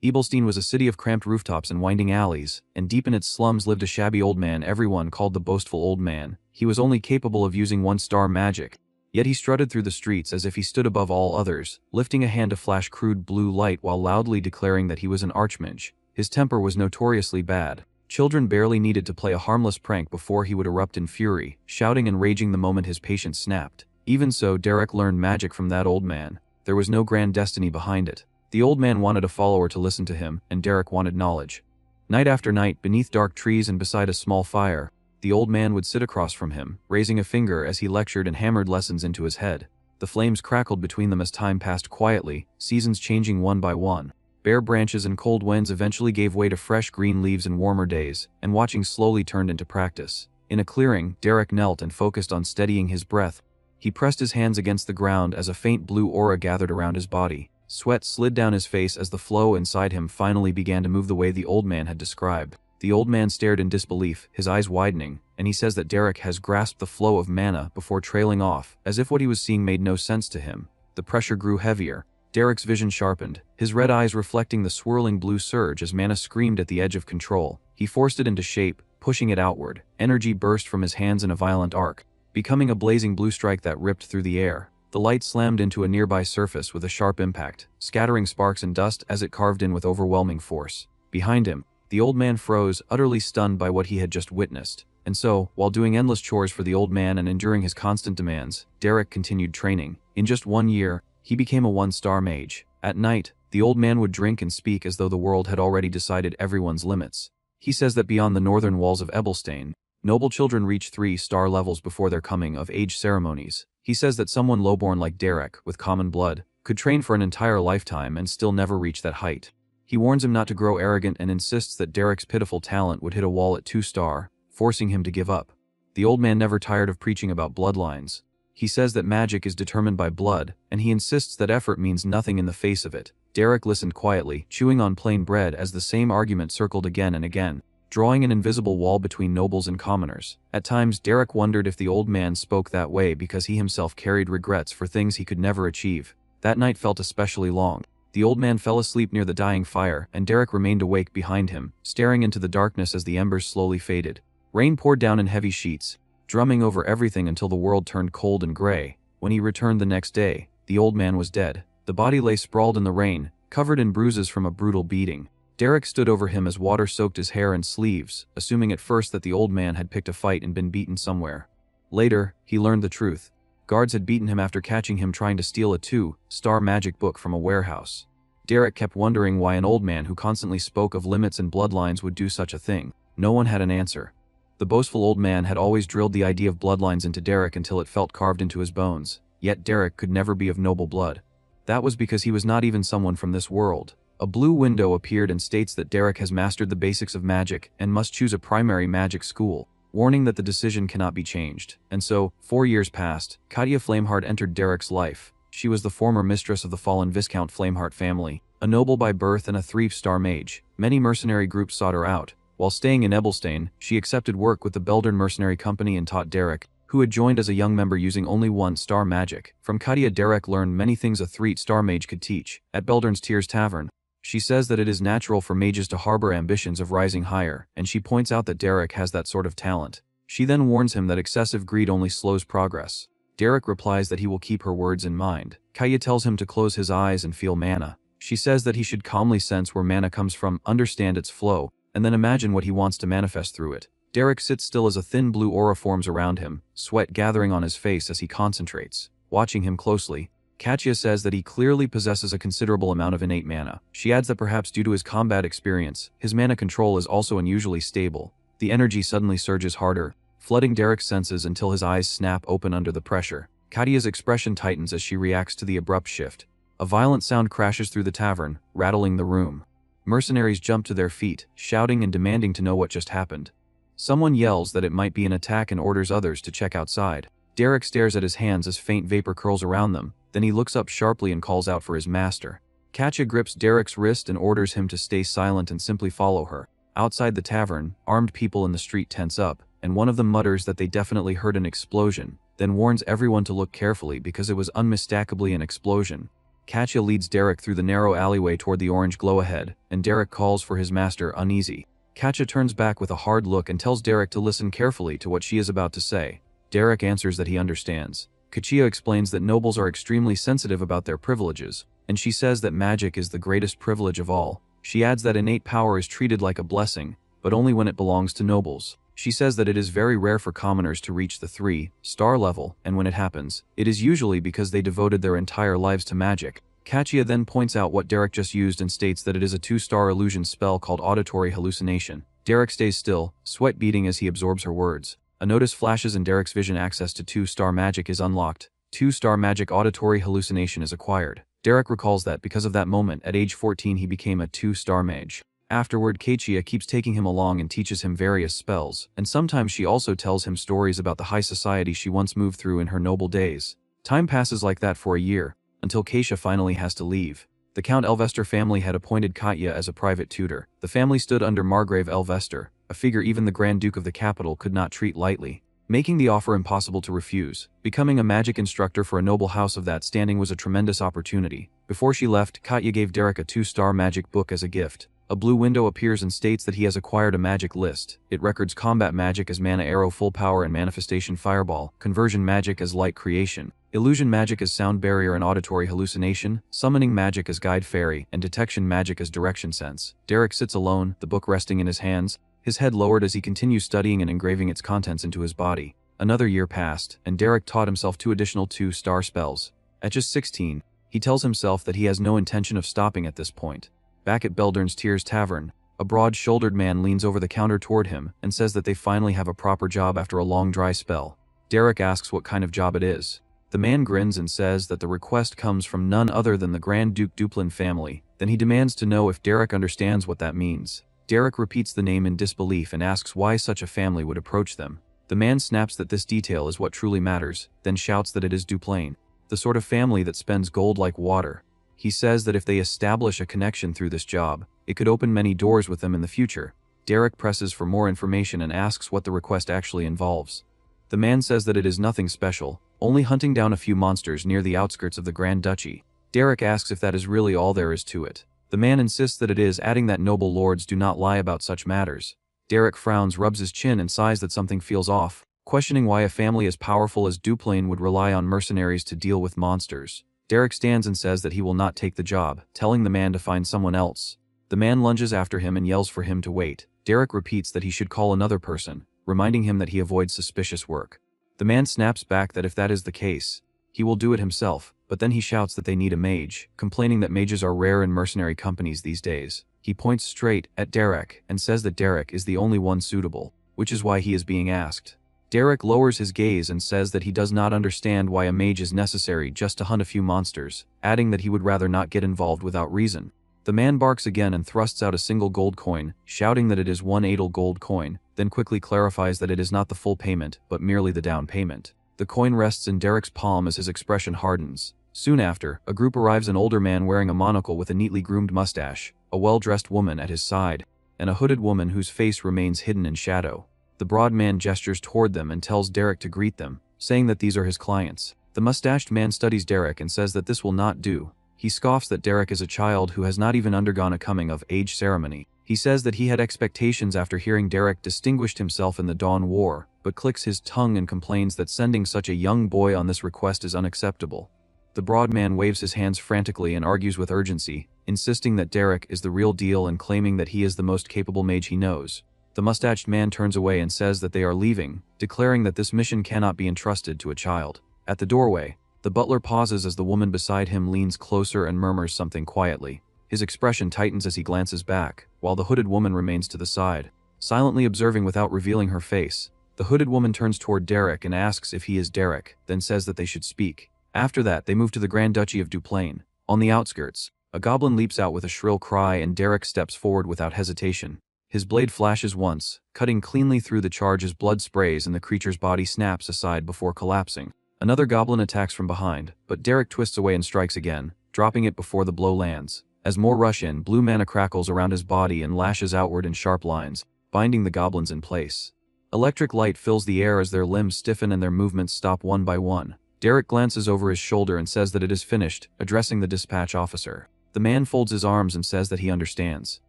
Ebelstein was a city of cramped rooftops and winding alleys, and deep in its slums lived a shabby old man everyone called the Boastful Old Man. He was only capable of using one-star magic, yet he strutted through the streets as if he stood above all others, lifting a hand to flash crude blue light while loudly declaring that he was an archmage. His temper was notoriously bad. Children barely needed to play a harmless prank before he would erupt in fury, shouting and raging the moment his patience snapped. Even so, Derek learned magic from that old man. There was no grand destiny behind it. The old man wanted a follower to listen to him, and Derek wanted knowledge. Night after night, beneath dark trees and beside a small fire, the old man would sit across from him, raising a finger as he lectured and hammered lessons into his head. The flames crackled between them as time passed quietly, seasons changing one by one. Bare branches and cold winds eventually gave way to fresh green leaves and warmer days, and watching slowly turned into practice. In a clearing, Derek knelt and focused on steadying his breath. He pressed his hands against the ground as a faint blue aura gathered around his body. Sweat slid down his face as the flow inside him finally began to move the way the old man had described. The old man stared in disbelief, his eyes widening, and he says that Derek has grasped the flow of mana before trailing off, as if what he was seeing made no sense to him. The pressure grew heavier. Derek's vision sharpened, his red eyes reflecting the swirling blue surge as mana screamed at the edge of control. He forced it into shape, pushing it outward. Energy burst from his hands in a violent arc, becoming a blazing blue strike that ripped through the air. The light slammed into a nearby surface with a sharp impact, scattering sparks and dust as it carved in with overwhelming force. Behind him, the old man froze, utterly stunned by what he had just witnessed. And so, while doing endless chores for the old man and enduring his constant demands, Derek continued training. In just 1 year, he became a one-star mage. At night, the old man would drink and speak as though the world had already decided everyone's limits. He says that beyond the northern walls of Ebelstein, noble children reach 3-star levels before their coming-of-age ceremonies. He says that someone lowborn like Derek, with common blood, could train for an entire lifetime and still never reach that height. He warns him not to grow arrogant and insists that Derek's pitiful talent would hit a wall at 2-star, forcing him to give up. The old man never tired of preaching about bloodlines. He says that magic is determined by blood, and he insists that effort means nothing in the face of it. Derek listened quietly, chewing on plain bread as the same argument circled again and again, drawing an invisible wall between nobles and commoners. At times, Derek wondered if the old man spoke that way because he himself carried regrets for things he could never achieve. That night felt especially long. The old man fell asleep near the dying fire, and Derek remained awake behind him, staring into the darkness as the embers slowly faded. Rain poured down in heavy sheets, drumming over everything until the world turned cold and gray. When he returned the next day, the old man was dead. The body lay sprawled in the rain, covered in bruises from a brutal beating. Derek stood over him as water soaked his hair and sleeves, assuming at first that the old man had picked a fight and been beaten somewhere. Later, he learned the truth. Guards had beaten him after catching him trying to steal a 2-star magic book from a warehouse. Derek kept wondering why an old man who constantly spoke of limits and bloodlines would do such a thing. No one had an answer. The boastful old man had always drilled the idea of bloodlines into Derek until it felt carved into his bones. Yet Derek could never be of noble blood. That was because he was not even someone from this world. A blue window appeared and states that Derek has mastered the basics of magic and must choose a primary magic school, warning that the decision cannot be changed. And so, 4 years passed. Katya Flameheart entered Derek's life. She was the former mistress of the fallen Viscount Flameheart family, a noble by birth and a 3-star mage. Many mercenary groups sought her out. While staying in Ebelstein, she accepted work with the Beldern Mercenary Company and taught Derek, who had joined as a young member using only 1-star magic. From Katya, Derek learned many things a 3-star mage could teach. At Beldern's Tears Tavern, she says that it is natural for mages to harbor ambitions of rising higher, and she points out that Derek has that sort of talent. She then warns him that excessive greed only slows progress. Derek replies that he will keep her words in mind. Katya tells him to close his eyes and feel mana. She says that he should calmly sense where mana comes from, understand its flow, and then imagine what he wants to manifest through it. Derek sits still as a thin blue aura forms around him, sweat gathering on his face as he concentrates. Watching him closely, Katya says that he clearly possesses a considerable amount of innate mana. She adds that perhaps due to his combat experience, his mana control is also unusually stable. The energy suddenly surges harder, flooding Derek's senses until his eyes snap open under the pressure. Katya's expression tightens as she reacts to the abrupt shift. A violent sound crashes through the tavern, rattling the room. Mercenaries jump to their feet, shouting and demanding to know what just happened. Someone yells that it might be an attack and orders others to check outside. Derek stares at his hands as faint vapor curls around them, then he looks up sharply and calls out for his master. Katya grips Derek's wrist and orders him to stay silent and simply follow her. Outside the tavern, armed people in the street tense up, and one of them mutters that they definitely heard an explosion, then warns everyone to look carefully because it was unmistakably an explosion. Katya leads Derek through the narrow alleyway toward the orange glow ahead, and Derek calls for his master, uneasy. Katya turns back with a hard look and tells Derek to listen carefully to what she is about to say. Derek answers that he understands. Katya explains that nobles are extremely sensitive about their privileges, and she says that magic is the greatest privilege of all. She adds that innate power is treated like a blessing, but only when it belongs to nobles. She says that it is very rare for commoners to reach the 3-star level, and when it happens, it is usually because they devoted their entire lives to magic. Katya then points out what Derek just used and states that it is a 2-star illusion spell called Auditory Hallucination. Derek stays still, sweat beading as he absorbs her words. A notice flashes and Derek's vision access to 2-star magic is unlocked. 2-star magic Auditory Hallucination is acquired. Derek recalls that because of that moment, at age 14 he became a 2-star mage. Afterward, Katya keeps taking him along and teaches him various spells, and sometimes she also tells him stories about the high society she once moved through in her noble days. Time passes like that for a year, until Katya finally has to leave. The Count Elvester family had appointed Katya as a private tutor. The family stood under Margrave Elvester, a figure even the Grand Duke of the capital could not treat lightly, making the offer impossible to refuse. Becoming a magic instructor for a noble house of that standing was a tremendous opportunity. Before she left, Katya gave Derek a 2-star magic book as a gift. A blue window appears and states that he has acquired a magic list. It records combat magic as Mana Arrow Full Power and Manifestation Fireball, Conversion Magic as Light Creation, Illusion Magic as Sound Barrier and Auditory Hallucination, Summoning Magic as Guide Fairy, and Detection Magic as Direction Sense. Derek sits alone, the book resting in his hands, his head lowered as he continues studying and engraving its contents into his body. Another year passed, and Derek taught himself 2 additional 2-star spells. At just 16, he tells himself that he has no intention of stopping at this point. Back at Beldurn's Tears Tavern, a broad-shouldered man leans over the counter toward him and says that they finally have a proper job after a long dry spell. Derek asks what kind of job it is. The man grins and says that the request comes from none other than the Grand Duke Duplin family. Then he demands to know if Derek understands what that means. Derek repeats the name in disbelief and asks why such a family would approach them. The man snaps that this detail is what truly matters, then shouts that it is Duplain, the sort of family that spends gold like water. He says that if they establish a connection through this job, it could open many doors with them in the future. Derek presses for more information and asks what the request actually involves. The man says that it is nothing special, only hunting down a few monsters near the outskirts of the Grand Duchy. Derek asks if that is really all there is to it. The man insists that it is, adding that noble lords do not lie about such matters. Derek frowns, rubs his chin and sighs that something feels off, questioning why a family as powerful as Duplain would rely on mercenaries to deal with monsters. Derek stands and says that he will not take the job, telling the man to find someone else. The man lunges after him and yells for him to wait. Derek repeats that he should call another person, reminding him that he avoids suspicious work. The man snaps back that if that is the case, he will do it himself, but then he shouts that they need a mage, complaining that mages are rare in mercenary companies these days. He points straight at Derek and says that Derek is the only one suitable, which is why he is being asked. Derek lowers his gaze and says that he does not understand why a mage is necessary just to hunt a few monsters, adding that he would rather not get involved without reason. The man barks again and thrusts out a single gold coin, shouting that it is 1 Adel gold coin, then quickly clarifies that it is not the full payment, but merely the down payment. The coin rests in Derek's palm as his expression hardens. Soon after, a group arrives, an older man wearing a monocle with a neatly groomed mustache, a well-dressed woman at his side, and a hooded woman whose face remains hidden in shadow. The broad man gestures toward them and tells Derek to greet them, saying that these are his clients. The mustached man studies Derek and says that this will not do. He scoffs that Derek is a child who has not even undergone a coming-of-age ceremony. He says that he had expectations after hearing Derek distinguished himself in the Dawn War, but clicks his tongue and complains that sending such a young boy on this request is unacceptable. The broad man waves his hands frantically and argues with urgency, insisting that Derek is the real deal and claiming that he is the most capable mage he knows. The mustached man turns away and says that they are leaving, declaring that this mission cannot be entrusted to a child. At the doorway, the butler pauses as the woman beside him leans closer and murmurs something quietly. His expression tightens as he glances back, while the hooded woman remains to the side, silently observing without revealing her face. The hooded woman turns toward Derek and asks if he is Derek, then says that they should speak. After that, they move to the Grand Duchy of Duplain. On the outskirts, a goblin leaps out with a shrill cry and Derek steps forward without hesitation. His blade flashes once, cutting cleanly through the charge as blood sprays and the creature's body snaps aside before collapsing. Another goblin attacks from behind, but Derek twists away and strikes again, dropping it before the blow lands. As more rush in, blue mana crackles around his body and lashes outward in sharp lines, binding the goblins in place. Electric light fills the air as their limbs stiffen and their movements stop one by one. Derek glances over his shoulder and says that it is finished, addressing the dispatch officer. The man folds his arms and says that he understands.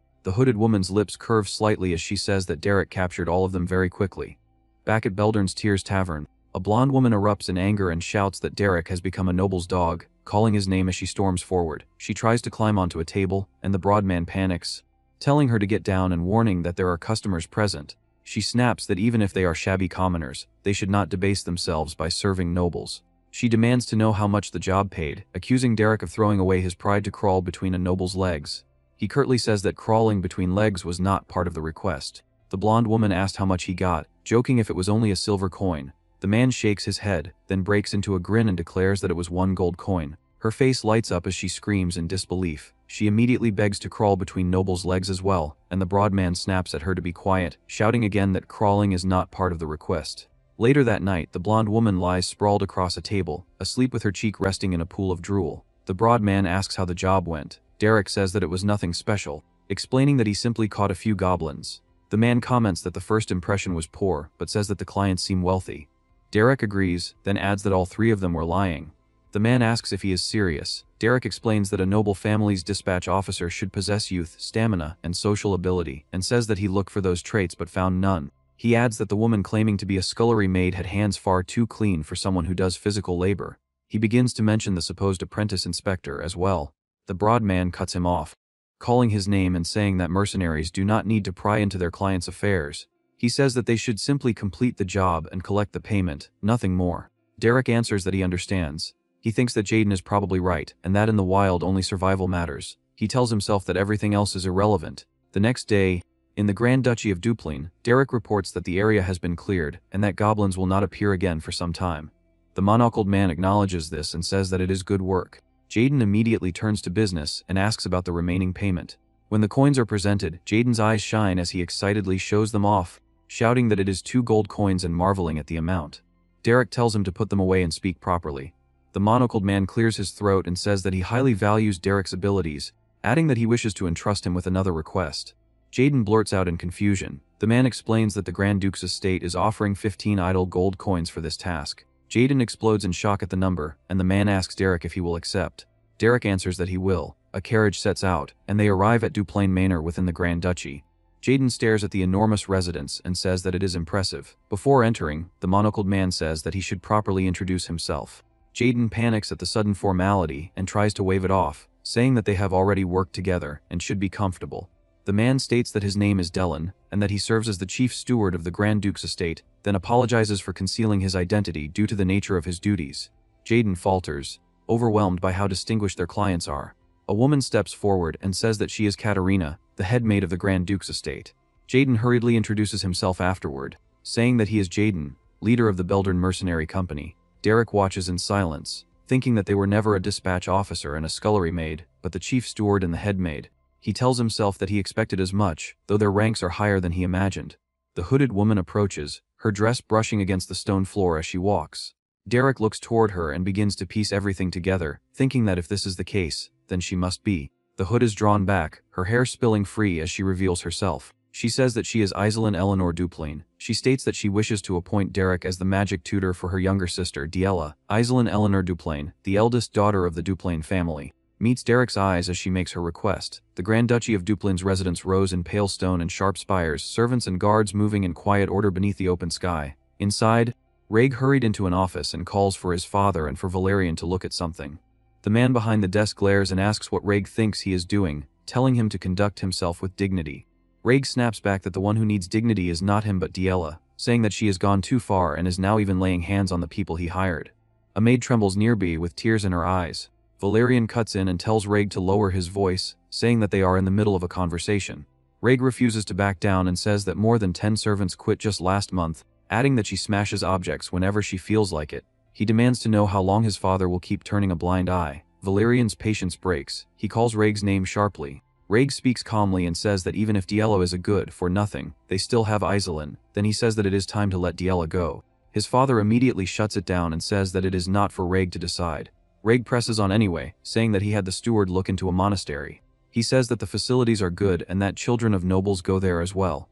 The hooded woman's lips curve slightly as she says that Derek captured all of them very quickly. Back at Beldern's Tears Tavern, a blonde woman erupts in anger and shouts that Derek has become a noble's dog, calling his name as she storms forward. She tries to climb onto a table, and the broad man panics, telling her to get down and warning that there are customers present. She snaps that even if they are shabby commoners, they should not debase themselves by serving nobles. She demands to know how much the job paid, accusing Derek of throwing away his pride to crawl between a noble's legs. He curtly says that crawling between legs was not part of the request. The blonde woman asked how much he got, joking if it was only a silver coin. The man shakes his head, then breaks into a grin and declares that it was 1 gold coin. Her face lights up as she screams in disbelief. She immediately begs to crawl between Noble's legs as well, and the broad man snaps at her to be quiet, shouting again that crawling is not part of the request. Later that night, the blonde woman lies sprawled across a table, asleep with her cheek resting in a pool of drool. The broad man asks how the job went. Derek says that it was nothing special, explaining that he simply caught a few goblins. The man comments that the first impression was poor, but says that the clients seem wealthy. Derek agrees, then adds that all 3 of them were lying. The man asks if he is serious. Derek explains that a noble family's dispatch officer should possess youth, stamina, and social ability, and says that he looked for those traits but found none. He adds that the woman claiming to be a scullery maid had hands far too clean for someone who does physical labor. He begins to mention the supposed apprentice inspector as well. The broad man cuts him off, calling his name and saying that mercenaries do not need to pry into their clients' affairs. He says that they should simply complete the job and collect the payment, nothing more. Derek answers that he understands. He thinks that Jaden is probably right, and that in the wild only survival matters. He tells himself that everything else is irrelevant. The next day, in the Grand Duchy of Duplain, Derek reports that the area has been cleared, and that goblins will not appear again for some time. The monocled man acknowledges this and says that it is good work. Jaden immediately turns to business and asks about the remaining payment. When the coins are presented, Jaden's eyes shine as he excitedly shows them off, shouting that it is 2 gold coins and marveling at the amount. Derek tells him to put them away and speak properly. The monocled man clears his throat and says that he highly values Derek's abilities, adding that he wishes to entrust him with another request. Jaden blurts out in confusion. The man explains that the Grand Duke's estate is offering 15 idle gold coins for this task. Jaden explodes in shock at the number, and the man asks Derek if he will accept. Derek answers that he will. A carriage sets out, and they arrive at Duplain Manor within the Grand Duchy. Jaden stares at the enormous residence and says that it is impressive. Before entering, the monocled man says that he should properly introduce himself. Jaden panics at the sudden formality and tries to wave it off, saying that they have already worked together and should be comfortable. The man states that his name is Delon, and that he serves as the chief steward of the Grand Duke's estate, then apologizes for concealing his identity due to the nature of his duties. Jaden falters, overwhelmed by how distinguished their clients are. A woman steps forward and says that she is Katerina, the head maid of the Grand Duke's estate. Jaden hurriedly introduces himself afterward, saying that he is Jaden, leader of the Beldern Mercenary Company. Derek watches in silence, thinking that they were never a dispatch officer and a scullery maid, but the chief steward and the head maid. He tells himself that he expected as much, though their ranks are higher than he imagined. The hooded woman approaches, her dress brushing against the stone floor as she walks. Derek looks toward her and begins to piece everything together, thinking that if this is the case, then she must be. The hood is drawn back, her hair spilling free as she reveals herself. She says that she is Iselin Eleanor Duplain. She states that she wishes to appoint Derek as the magic tutor for her younger sister, Diella. Iselin Eleanor Duplain, the eldest daughter of the Duplain family, meets Derek's eyes as she makes her request. The Grand Duchy of Duplain's residence rose in pale stone and sharp spires, servants and guards moving in quiet order beneath the open sky. Inside, Reg hurried into an office and calls for his father and for Valerian to look at something. The man behind the desk glares and asks what Reg thinks he is doing, telling him to conduct himself with dignity. Reg snaps back that the one who needs dignity is not him but Diella, saying that she has gone too far and is now even laying hands on the people he hired. A maid trembles nearby with tears in her eyes. Valerian cuts in and tells Reg to lower his voice, saying that they are in the middle of a conversation. Reg refuses to back down and says that more than 10 servants quit just last month, adding that she smashes objects whenever she feels like it. He demands to know how long his father will keep turning a blind eye. Valerian's patience breaks. He calls Reg's name sharply. Reg speaks calmly and says that even if Diella is a good for nothing, they still have Iselin. Then he says that it is time to let Diella go. His father immediately shuts it down and says that it is not for Reg to decide. Reg presses on anyway, saying that he had the steward look into a monastery. He says that the facilities are good and that children of nobles go there as well.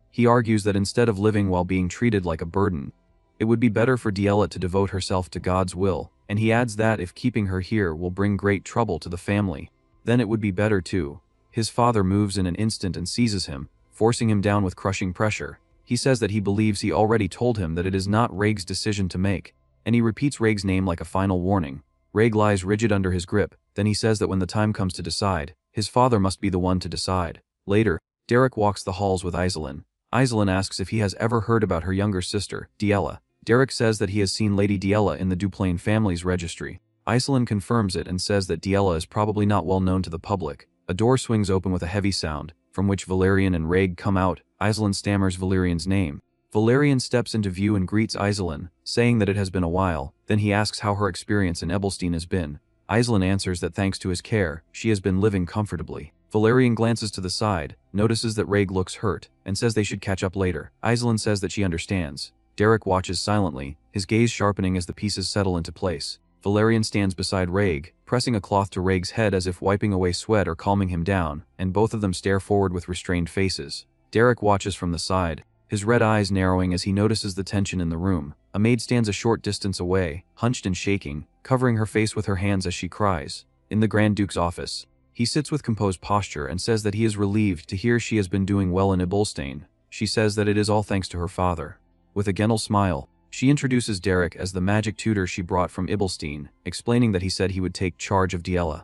He argues that instead of living while being treated like a burden, It would be better for Diella to devote herself to God's will, and he adds that if keeping her here will bring great trouble to the family, then it would be better too. His father moves in an instant and seizes him, forcing him down with crushing pressure. He says that he believes he already told him that it is not Raig's decision to make, and he repeats Raig's name like a final warning. Raig lies rigid under his grip, then he says that when the time comes to decide, his father must be the one to decide. Later, Derek walks the halls with Iselin. Iselin asks if he has ever heard about her younger sister, Diella. Derek says that he has seen Lady Diella in the Duplain family's registry. Iselin confirms it and says that Diella is probably not well known to the public. A door swings open with a heavy sound, from which Valerian and Raig come out. Iselin stammers Valerian's name. Valerian steps into view and greets Iselin, saying that it has been a while. Then he asks how her experience in Ebelstein has been. Iselin answers that thanks to his care, she has been living comfortably. Valerian glances to the side, notices that Raig looks hurt, and says they should catch up later. Iselin says that she understands. Derek watches silently, his gaze sharpening as the pieces settle into place. Valerian stands beside Raig, pressing a cloth to Raig's head as if wiping away sweat or calming him down, and both of them stare forward with restrained faces. Derek watches from the side, his red eyes narrowing as he notices the tension in the room. A maid stands a short distance away, hunched and shaking, covering her face with her hands as she cries. In the Grand Duke's office, he sits with composed posture and says that he is relieved to hear she has been doing well in Ebelstein. She says that it is all thanks to her father. With a gentle smile, she introduces Derek as the magic tutor she brought from Ebelstein, explaining that he said he would take charge of Diella.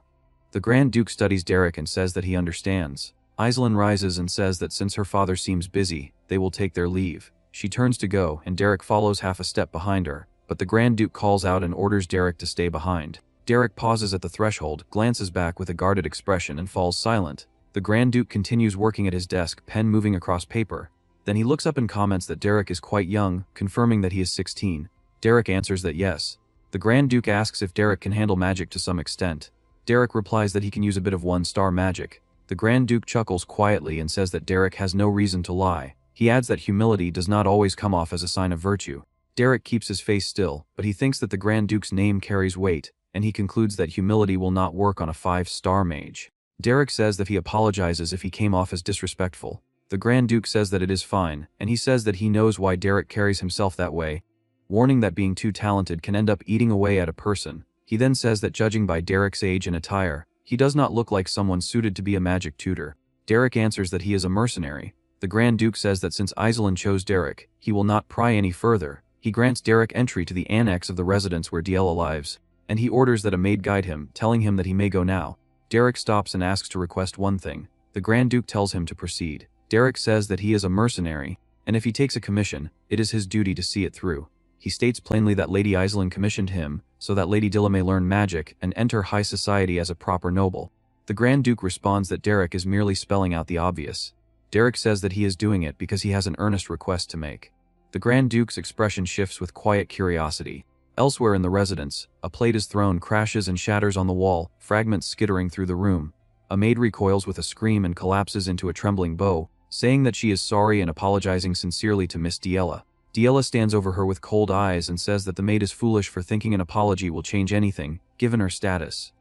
The Grand Duke studies Derek and says that he understands. Iselin rises and says that since her father seems busy, they will take their leave. She turns to go, and Derek follows half a step behind her, but the Grand Duke calls out and orders Derek to stay behind. Derek pauses at the threshold, glances back with a guarded expression and falls silent. The Grand Duke continues working at his desk, pen moving across paper. Then he looks up and comments that Derek is quite young, confirming that he is 16. Derek answers that yes. The Grand Duke asks if Derek can handle magic to some extent. Derek replies that he can use a bit of one-star magic. The Grand Duke chuckles quietly and says that Derek has no reason to lie. He adds that humility does not always come off as a sign of virtue. Derek keeps his face still, but he thinks that the Grand Duke's name carries weight, and he concludes that humility will not work on a 5-star mage. Derek says that he apologizes if he came off as disrespectful. The Grand Duke says that it is fine, and he says that he knows why Derek carries himself that way, warning that being too talented can end up eating away at a person. He then says that judging by Derek's age and attire, he does not look like someone suited to be a magic tutor. Derek answers that he is a mercenary. The Grand Duke says that since Iselin chose Derek, he will not pry any further. He grants Derek entry to the annex of the residence where Diella lives, and he orders that a maid guide him, telling him that he may go now. Derek stops and asks to request one thing. The Grand Duke tells him to proceed. Derek says that he is a mercenary, and if he takes a commission, it is his duty to see it through. He states plainly that Lady Iselin commissioned him, so that Lady Diella may learn magic and enter high society as a proper noble. The Grand Duke responds that Derek is merely spelling out the obvious. Derek says that he is doing it because he has an earnest request to make. The Grand Duke's expression shifts with quiet curiosity. Elsewhere in the residence, a plate is thrown, crashes and shatters on the wall, fragments skittering through the room. A maid recoils with a scream and collapses into a trembling bow, saying that she is sorry and apologizing sincerely to Miss Diella. Diella stands over her with cold eyes and says that the maid is foolish for thinking an apology will change anything, given her status.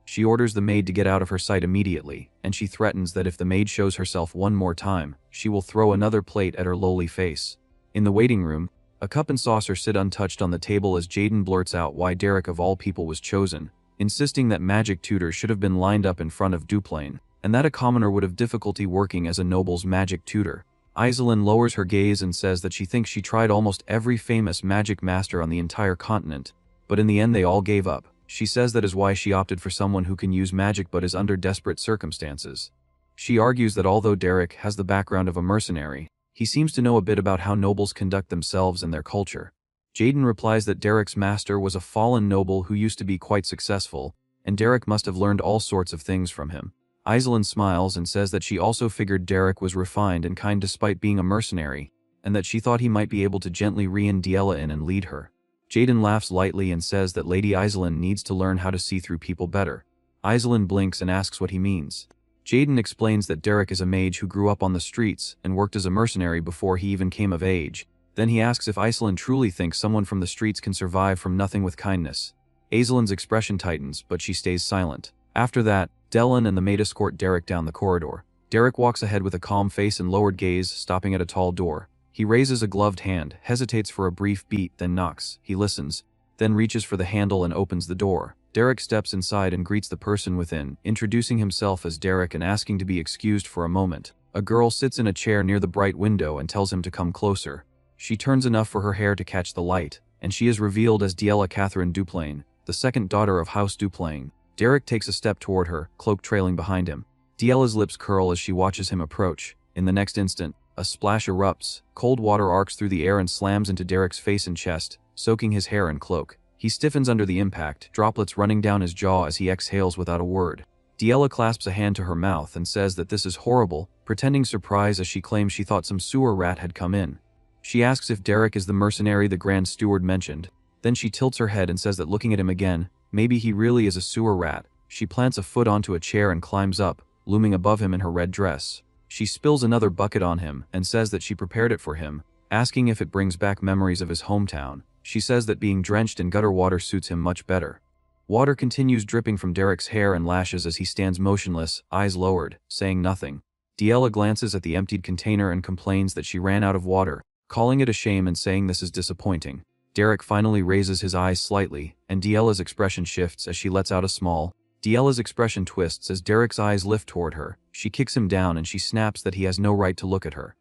She orders the maid to get out of her sight immediately, and she threatens that if the maid shows herself one more time, she will throw another plate at her lowly face. In the waiting room, a cup and saucer sit untouched on the table as Jaden blurts out why Derek of all people was chosen, insisting that magic tutors should have been lined up in front of Duplain, and that a commoner would have difficulty working as a noble's magic tutor. Iselin lowers her gaze and says that she thinks she tried almost every famous magic master on the entire continent, but in the end they all gave up. She says that is why she opted for someone who can use magic but is under desperate circumstances. She argues that although Derek has the background of a mercenary, he seems to know a bit about how nobles conduct themselves and their culture. Jaden replies that Derek's master was a fallen noble who used to be quite successful, and Derek must have learned all sorts of things from him. Iselin smiles and says that she also figured Derek was refined and kind despite being a mercenary, and that she thought he might be able to gently rein Diella in and lead her. Jaden laughs lightly and says that Lady Iselin needs to learn how to see through people better. Iselin blinks and asks what he means. Jaden explains that Derek is a mage who grew up on the streets and worked as a mercenary before he even came of age. Then he asks if Iselin truly thinks someone from the streets can survive from nothing with kindness. Iselin's expression tightens, but she stays silent. After that, Dellen and the maid escort Derek down the corridor. Derek walks ahead with a calm face and lowered gaze, stopping at a tall door. He raises a gloved hand, hesitates for a brief beat, then knocks. He listens, then reaches for the handle and opens the door. Derek steps inside and greets the person within, introducing himself as Derek and asking to be excused for a moment. A girl sits in a chair near the bright window and tells him to come closer. She turns enough for her hair to catch the light, and she is revealed as Diella Catherine Duplain, the second daughter of House Duplain. Derek takes a step toward her, cloak trailing behind him. Diella's lips curl as she watches him approach. In the next instant, a splash erupts. Cold water arcs through the air and slams into Derek's face and chest, soaking his hair and cloak. He stiffens under the impact, droplets running down his jaw as he exhales without a word. Diella clasps a hand to her mouth and says that this is horrible, pretending surprise as she claims she thought some sewer rat had come in. She asks if Derek is the mercenary the Grand Steward mentioned. Then she tilts her head and says that looking at him again, maybe he really is a sewer rat. She plants a foot onto a chair and climbs up, looming above him in her red dress. She spills another bucket on him and says that she prepared it for him, asking if it brings back memories of his hometown. She says that being drenched in gutter water suits him much better. Water continues dripping from Derek's hair and lashes as he stands motionless, eyes lowered, saying nothing. Diella glances at the emptied container and complains that she ran out of water, calling it a shame and saying this is disappointing. Derek finally raises his eyes slightly, and Diella's expression shifts as she lets out a small. Diella's expression twists as Derek's eyes lift toward her. She kicks him down and she snaps that he has no right to look at her.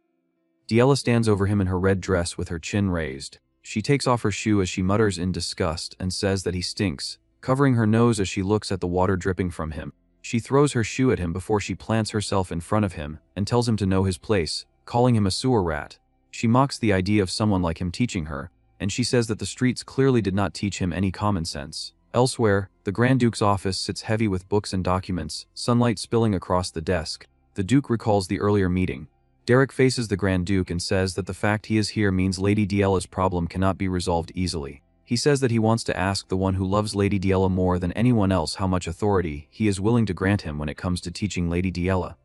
Diella stands over him in her red dress with her chin raised. She takes off her shoe as she mutters in disgust and says that he stinks, covering her nose as she looks at the water dripping from him. She throws her shoe at him before she plants herself in front of him and tells him to know his place, calling him a sewer rat. She mocks the idea of someone like him teaching her, and she says that the streets clearly did not teach him any common sense. Elsewhere, the Grand Duke's office sits heavy with books and documents, sunlight spilling across the desk. The Duke recalls the earlier meeting. Derek faces the Grand Duke and says that the fact he is here means Lady Diella's problem cannot be resolved easily. He says that he wants to ask the one who loves Lady Diella more than anyone else how much authority he is willing to grant him when it comes to teaching Lady Diella.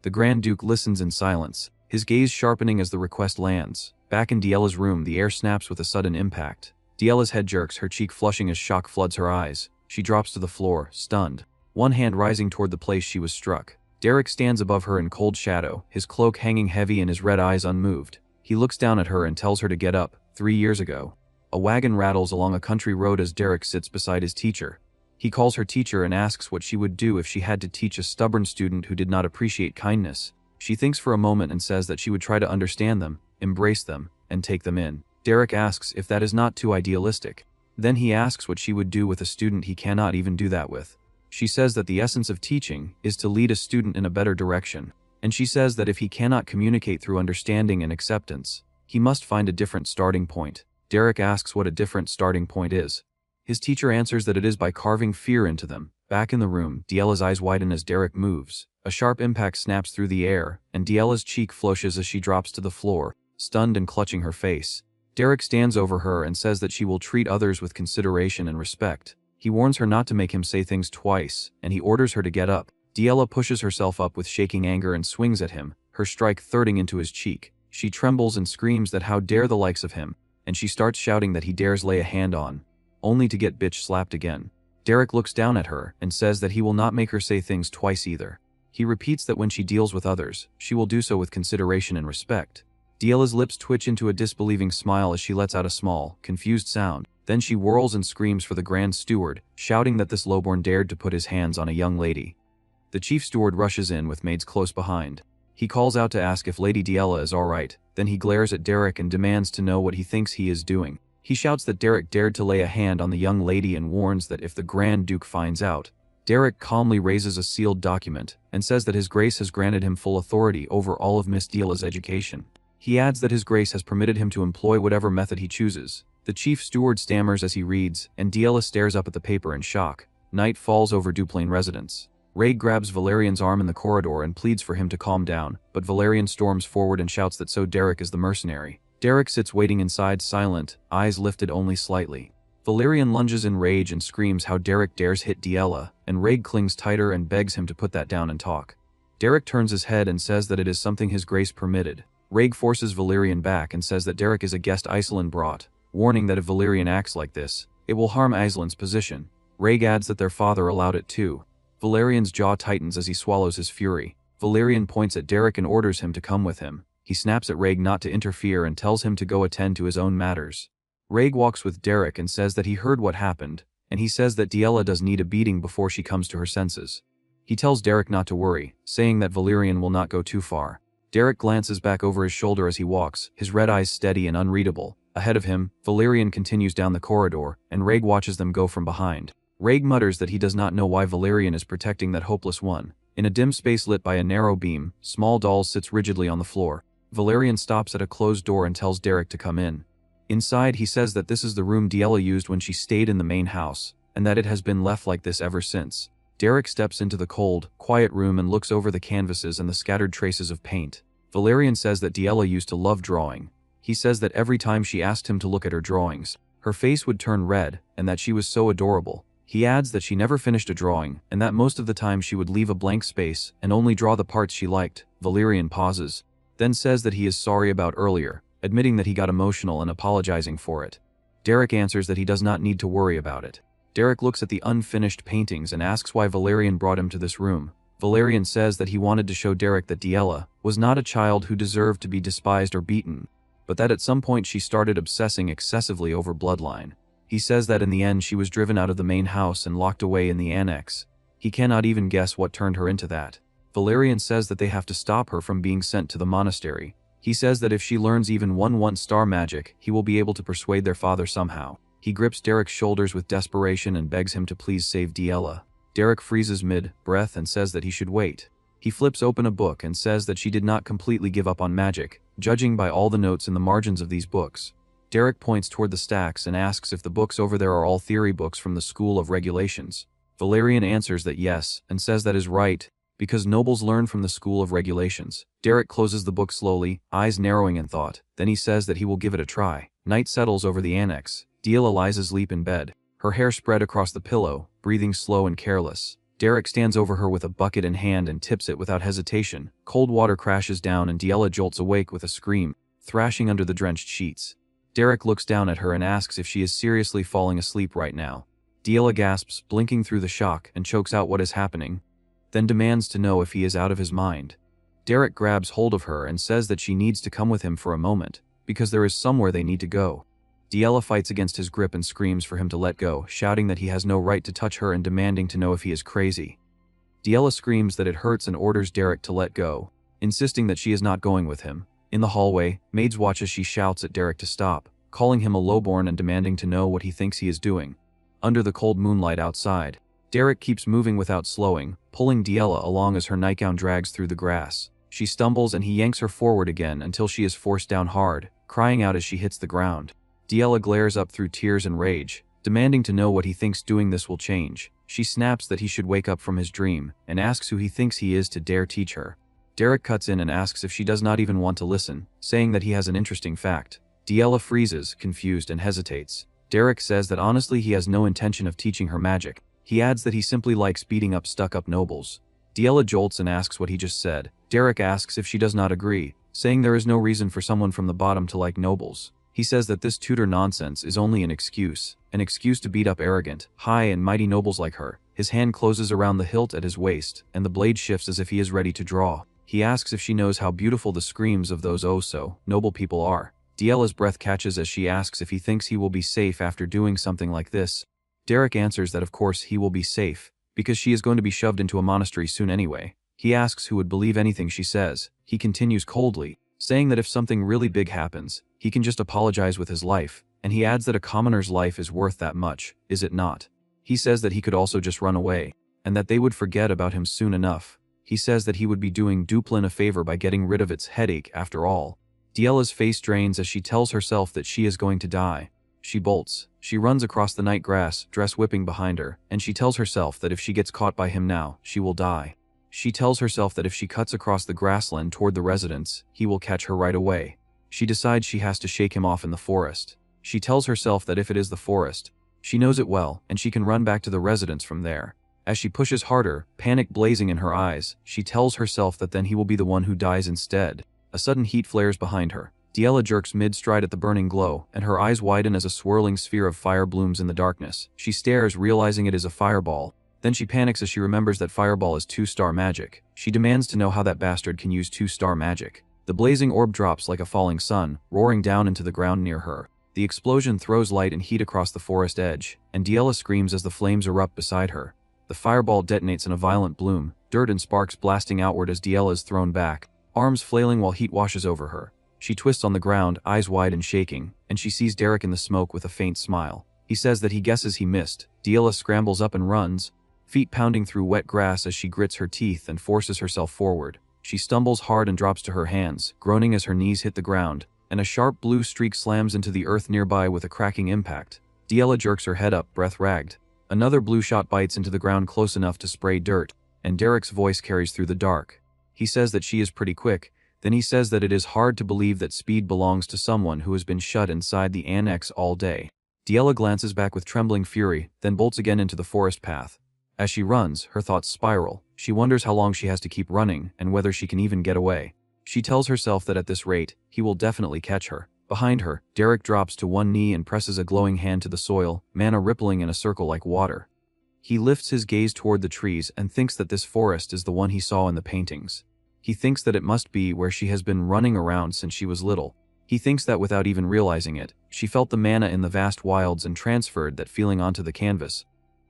The Grand Duke listens in silence, his gaze sharpening as the request lands. Back in Diella's room, the air snaps with a sudden impact. Diella's head jerks, her cheek flushing as shock floods her eyes. She drops to the floor, stunned, one hand rising toward the place she was struck. Derek stands above her in cold shadow, his cloak hanging heavy and his red eyes unmoved. He looks down at her and tells her to get up. 3 years ago. A wagon rattles along a country road as Derek sits beside his teacher. He calls her teacher and asks what she would do if she had to teach a stubborn student who did not appreciate kindness. She thinks for a moment and says that she would try to understand them, embrace them, and take them in. Derek asks if that is not too idealistic. Then he asks what she would do with a student he cannot even do that with. She says that the essence of teaching is to lead a student in a better direction, and she says that if he cannot communicate through understanding and acceptance, he must find a different starting point. Derek asks what a different starting point is. His teacher answers that it is by carving fear into them. Back in the room, Diella's eyes widen as Derek moves. A sharp impact snaps through the air, and Diella's cheek flushes as she drops to the floor, stunned and clutching her face. Derek stands over her and says that she will treat others with consideration and respect. He warns her not to make him say things twice, and he orders her to get up. Diella pushes herself up with shaking anger and swings at him, her strike thirding into his cheek. She trembles and screams that how dare the likes of him, and she starts shouting that he dares lay a hand on, only to get bitch slapped again. Derek looks down at her and says that he will not make her say things twice either. He repeats that when she deals with others, she will do so with consideration and respect. Diella's lips twitch into a disbelieving smile as she lets out a small, confused sound. Then she whirls and screams for the Grand Steward, shouting that this lowborn dared to put his hands on a young lady. The Chief Steward rushes in with maids close behind. He calls out to ask if Lady Diella is alright, then he glares at Derek and demands to know what he thinks he is doing. He shouts that Derek dared to lay a hand on the young lady and warns that if the Grand Duke finds out. Derek calmly raises a sealed document and says that His Grace has granted him full authority over all of Miss Diella's education. He adds that His Grace has permitted him to employ whatever method he chooses. The Chief Steward stammers as he reads, and Diella stares up at the paper in shock. Night falls over Duplain residence. Ray grabs Valerian's arm in the corridor and pleads for him to calm down, but Valerian storms forward and shouts that so Derek is the mercenary. Derek sits waiting inside silent, eyes lifted only slightly. Valerian lunges in rage and screams how Derek dares hit Diella, and Ray clings tighter and begs him to put that down and talk. Derek turns his head and says that it is something His Grace permitted. Ray forces Valerian back and says that Derek is a guest Iselin brought, warning that if Valerian acts like this, it will harm Iselin's position. Ray adds that their father allowed it too. Valerian's jaw tightens as he swallows his fury. Valerian points at Derek and orders him to come with him. He snaps at Reg not to interfere and tells him to go attend to his own matters. Reg walks with Derek and says that he heard what happened, and he says that Diella does need a beating before she comes to her senses. He tells Derek not to worry, saying that Valerian will not go too far. Derek glances back over his shoulder as he walks, his red eyes steady and unreadable. Ahead of him, Valerian continues down the corridor, and Reg watches them go from behind. Reg mutters that he does not know why Valerian is protecting that hopeless one. In a dim space lit by a narrow beam, Small Doll sits rigidly on the floor. Valerian stops at a closed door and tells Derek to come in. Inside, he says that this is the room Diella used when she stayed in the main house, and that it has been left like this ever since. Derek steps into the cold, quiet room and looks over the canvases and the scattered traces of paint. Valerian says that Diella used to love drawing. He says that every time she asked him to look at her drawings, her face would turn red, and that she was so adorable. He adds that she never finished a drawing, and that most of the time she would leave a blank space and only draw the parts she liked. Valerian pauses, then says that he is sorry about earlier, admitting that he got emotional and apologizing for it. Derek answers that he does not need to worry about it. Derek looks at the unfinished paintings and asks why Valerian brought him to this room. Valerian says that he wanted to show Derek that Diella was not a child who deserved to be despised or beaten, but that at some point she started obsessing excessively over bloodline. He says that in the end she was driven out of the main house and locked away in the annex. He cannot even guess what turned her into that. Valerian says that they have to stop her from being sent to the monastery. He says that if she learns even one star magic, he will be able to persuade their father somehow. He grips Derek's shoulders with desperation and begs him to please save Diella. Derek freezes mid-breath and says that he should wait. He flips open a book and says that she did not completely give up on magic, judging by all the notes in the margins of these books. Derek points toward the stacks and asks if the books over there are all theory books from the School of Regulations. Valerian answers that yes, and says that is right, because nobles learn from the School of Regulations. Derek closes the book slowly, eyes narrowing in thought, then he says that he will give it a try. Night settles over the annex. Diella lies asleep in bed, her hair spread across the pillow, breathing slow and careless. Derek stands over her with a bucket in hand and tips it without hesitation. Cold water crashes down and Diella jolts awake with a scream, thrashing under the drenched sheets. Derek looks down at her and asks if she is seriously falling asleep right now. Diella gasps, blinking through the shock, and chokes out what is happening, then demands to know if he is out of his mind. Derek grabs hold of her and says that she needs to come with him for a moment, because there is somewhere they need to go. Diella fights against his grip and screams for him to let go, shouting that he has no right to touch her and demanding to know if he is crazy. Diella screams that it hurts and orders Derek to let go, insisting that she is not going with him. In the hallway, Maids watch as she shouts at Derek to stop, calling him a lowborn and demanding to know what he thinks he is doing. Under the cold moonlight outside, Derek keeps moving without slowing, pulling Diella along as her nightgown drags through the grass. She stumbles and he yanks her forward again until she is forced down hard, crying out as she hits the ground. Diella glares up through tears and rage, demanding to know what he thinks doing this will change. She snaps that he should wake up from his dream, and asks who he thinks he is to dare teach her. Derek cuts in and asks if she does not even want to listen, saying that he has an interesting fact. Diella freezes, confused, and hesitates. Derek says that honestly he has no intention of teaching her magic. He adds that he simply likes beating up stuck-up nobles. Diella jolts and asks what he just said. Derek asks if she does not agree, saying there is no reason for someone from the bottom to like nobles. He says that this tutor nonsense is only an excuse to beat up arrogant, high and mighty nobles like her. His hand closes around the hilt at his waist, and the blade shifts as if he is ready to draw. He asks if she knows how beautiful the screams of those oh-so-noble people are. Diella's breath catches as she asks if he thinks he will be safe after doing something like this. Derek answers that of course he will be safe, because she is going to be shoved into a monastery soon anyway. He asks who would believe anything she says. He continues coldly, saying that if something really big happens, he can just apologize with his life, and he adds that a commoner's life is worth that much, is it not? He says that he could also just run away, and that they would forget about him soon enough. He says that he would be doing Duplin a favor by getting rid of its headache after all. Diella's face drains as she tells herself that she is going to die. She bolts. She runs across the night grass, dress whipping behind her, and she tells herself that if she gets caught by him now, she will die. She tells herself that if she cuts across the grassland toward the residence, he will catch her right away. She decides she has to shake him off in the forest. She tells herself that if it is the forest, she knows it well, and she can run back to the residence from there. As she pushes harder, panic blazing in her eyes, she tells herself that then he will be the one who dies instead. A sudden heat flares behind her. Diella jerks mid-stride at the burning glow, and her eyes widen as a swirling sphere of fire blooms in the darkness. She stares, realizing it is a fireball. Then she panics as she remembers that fireball is 2-star magic. She demands to know how that bastard can use 2-star magic. The blazing orb drops like a falling sun, roaring down into the ground near her. The explosion throws light and heat across the forest edge, and Diella screams as the flames erupt beside her. The fireball detonates in a violent bloom, dirt and sparks blasting outward as Diella is thrown back, arms flailing while heat washes over her. She twists on the ground, eyes wide and shaking, and she sees Derek in the smoke with a faint smile. He says that he guesses he missed. Diella scrambles up and runs, feet pounding through wet grass as she grits her teeth and forces herself forward. She stumbles hard and drops to her hands, groaning as her knees hit the ground, and a sharp blue streak slams into the earth nearby with a cracking impact. Diella jerks her head up, breath ragged. Another blue shot bites into the ground close enough to spray dirt, and Derek's voice carries through the dark. He says that she is pretty quick, then he says that it is hard to believe that speed belongs to someone who has been shut inside the annex all day. Diella glances back with trembling fury, then bolts again into the forest path. As she runs, her thoughts spiral. She wonders how long she has to keep running, and whether she can even get away. She tells herself that at this rate, he will definitely catch her. Behind her, Derek drops to one knee and presses a glowing hand to the soil, mana rippling in a circle like water. He lifts his gaze toward the trees and thinks that this forest is the one he saw in the paintings. He thinks that it must be where she has been running around since she was little. He thinks that without even realizing it, she felt the mana in the vast wilds and transferred that feeling onto the canvas.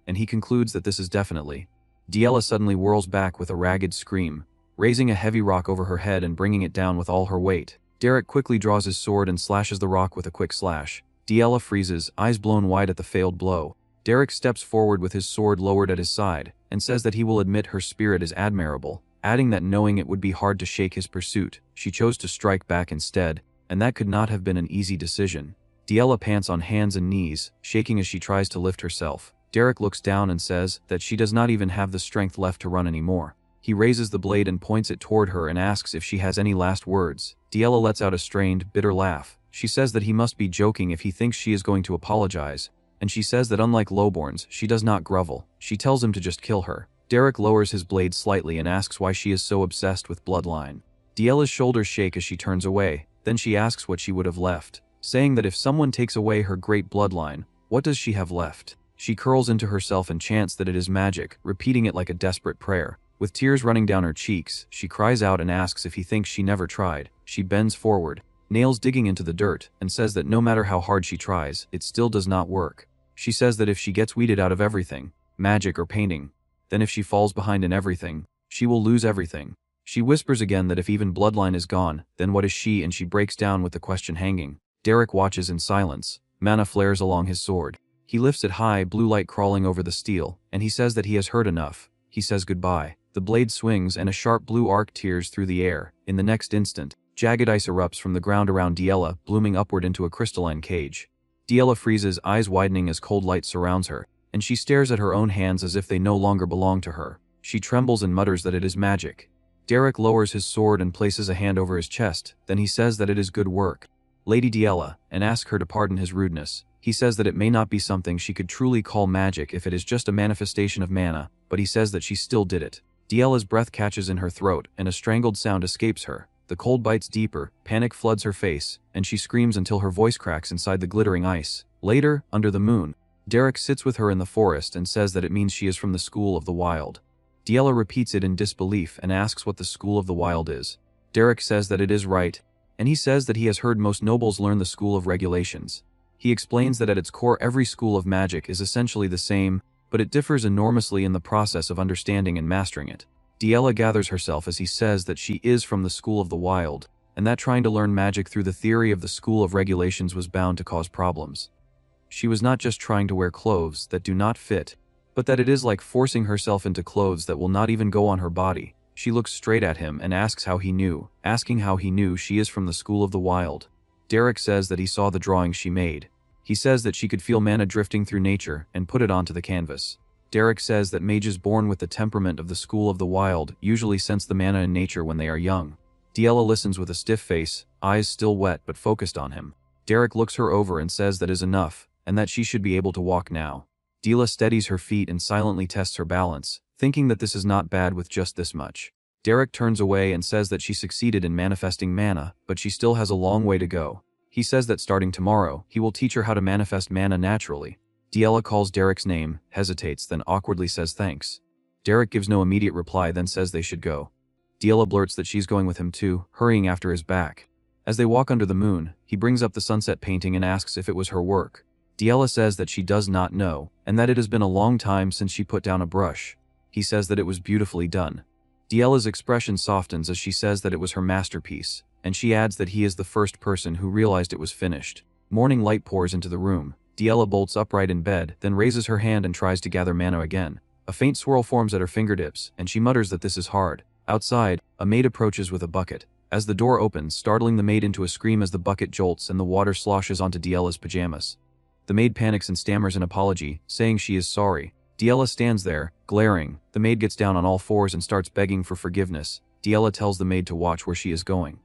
And he concludes that this is definitely. Diella suddenly whirls back with a ragged scream, raising a heavy rock over her head and bringing it down with all her weight. Derek quickly draws his sword and slashes the rock with a quick slash. Diella freezes, eyes blown wide at the failed blow. Derek steps forward with his sword lowered at his side, and says that he will admit her spirit is admirable, adding that knowing it would be hard to shake his pursuit, she chose to strike back instead, and that could not have been an easy decision. Diella pants on hands and knees, shaking as she tries to lift herself. Derek looks down and says that she does not even have the strength left to run anymore. He raises the blade and points it toward her and asks if she has any last words. Diella lets out a strained, bitter laugh. She says that he must be joking if he thinks she is going to apologize, and she says that unlike lowborns, she does not grovel. She tells him to just kill her. Derek lowers his blade slightly and asks why she is so obsessed with bloodline. Diella's shoulders shake as she turns away, then she asks what she would have left, saying that if someone takes away her great bloodline, what does she have left? She curls into herself and chants that it is magic, repeating it like a desperate prayer. With tears running down her cheeks, she cries out and asks if he thinks she never tried. She bends forward, nails digging into the dirt, and says that no matter how hard she tries, it still does not work. She says that if she gets weeded out of everything, magic or painting, then if she falls behind in everything, she will lose everything. She whispers again that if even bloodline is gone, then what is she, and she breaks down with the question hanging. Derek watches in silence. Mana flares along his sword. He lifts it high, blue light crawling over the steel, and he says that he has heard enough. He says goodbye. The blade swings and a sharp blue arc tears through the air. In the next instant, jagged ice erupts from the ground around Diella, blooming upward into a crystalline cage. Diella freezes, eyes widening as cold light surrounds her, and she stares at her own hands as if they no longer belong to her. She trembles and mutters that it is magic. Derek lowers his sword and places a hand over his chest, then he says that it is good work, Lady Diella, and asks her to pardon his rudeness. He says that it may not be something she could truly call magic if it is just a manifestation of mana, but he says that she still did it. Diella's breath catches in her throat, and a strangled sound escapes her. The cold bites deeper, panic floods her face, and she screams until her voice cracks inside the glittering ice. Later, under the moon, Derek sits with her in the forest and says that it means she is from the School of the Wild. Diella repeats it in disbelief and asks what the School of the Wild is. Derek says that it is right, and he says that he has heard most nobles learn the School of Regulations. He explains that at its core every school of magic is essentially the same, but it differs enormously in the process of understanding and mastering it. Diella gathers herself as he says that she is from the School of the Wild, and that trying to learn magic through the theory of the School of Regulations was bound to cause problems. She was not just trying to wear clothes that do not fit, but that it is like forcing herself into clothes that will not even go on her body. She looks straight at him and asks how he knew, asking how he knew she is from the School of the Wild. Derek says that he saw the drawing she made. He says that she could feel mana drifting through nature and put it onto the canvas. Derek says that mages born with the temperament of the School of the Wild usually sense the mana in nature when they are young. Diella listens with a stiff face, eyes still wet but focused on him. Derek looks her over and says that is enough, and that she should be able to walk now. Diella steadies her feet and silently tests her balance, thinking that this is not bad with just this much. Derek turns away and says that she succeeded in manifesting mana, but she still has a long way to go. He says that starting tomorrow, he will teach her how to manifest mana naturally. Diella calls Derek's name, hesitates, then awkwardly says thanks. Derek gives no immediate reply, then says they should go. Diela blurts that she's going with him too, hurrying after his back. As they walk under the moon, he brings up the sunset painting and asks if it was her work. Diela says that she does not know, and that it has been a long time since she put down a brush. He says that it was beautifully done. Diela's expression softens as she says that it was her masterpiece, and she adds that he is the first person who realized it was finished. Morning light pours into the room. Diela bolts upright in bed, then raises her hand and tries to gather mana again. A faint swirl forms at her fingertips, and she mutters that this is hard. Outside, a maid approaches with a bucket. As the door opens, startling the maid into a scream as the bucket jolts and the water sloshes onto Diela's pajamas. The maid panics and stammers an apology, saying she is sorry. Diela stands there, glaring. The maid gets down on all fours and starts begging for forgiveness. Diela tells the maid to watch where she is going.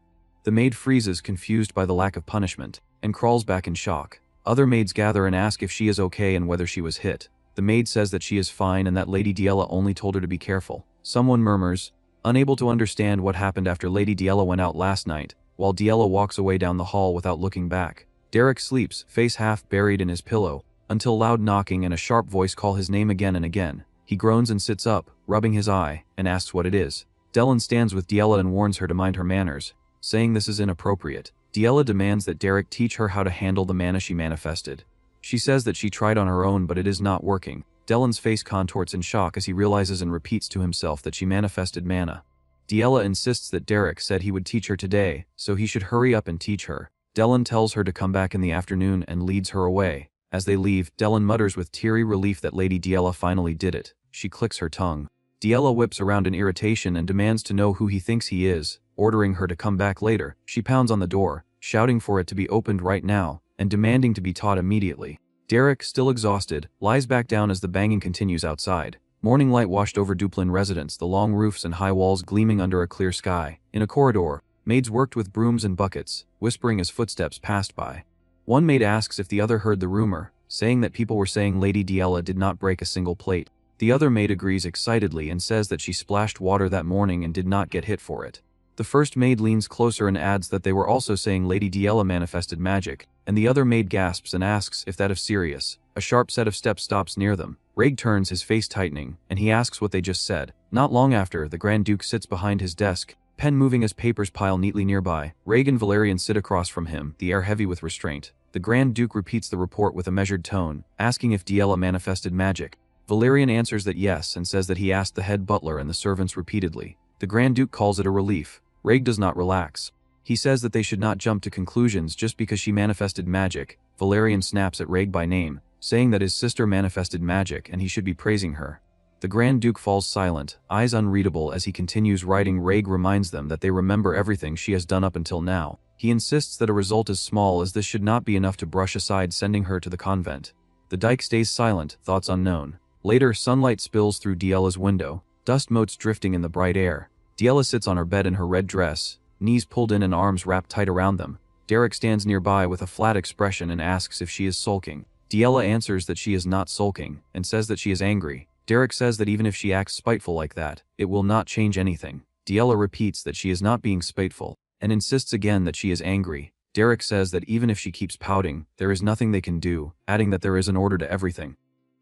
The maid freezes, confused by the lack of punishment, and crawls back in shock. Other maids gather and ask if she is okay and whether she was hit. The maid says that she is fine and that Lady Diela only told her to be careful. Someone murmurs, unable to understand what happened after Lady Diela went out last night, while Diela walks away down the hall without looking back. Derek sleeps, face half buried in his pillow, until loud knocking and a sharp voice call his name again and again. He groans and sits up, rubbing his eye, and asks what it is. Dylan stands with Diela and warns her to mind her manners, saying this is inappropriate. Diela demands that Derek teach her how to handle the mana she manifested. She says that she tried on her own but it is not working. Dylan's face contorts in shock as he realizes and repeats to himself that she manifested mana. Diela insists that Derek said he would teach her today, so he should hurry up and teach her. Dylan tells her to come back in the afternoon and leads her away. As they leave, Dylan mutters with teary relief that Lady Diela finally did it. She clicks her tongue. Diela whips around in irritation and demands to know who he thinks he is, ordering her to come back later. She pounds on the door, shouting for it to be opened right now, and demanding to be taught immediately. Derek, still exhausted, lies back down as the banging continues outside. Morning light washed over Duplin residence, the long roofs and high walls gleaming under a clear sky. In a corridor, maids worked with brooms and buckets, whispering as footsteps passed by. One maid asks if the other heard the rumor, saying that people were saying Lady Diela did not break a single plate. The other maid agrees excitedly and says that she splashed water that morning and did not get hit for it. The first maid leans closer and adds that they were also saying Lady Diela manifested magic, and the other maid gasps and asks if that is serious. A sharp set of steps stops near them. Raig turns, his face tightening, and he asks what they just said. Not long after, the Grand Duke sits behind his desk, pen moving as papers pile neatly nearby. Raig and Valerian sit across from him, the air heavy with restraint. The Grand Duke repeats the report with a measured tone, asking if Diela manifested magic. Valerian answers that yes and says that he asked the head butler and the servants repeatedly. The Grand Duke calls it a relief. Raig does not relax. He says that they should not jump to conclusions just because she manifested magic. Valerian snaps at Raig by name, saying that his sister manifested magic and he should be praising her. The Grand Duke falls silent, eyes unreadable as he continues writing. Raig reminds them that they remember everything she has done up until now. He insists that a result as small as this should not be enough to brush aside sending her to the convent. The Dyke stays silent, thoughts unknown. Later, sunlight spills through Diela's window, dust motes drifting in the bright air. Diela sits on her bed in her red dress, knees pulled in and arms wrapped tight around them. Derek stands nearby with a flat expression and asks if she is sulking. Diela answers that she is not sulking, and says that she is angry. Derek says that even if she acts spiteful like that, it will not change anything. Diela repeats that she is not being spiteful, and insists again that she is angry. Derek says that even if she keeps pouting, there is nothing they can do, adding that there is an order to everything.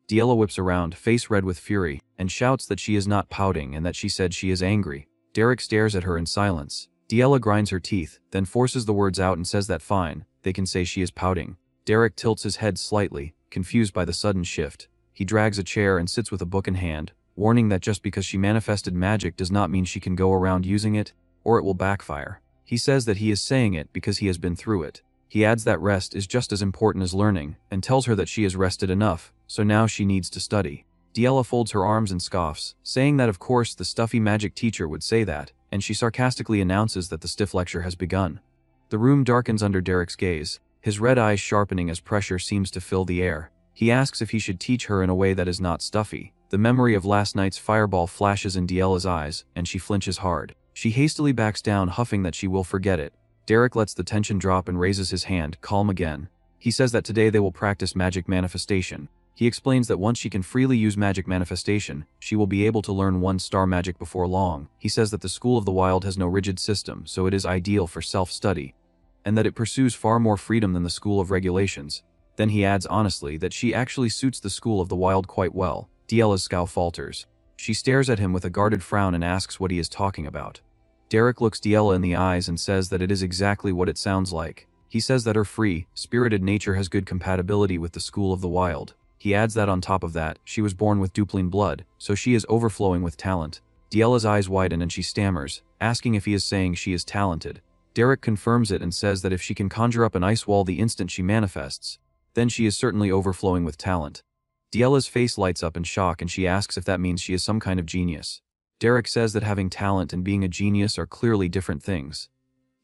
Diela whips around, face red with fury, and shouts that she is not pouting and that she said she is angry. Derek stares at her in silence. Diela grinds her teeth, then forces the words out and says that fine, they can say she is pouting. Derek tilts his head slightly, confused by the sudden shift. He drags a chair and sits with a book in hand, warning that just because she manifested magic does not mean she can go around using it, or it will backfire. He says that he is saying it because he has been through it. He adds that rest is just as important as learning, and tells her that she has rested enough, so now she needs to study. Diela folds her arms and scoffs, saying that of course the stuffy magic teacher would say that, and she sarcastically announces that the stiff lecture has begun. The room darkens under Derek's gaze, his red eyes sharpening as pressure seems to fill the air. He asks if he should teach her in a way that is not stuffy. The memory of last night's fireball flashes in Diela's eyes, and she flinches hard. She hastily backs down, huffing that she will forget it. Derek lets the tension drop and raises his hand, calm again. He says that today they will practice magic manifestation. He explains that once she can freely use magic manifestation, she will be able to learn one-star magic before long. He says that the School of the Wild has no rigid system, so it is ideal for self-study, and that it pursues far more freedom than the School of Regulations. Then he adds honestly that she actually suits the School of the Wild quite well. Diela's scowl falters. She stares at him with a guarded frown and asks what he is talking about. Derek looks Diella in the eyes and says that it is exactly what it sounds like. He says that her free, spirited nature has good compatibility with the school of the wild. He adds that on top of that, she was born with Duplin blood, so she is overflowing with talent. Diella's eyes widen and she stammers, asking if he is saying she is talented. Derek confirms it and says that if she can conjure up an ice wall the instant she manifests, then she is certainly overflowing with talent. Diella's face lights up in shock and she asks if that means she is some kind of genius. Derek says that having talent and being a genius are clearly different things.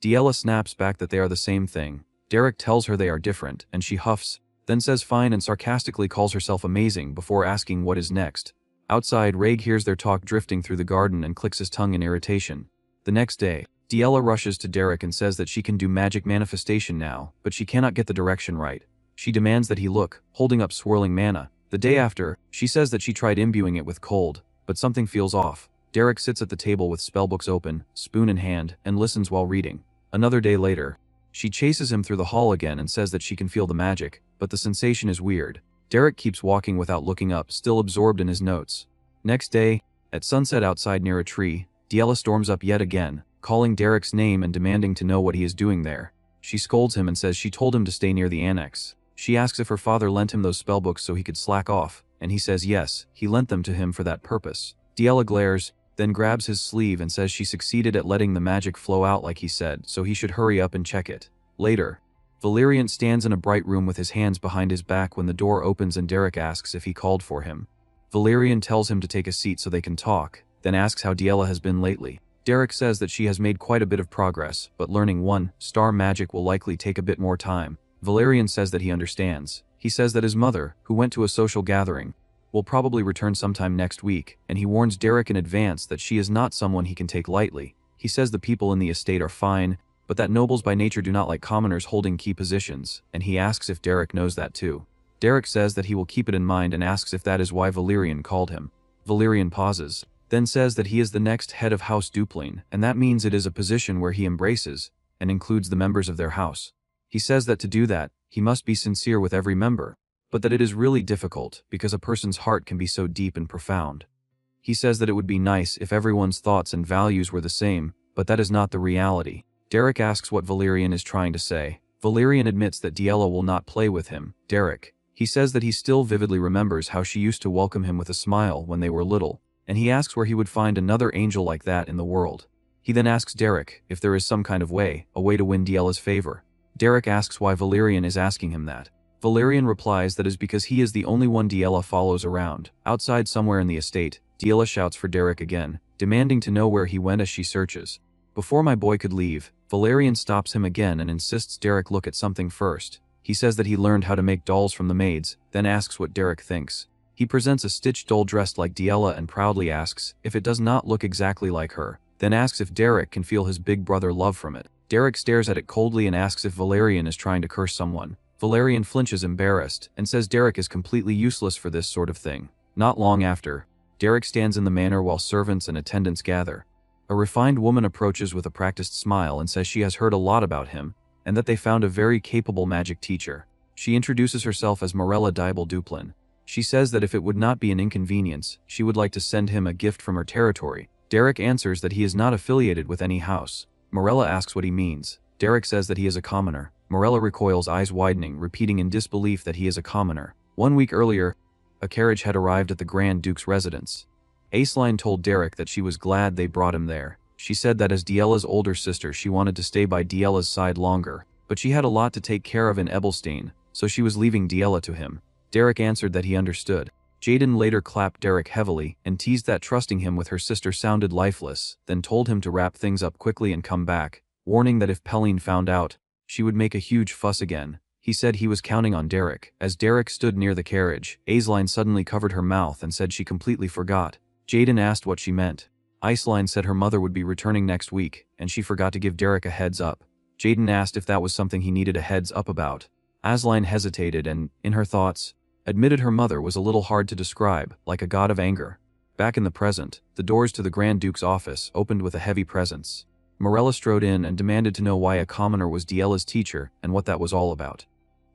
Diella snaps back that they are the same thing. Derek tells her they are different, and she huffs, then says fine and sarcastically calls herself amazing before asking what is next. Outside, Reg hears their talk drifting through the garden and clicks his tongue in irritation. The next day, Diella rushes to Derek and says that she can do magic manifestation now, but she cannot get the direction right. She demands that he look, holding up swirling mana. The day after, she says that she tried imbuing it with cold, but something feels off. Derek sits at the table with spellbooks open, spoon in hand, and listens while reading. Another day later, she chases him through the hall again and says that she can feel the magic, but the sensation is weird. Derek keeps walking without looking up, still absorbed in his notes. Next day, at sunset outside near a tree, Diella storms up yet again, calling Derek's name and demanding to know what he is doing there. She scolds him and says she told him to stay near the annex. She asks if her father lent him those spellbooks so he could slack off, and he says yes, he lent them to him for that purpose. Diella glares, then grabs his sleeve and says she succeeded at letting the magic flow out like he said, so he should hurry up and check it. Later, Valerian stands in a bright room with his hands behind his back when the door opens and Derek asks if he called for him. Valerian tells him to take a seat so they can talk, then asks how Diella has been lately. Derek says that she has made quite a bit of progress, but learning 1-star magic will likely take a bit more time. Valerian says that he understands. He says that his mother, who went to a social gathering, will probably return sometime next week, and he warns Derek in advance that she is not someone he can take lightly. He says the people in the estate are fine, but that nobles by nature do not like commoners holding key positions, and he asks if Derek knows that too. Derek says that he will keep it in mind and asks if that is why Valerian called him. Valerian pauses, then says that he is the next head of House Duplin, and that means it is a position where he embraces and includes the members of their house. He says that to do that, he must be sincere with every member, but that it is really difficult because a person's heart can be so deep and profound. He says that it would be nice if everyone's thoughts and values were the same, but that is not the reality. Derek asks what Valerian is trying to say. Valerian admits that Diella will not play with him. He says that he still vividly remembers how she used to welcome him with a smile when they were little, and he asks where he would find another angel like that in the world. He then asks Derek if there is some kind of way, a way to win Diella's favor. Derek asks why Valerian is asking him that. Valerian replies that is because he is the only one Diella follows around. Outside somewhere in the estate, Diella shouts for Derek again, demanding to know where he went as she searches. Before my boy could leave, Valerian stops him again and insists Derek look at something first. He says that he learned how to make dolls from the maids, then asks what Derek thinks. He presents a stitched doll dressed like Diella and proudly asks if it does not look exactly like her, then asks if Derek can feel his big brother love from it. Derek stares at it coldly and asks if Valerian is trying to curse someone. Valerian flinches embarrassed and says Derek is completely useless for this sort of thing. Not long after, Derek stands in the manor while servants and attendants gather. A refined woman approaches with a practiced smile and says she has heard a lot about him, and that they found a very capable magic teacher. She introduces herself as Morella Dibel Duplin. She says that if it would not be an inconvenience, she would like to send him a gift from her territory. Derek answers that he is not affiliated with any house. Morella asks what he means. Derek says that he is a commoner. Morella recoils, eyes widening, repeating in disbelief that he is a commoner. 1 week earlier, a carriage had arrived at the Grand Duke's residence. Aceline told Derek that she was glad they brought him there. She said that as Diella's older sister she wanted to stay by Diella's side longer, but she had a lot to take care of in Ebelstein, so she was leaving Diella to him. Derek answered that he understood. Jaden later clapped Derek heavily and teased that trusting him with her sister sounded lifeless, then told him to wrap things up quickly and come back, warning that if Pelline found out, she would make a huge fuss again. He said he was counting on Derek. As Derek stood near the carriage, Aceline suddenly covered her mouth and said she completely forgot. Jaden asked what she meant. Aceline said her mother would be returning next week, and she forgot to give Derek a heads up. Jaden asked if that was something he needed a heads up about. Aceline hesitated and, in her thoughts, admitted her mother was a little hard to describe, like a god of anger. Back in the present, the doors to the Grand Duke's office opened with a heavy presence. Morella strode in and demanded to know why a commoner was Diella's teacher and what that was all about.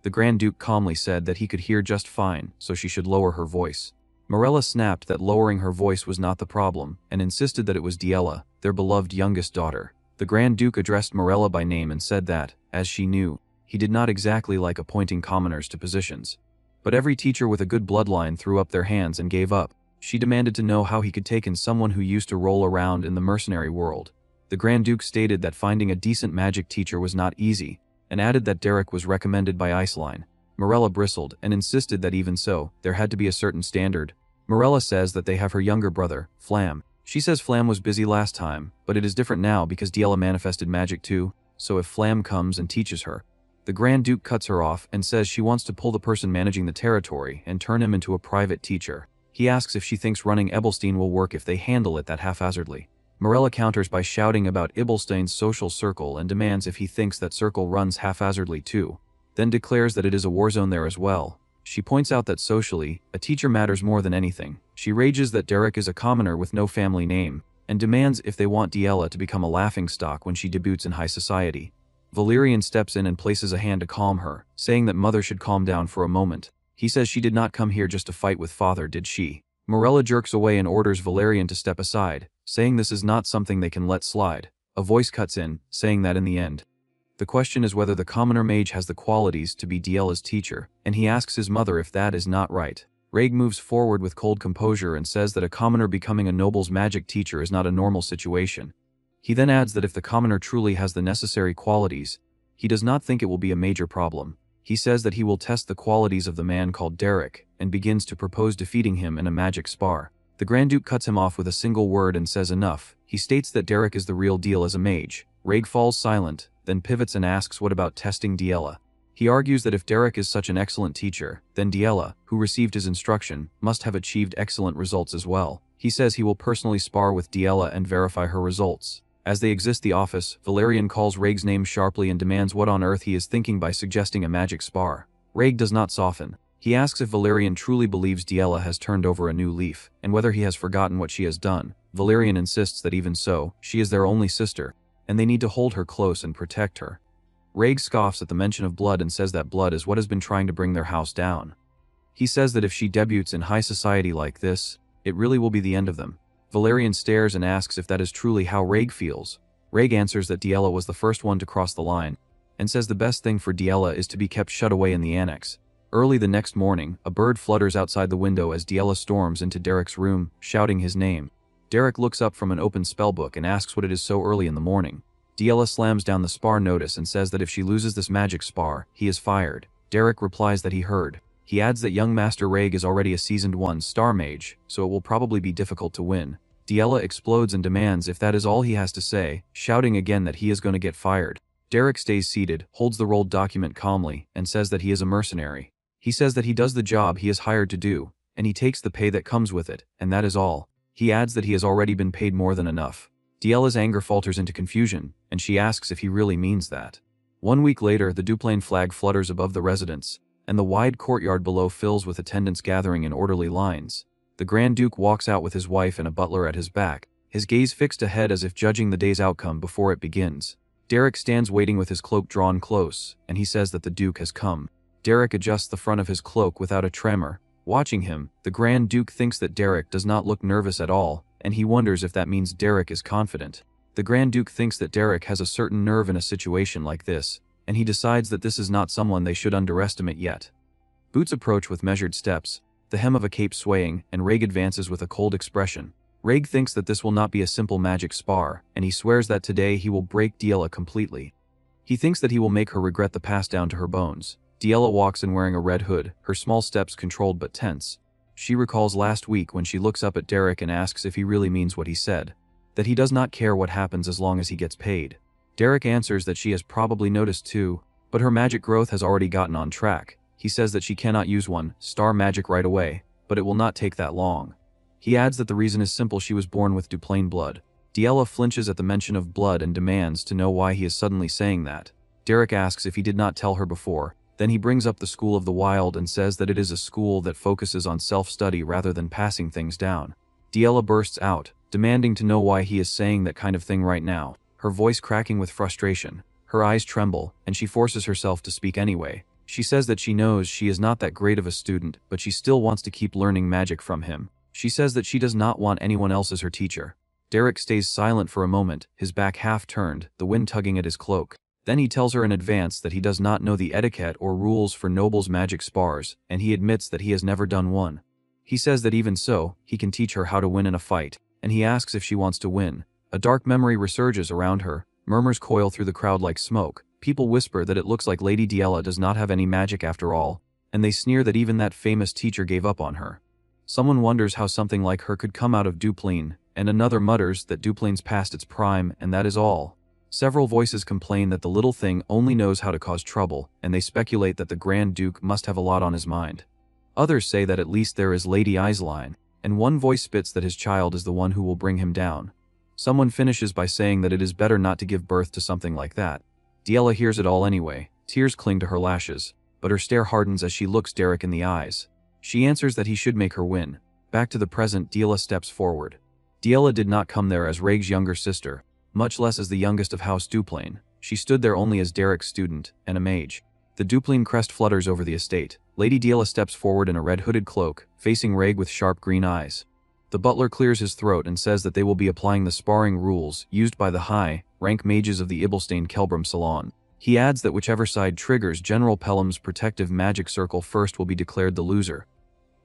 The Grand Duke calmly said that he could hear just fine, so she should lower her voice. Morella snapped that lowering her voice was not the problem, and insisted that it was Diella, their beloved youngest daughter. The Grand Duke addressed Morella by name and said that, as she knew, he did not exactly like appointing commoners to positions. But every teacher with a good bloodline threw up their hands and gave up. She demanded to know how he could take in someone who used to roll around in the mercenary world. The Grand Duke stated that finding a decent magic teacher was not easy, and added that Derek was recommended by Iceline. Morella bristled and insisted that even so, there had to be a certain standard. Morella says that they have her younger brother, Flam. She says Flam was busy last time, but it is different now because Diella manifested magic too, so if Flam comes and teaches her. The Grand Duke cuts her off and says she wants to pull the person managing the territory and turn him into a private teacher. He asks if she thinks running Ebelstein will work if they handle it that haphazardly. Morella counters by shouting about Ibelstein's social circle and demands if he thinks that circle runs haphazardly too, then declares that it is a war zone there as well. She points out that socially, a teacher matters more than anything. She rages that Derek is a commoner with no family name, and demands if they want Diella to become a laughingstock when she debuts in high society. Valerian steps in and places a hand to calm her, saying that Mother should calm down for a moment. He says she did not come here just to fight with Father, did she? Morella jerks away and orders Valerian to step aside, saying this is not something they can let slide. A voice cuts in, saying that in the end, the question is whether the commoner mage has the qualities to be Diella's teacher, and he asks his mother if that is not right. Raig moves forward with cold composure and says that a commoner becoming a noble's magic teacher is not a normal situation. He then adds that if the commoner truly has the necessary qualities, he does not think it will be a major problem. He says that he will test the qualities of the man called Derek, and begins to propose defeating him in a magic spar. The Grand Duke cuts him off with a single word and says enough. He states that Derek is the real deal as a mage. Raig falls silent, then pivots and asks what about testing Diella. He argues that if Derek is such an excellent teacher, then Diella, who received his instruction, must have achieved excellent results as well. He says he will personally spar with Diella and verify her results. As they exit the office, Valerian calls Raig's name sharply and demands what on earth he is thinking by suggesting a magic spar. Raig does not soften. He asks if Valerian truly believes Diella has turned over a new leaf, and whether he has forgotten what she has done. Valerian insists that even so, she is their only sister, and they need to hold her close and protect her. Raig scoffs at the mention of blood and says that blood is what has been trying to bring their house down. He says that if she debuts in high society like this, it really will be the end of them. Valerian stares and asks if that is truly how Raig feels. Raig answers that Diella was the first one to cross the line, and says the best thing for Diella is to be kept shut away in the annex. Early the next morning, a bird flutters outside the window as Diella storms into Derek's room, shouting his name. Derek looks up from an open spellbook and asks what it is so early in the morning. Diella slams down the spar notice and says that if she loses this magic spar, he is fired. Derek replies that he heard. He adds that young Master Raig is already a seasoned 1-star mage, so it will probably be difficult to win. Diella explodes and demands if that is all he has to say, shouting again that he is going to get fired. Derek stays seated, holds the rolled document calmly, and says that he is a mercenary. He says that he does the job he is hired to do, and he takes the pay that comes with it, and that is all. He adds that he has already been paid more than enough. Diella's anger falters into confusion, and she asks if he really means that. 1 week later, the Duplain flag flutters above the residence, and the wide courtyard below fills with attendants gathering in orderly lines. The Grand Duke walks out with his wife and a butler at his back, his gaze fixed ahead as if judging the day's outcome before it begins. Derek stands waiting with his cloak drawn close, and he says that the Duke has come. Derek adjusts the front of his cloak without a tremor. Watching him, the Grand Duke thinks that Derek does not look nervous at all, and he wonders if that means Derek is confident. The Grand Duke thinks that Derek has a certain nerve in a situation like this, and he decides that this is not someone they should underestimate yet. Boots approach with measured steps, the hem of a cape swaying, and Raig advances with a cold expression. Raig thinks that this will not be a simple magic spar, and he swears that today he will break Diella completely. He thinks that he will make her regret the past down to her bones. Diella walks in wearing a red hood, her small steps controlled but tense. She recalls last week when she looks up at Derek and asks if he really means what he said, that he does not care what happens as long as he gets paid. Derek answers that she has probably noticed too, but her magic growth has already gotten on track. He says that she cannot use 1-star magic right away, but it will not take that long. He adds that the reason is simple: she was born with Duplain blood. Diella flinches at the mention of blood and demands to know why he is suddenly saying that. Derek asks if he did not tell her before. Then he brings up the School of the Wild and says that it is a school that focuses on self-study rather than passing things down. Diella bursts out, demanding to know why he is saying that kind of thing right now, her voice cracking with frustration. Her eyes tremble, and she forces herself to speak anyway. She says that she knows she is not that great of a student, but she still wants to keep learning magic from him. She says that she does not want anyone else as her teacher. Derek stays silent for a moment, his back half turned, the wind tugging at his cloak. Then he tells her in advance that he does not know the etiquette or rules for nobles' magic spars, and he admits that he has never done one. He says that even so, he can teach her how to win in a fight, and he asks if she wants to win. A dark memory resurges around her, murmurs coil through the crowd like smoke. People whisper that it looks like Lady Diella does not have any magic after all, and they sneer that even that famous teacher gave up on her. Someone wonders how something like her could come out of Duplain, and another mutters that Duplain's past its prime, and that is all. Several voices complain that the little thing only knows how to cause trouble, and they speculate that the Grand Duke must have a lot on his mind. Others say that at least there is Lady Eislein, and one voice spits that his child is the one who will bring him down. Someone finishes by saying that it is better not to give birth to something like that. Diella hears it all anyway, tears cling to her lashes, but her stare hardens as she looks Derek in the eyes. She answers that he should make her win. Back to the present, Diella steps forward. Diella did not come there as Raig's younger sister, much less as the youngest of House Duplain. She stood there only as Derek's student, and a mage. The Duplain crest flutters over the estate. Lady Diella steps forward in a red hooded cloak, facing Raig with sharp green eyes. The butler clears his throat and says that they will be applying the sparring rules used by the high-rank mages of the Ibelstein Kelbrum Salon. He adds that whichever side triggers General Pelham's protective magic circle first will be declared the loser.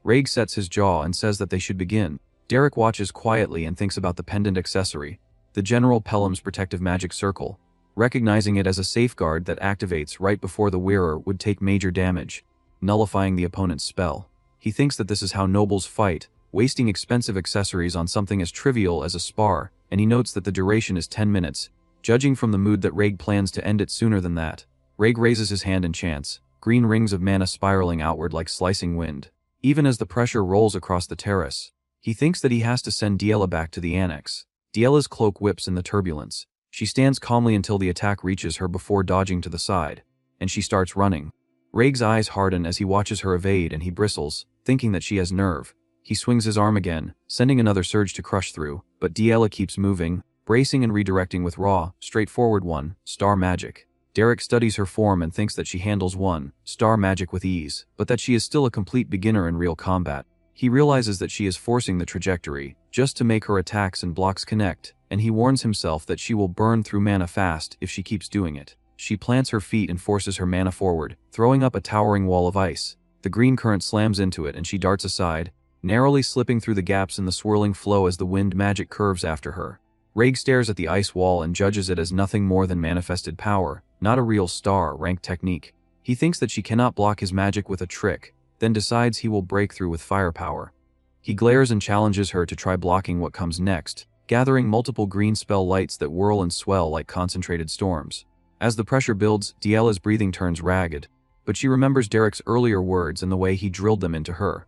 Raig sets his jaw and says that they should begin. Derek watches quietly and thinks about the pendant accessory, the General Pelham's protective magic circle, recognizing it as a safeguard that activates right before the wearer would take major damage, nullifying the opponent's spell. He thinks that this is how nobles fight, wasting expensive accessories on something as trivial as a spar, and he notes that the duration is 10 minutes, judging from the mood that Raig plans to end it sooner than that. Raig raises his hand and chants, green rings of mana spiraling outward like slicing wind. Even as the pressure rolls across the terrace, he thinks that he has to send Diella back to the annex. Diella's cloak whips in the turbulence. She stands calmly until the attack reaches her before dodging to the side, and she starts running. Raig's eyes harden as he watches her evade and he bristles, thinking that she has nerve. He swings his arm again, sending another surge to crush through, but Diella keeps moving, bracing and redirecting with raw, straightforward one-star magic. Derek studies her form and thinks that she handles one-star magic with ease, but that she is still a complete beginner in real combat. He realizes that she is forcing the trajectory, just to make her attacks and blocks connect, and he warns himself that she will burn through mana fast if she keeps doing it. She plants her feet and forces her mana forward, throwing up a towering wall of ice. The green current slams into it and she darts aside, narrowly slipping through the gaps in the swirling flow as the wind magic curves after her. Raig stares at the ice wall and judges it as nothing more than manifested power, not a real star-rank technique. He thinks that she cannot block his magic with a trick, then decides he will break through with firepower. He glares and challenges her to try blocking what comes next, gathering multiple green spell lights that whirl and swell like concentrated storms. As the pressure builds, Diella's breathing turns ragged, but she remembers Derek's earlier words and the way he drilled them into her.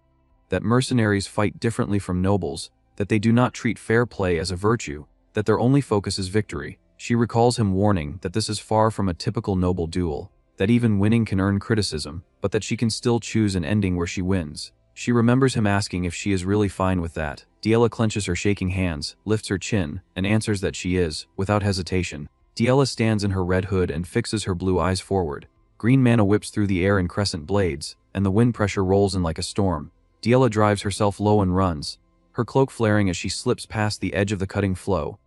That mercenaries fight differently from nobles, that they do not treat fair play as a virtue, that their only focus is victory. She recalls him warning that this is far from a typical noble duel, that even winning can earn criticism, but that she can still choose an ending where she wins. She remembers him asking if she is really fine with that. Diella clenches her shaking hands, lifts her chin, and answers that she is, without hesitation. Diella stands in her red hood and fixes her blue eyes forward. Green mana whips through the air in crescent blades, and the wind pressure rolls in like a storm. Diella drives herself low and runs, her cloak flaring as she slips past the edge of the cutting flow.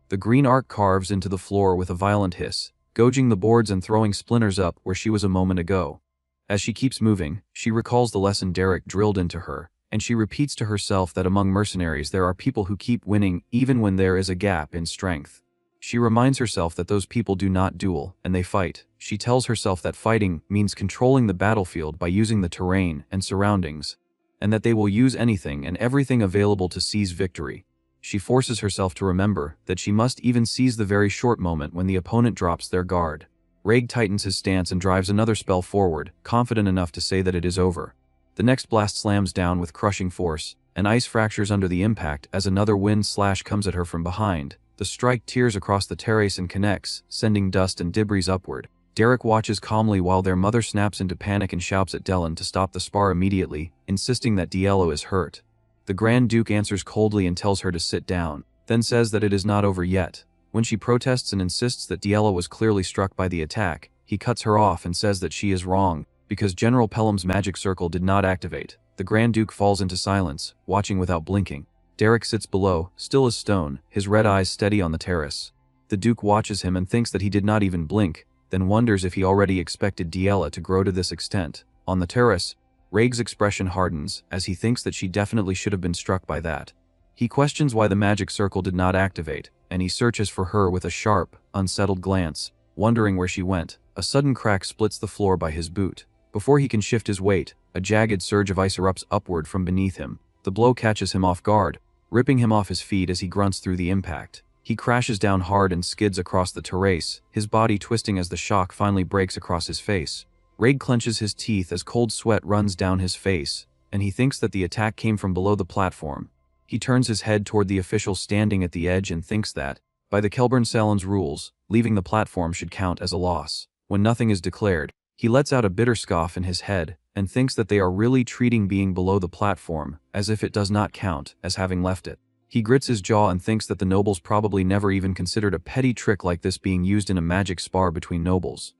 The green arc carves into the floor with a violent hiss, gouging the boards and throwing splinters up where she was a moment ago. As she keeps moving, she recalls the lesson Derek drilled into her, and she repeats to herself that among mercenaries there are people who keep winning even when there is a gap in strength. She reminds herself that those people do not duel, and they fight. She tells herself that fighting means controlling the battlefield by using the terrain and surroundings, and that they will use anything and everything available to seize victory. She forces herself to remember that she must even seize the very short moment when the opponent drops their guard. Raig tightens his stance and drives another spell forward, confident enough to say that it is over. The next blast slams down with crushing force, and ice fractures under the impact as another wind slash comes at her from behind. The strike tears across the terrace and connects, sending dust and debris upward. Derek watches calmly while their mother snaps into panic and shouts at Dellen to stop the spar immediately, insisting that Yahello is hurt. The Grand Duke answers coldly and tells her to sit down, then says that it is not over yet. When she protests and insists that Yahello was clearly struck by the attack, he cuts her off and says that she is wrong, because General Pelham's magic circle did not activate. The Grand Duke falls into silence, watching without blinking. Derek sits below, still as stone, his red eyes steady on the terrace. The Duke watches him and thinks that he did not even blink, then wonders if he already expected Diella to grow to this extent. On the terrace, Raig's expression hardens, as he thinks that she definitely should have been struck by that. He questions why the magic circle did not activate, and he searches for her with a sharp, unsettled glance, wondering where she went. A sudden crack splits the floor by his boot. Before he can shift his weight, a jagged surge of ice erupts upward from beneath him. The blow catches him off guard, ripping him off his feet as he grunts through the impact. He crashes down hard and skids across the terrace, his body twisting as the shock finally breaks across his face. Raig clenches his teeth as cold sweat runs down his face, and he thinks that the attack came from below the platform. He turns his head toward the official standing at the edge and thinks that, by the Kelburn Salon's rules, leaving the platform should count as a loss. When nothing is declared, he lets out a bitter scoff in his head, and thinks that they are really treating being below the platform as if it does not count as having left it. He grits his jaw and thinks that the nobles probably never even considered a petty trick like this being used in a magic spar between nobles.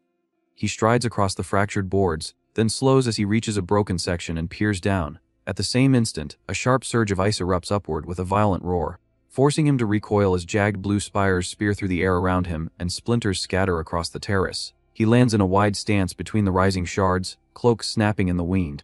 He strides across the fractured boards, then slows as he reaches a broken section and peers down. At the same instant, a sharp surge of ice erupts upward with a violent roar, forcing him to recoil as jagged blue spires spear through the air around him and splinters scatter across the terrace. He lands in a wide stance between the rising shards, cloak snapping in the wind,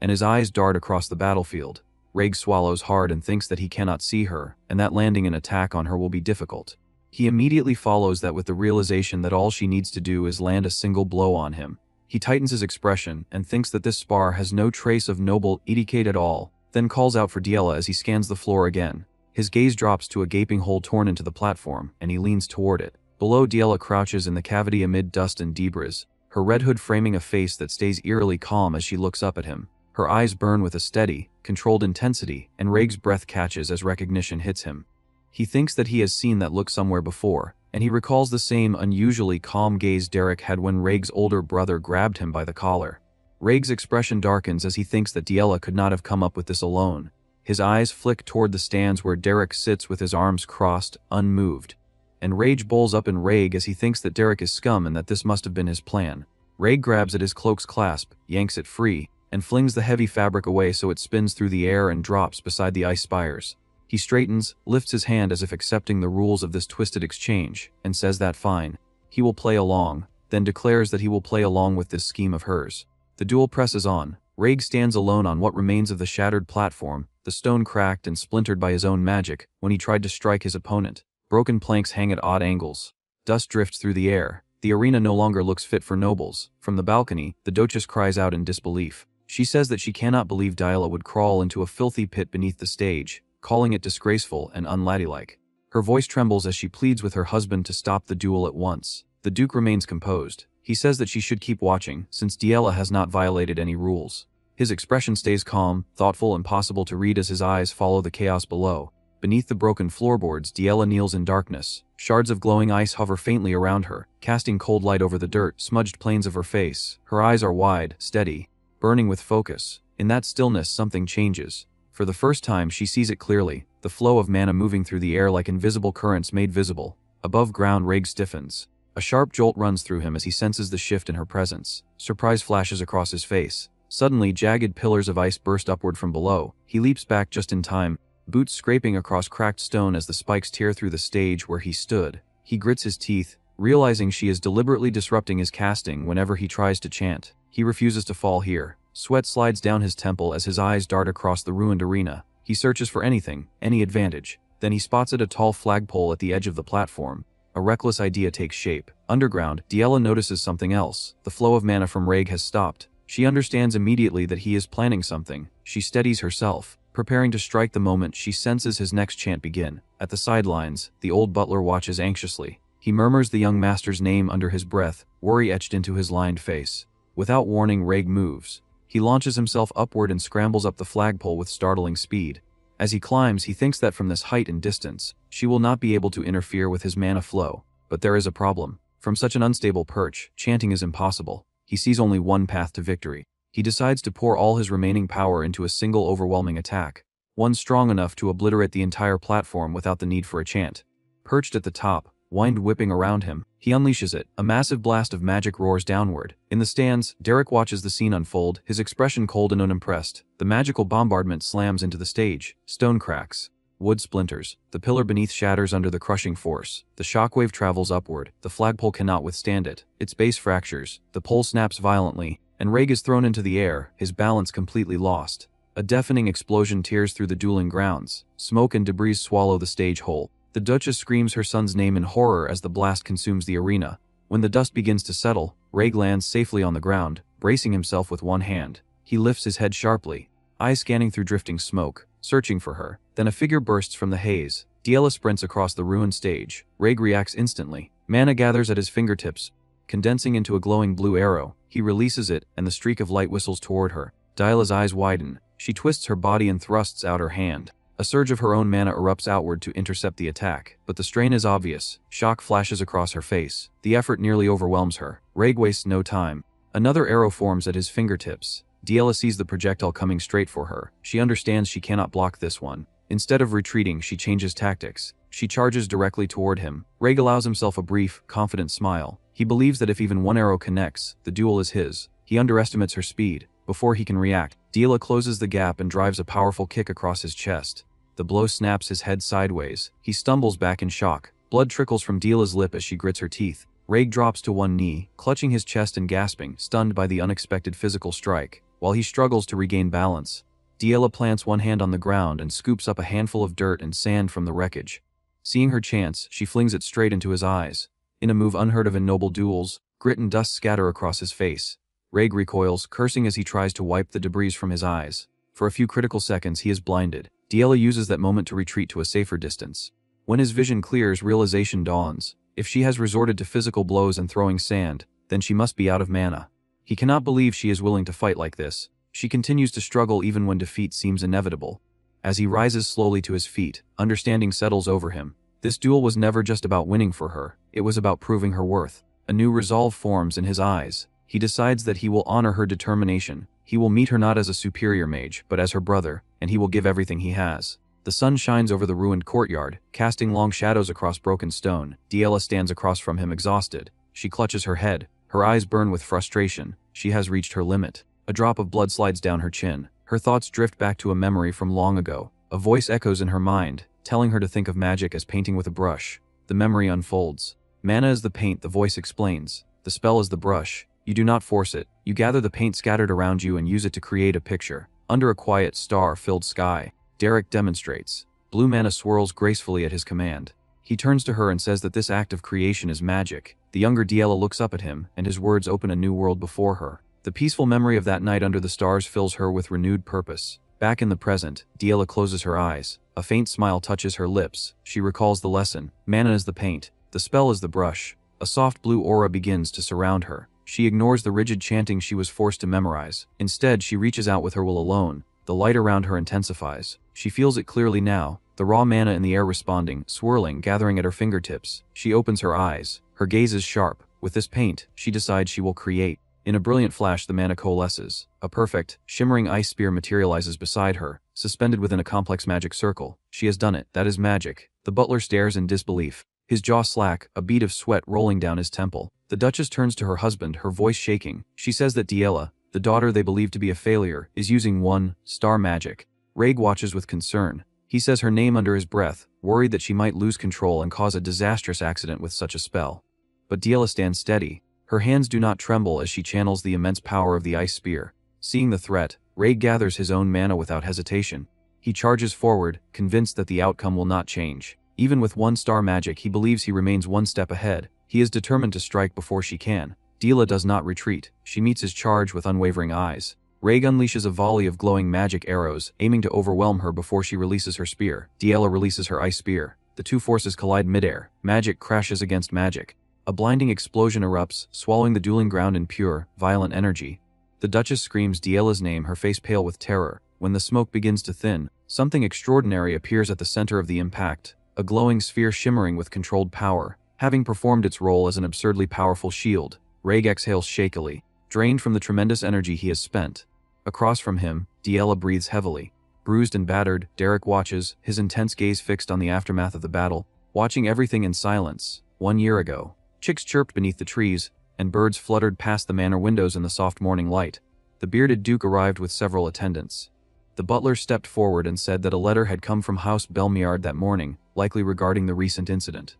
and his eyes dart across the battlefield. Raig swallows hard and thinks that he cannot see her, and that landing an attack on her will be difficult. He immediately follows that with the realization that all she needs to do is land a single blow on him. He tightens his expression and thinks that this spar has no trace of noble etiquette at all, then calls out for Diella as he scans the floor again. His gaze drops to a gaping hole torn into the platform, and he leans toward it. Below, Diella crouches in the cavity amid dust and debris, her red hood framing a face that stays eerily calm as she looks up at him. Her eyes burn with a steady, controlled intensity, and Raig's breath catches as recognition hits him. He thinks that he has seen that look somewhere before, and he recalls the same unusually calm gaze Derek had when Raig's older brother grabbed him by the collar. Raig's expression darkens as he thinks that Diella could not have come up with this alone. His eyes flick toward the stands where Derek sits with his arms crossed, unmoved. And rage bowls up in Raig as he thinks that Derek is scum and that this must have been his plan. Raig grabs at his cloak's clasp, yanks it free, and flings the heavy fabric away so it spins through the air and drops beside the ice spires. He straightens, lifts his hand as if accepting the rules of this twisted exchange, and says that fine. He will play along, then declares that he will play along with this scheme of hers. The duel presses on. Raig stands alone on what remains of the shattered platform, the stone cracked and splintered by his own magic when he tried to strike his opponent. Broken planks hang at odd angles. Dust drifts through the air. The arena no longer looks fit for nobles. From the balcony, the Duchess cries out in disbelief. She says that she cannot believe Diella would crawl into a filthy pit beneath the stage, calling it disgraceful and unladylike. Her voice trembles as she pleads with her husband to stop the duel at once. The Duke remains composed. He says that she should keep watching, since Diella has not violated any rules. His expression stays calm, thoughtful, and possible to read as his eyes follow the chaos below. Beneath the broken floorboards, Diella kneels in darkness. Shards of glowing ice hover faintly around her, casting cold light over the dirt, smudged planes of her face. Her eyes are wide, steady, burning with focus. In that stillness, something changes. For the first time, she sees it clearly, the flow of mana moving through the air like invisible currents made visible. Above ground, Raig stiffens. A sharp jolt runs through him as he senses the shift in her presence. Surprise flashes across his face. Suddenly, jagged pillars of ice burst upward from below. He leaps back just in time, boots scraping across cracked stone as the spikes tear through the stage where he stood. He grits his teeth, realizing she is deliberately disrupting his casting whenever he tries to chant. He refuses to fall here. Sweat slides down his temple as his eyes dart across the ruined arena. He searches for anything, any advantage. Then he spots a tall flagpole at the edge of the platform. A reckless idea takes shape. Underground, Diella notices something else. The flow of mana from Raig has stopped. She understands immediately that he is planning something. She steadies herself, preparing to strike the moment she senses his next chant begin. At the sidelines, the old butler watches anxiously. He murmurs the young master's name under his breath, worry etched into his lined face. Without warning, Raig moves. He launches himself upward and scrambles up the flagpole with startling speed. As he climbs, he thinks that from this height and distance, she will not be able to interfere with his mana flow. But there is a problem. From such an unstable perch, chanting is impossible. He sees only one path to victory. He decides to pour all his remaining power into a single overwhelming attack, one strong enough to obliterate the entire platform without the need for a chant. Perched at the top, wind whipping around him, he unleashes it. A massive blast of magic roars downward. In the stands, Derek watches the scene unfold, his expression cold and unimpressed. The magical bombardment slams into the stage. Stone cracks. Wood splinters. The pillar beneath shatters under the crushing force. The shockwave travels upward. The flagpole cannot withstand it. Its base fractures. The pole snaps violently, and Reg is thrown into the air, his balance completely lost. A deafening explosion tears through the dueling grounds. Smoke and debris swallow the stage whole. The Duchess screams her son's name in horror as the blast consumes the arena. When the dust begins to settle, Reg lands safely on the ground, bracing himself with one hand. He lifts his head sharply, eyes scanning through drifting smoke, searching for her. Then a figure bursts from the haze. Diela sprints across the ruined stage. Reg reacts instantly. Mana gathers at his fingertips, condensing into a glowing blue arrow. He releases it, and the streak of light whistles toward her. Diela's eyes widen. She twists her body and thrusts out her hand. A surge of her own mana erupts outward to intercept the attack, but the strain is obvious. Shock flashes across her face. The effort nearly overwhelms her. Reg wastes no time. Another arrow forms at his fingertips. Diela sees the projectile coming straight for her. She understands she cannot block this one. Instead of retreating, she changes tactics. She charges directly toward him. Reg allows himself a brief, confident smile. He believes that if even one arrow connects, the duel is his. He underestimates her speed. Before he can react, Diela closes the gap and drives a powerful kick across his chest. The blow snaps his head sideways. He stumbles back in shock. Blood trickles from Diela's lip as she grits her teeth. Reg drops to one knee, clutching his chest and gasping, stunned by the unexpected physical strike. While he struggles to regain balance, Diela plants one hand on the ground and scoops up a handful of dirt and sand from the wreckage. Seeing her chance, she flings it straight into his eyes. In a move unheard of in noble duels, grit and dust scatter across his face. Reg recoils, cursing as he tries to wipe the debris from his eyes. For a few critical seconds, he is blinded. Diela uses that moment to retreat to a safer distance. When his vision clears, realization dawns. If she has resorted to physical blows and throwing sand, then she must be out of mana. He cannot believe she is willing to fight like this. She continues to struggle even when defeat seems inevitable. As he rises slowly to his feet, understanding settles over him. This duel was never just about winning for her, it was about proving her worth. A new resolve forms in his eyes. He decides that he will honor her determination. He will meet her not as a superior mage, but as her brother, and he will give everything he has. The sun shines over the ruined courtyard, casting long shadows across broken stone. Diela stands across from him exhausted. She clutches her head. Her eyes burn with frustration. She has reached her limit. A drop of blood slides down her chin. Her thoughts drift back to a memory from long ago. A voice echoes in her mind, telling her to think of magic as painting with a brush. The memory unfolds. Mana is the paint, the voice explains. The spell is the brush. You do not force it. You gather the paint scattered around you and use it to create a picture. Under a quiet, star-filled sky, Derek demonstrates. Blue mana swirls gracefully at his command. He turns to her and says that this act of creation is magic. The younger Diela looks up at him, and his words open a new world before her. The peaceful memory of that night under the stars fills her with renewed purpose. Back in the present, Diela closes her eyes. A faint smile touches her lips. She recalls the lesson. Mana is the paint. The spell is the brush. A soft blue aura begins to surround her. She ignores the rigid chanting she was forced to memorize. Instead, she reaches out with her will alone. The light around her intensifies. She feels it clearly now. The raw mana in the air responding, swirling, gathering at her fingertips. She opens her eyes. Her gaze is sharp. With this paint, she decides she will create. In a brilliant flash, the mana coalesces. A perfect, shimmering ice spear materializes beside her, suspended within a complex magic circle. She has done it. That is magic. The butler stares in disbelief. His jaw slack, a bead of sweat rolling down his temple. The Duchess turns to her husband, her voice shaking. She says that Diela, the daughter they believe to be a failure, is using one-star magic. Reg watches with concern. He says her name under his breath, worried that she might lose control and cause a disastrous accident with such a spell. But Diela stands steady. Her hands do not tremble as she channels the immense power of the ice spear. Seeing the threat, Reg gathers his own mana without hesitation. He charges forward, convinced that the outcome will not change. Even with one-star magic, he believes he remains one step ahead. He is determined to strike before she can. Diela does not retreat. She meets his charge with unwavering eyes. Reg unleashes a volley of glowing magic arrows, aiming to overwhelm her before she releases her spear. Diela releases her ice spear. The two forces collide midair. Magic crashes against magic. A blinding explosion erupts, swallowing the dueling ground in pure, violent energy. The Duchess screams Diela's name, her face pale with terror. When the smoke begins to thin, something extraordinary appears at the center of the impact. A glowing sphere shimmering with controlled power. Having performed its role as an absurdly powerful shield, Reg exhales shakily, drained from the tremendous energy he has spent. Across from him, Diela breathes heavily. Bruised and battered, Derek watches, his intense gaze fixed on the aftermath of the battle, watching everything in silence. 1 year ago, chicks chirped beneath the trees, and birds fluttered past the manor windows in the soft morning light. The bearded duke arrived with several attendants. The butler stepped forward and said that a letter had come from House Belmiard that morning, likely regarding the recent incident.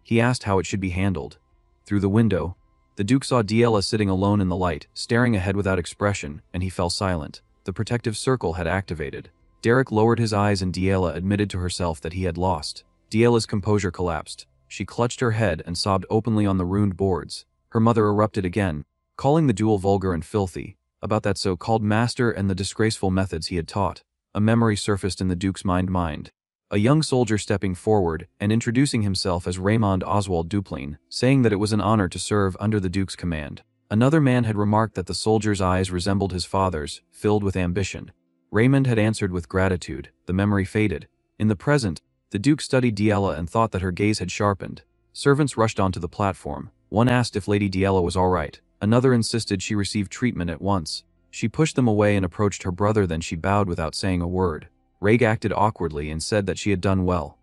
He asked how it should be handled. Through the window, the Duke saw Diella sitting alone in the light, staring ahead without expression, and he fell silent. The protective circle had activated. Derek lowered his eyes and Diella admitted to herself that he had lost. Diella's composure collapsed. She clutched her head and sobbed openly on the ruined boards. Her mother erupted again, calling the duel vulgar and filthy, about that so-called master and the disgraceful methods he had taught. A memory surfaced in the Duke's mind. A young soldier stepping forward and introducing himself as Raymond Oswald Duplain, saying that it was an honor to serve under the Duke's command. Another man had remarked that the soldier's eyes resembled his father's, filled with ambition. Raymond had answered with gratitude. The memory faded. In the present, the Duke studied Diella and thought that her gaze had sharpened. Servants rushed onto the platform. One asked if Lady Diella was all right. Another insisted she receive treatment at once. She pushed them away and approached her brother, then she bowed without saying a word. Reg acted awkwardly and said that she had done well.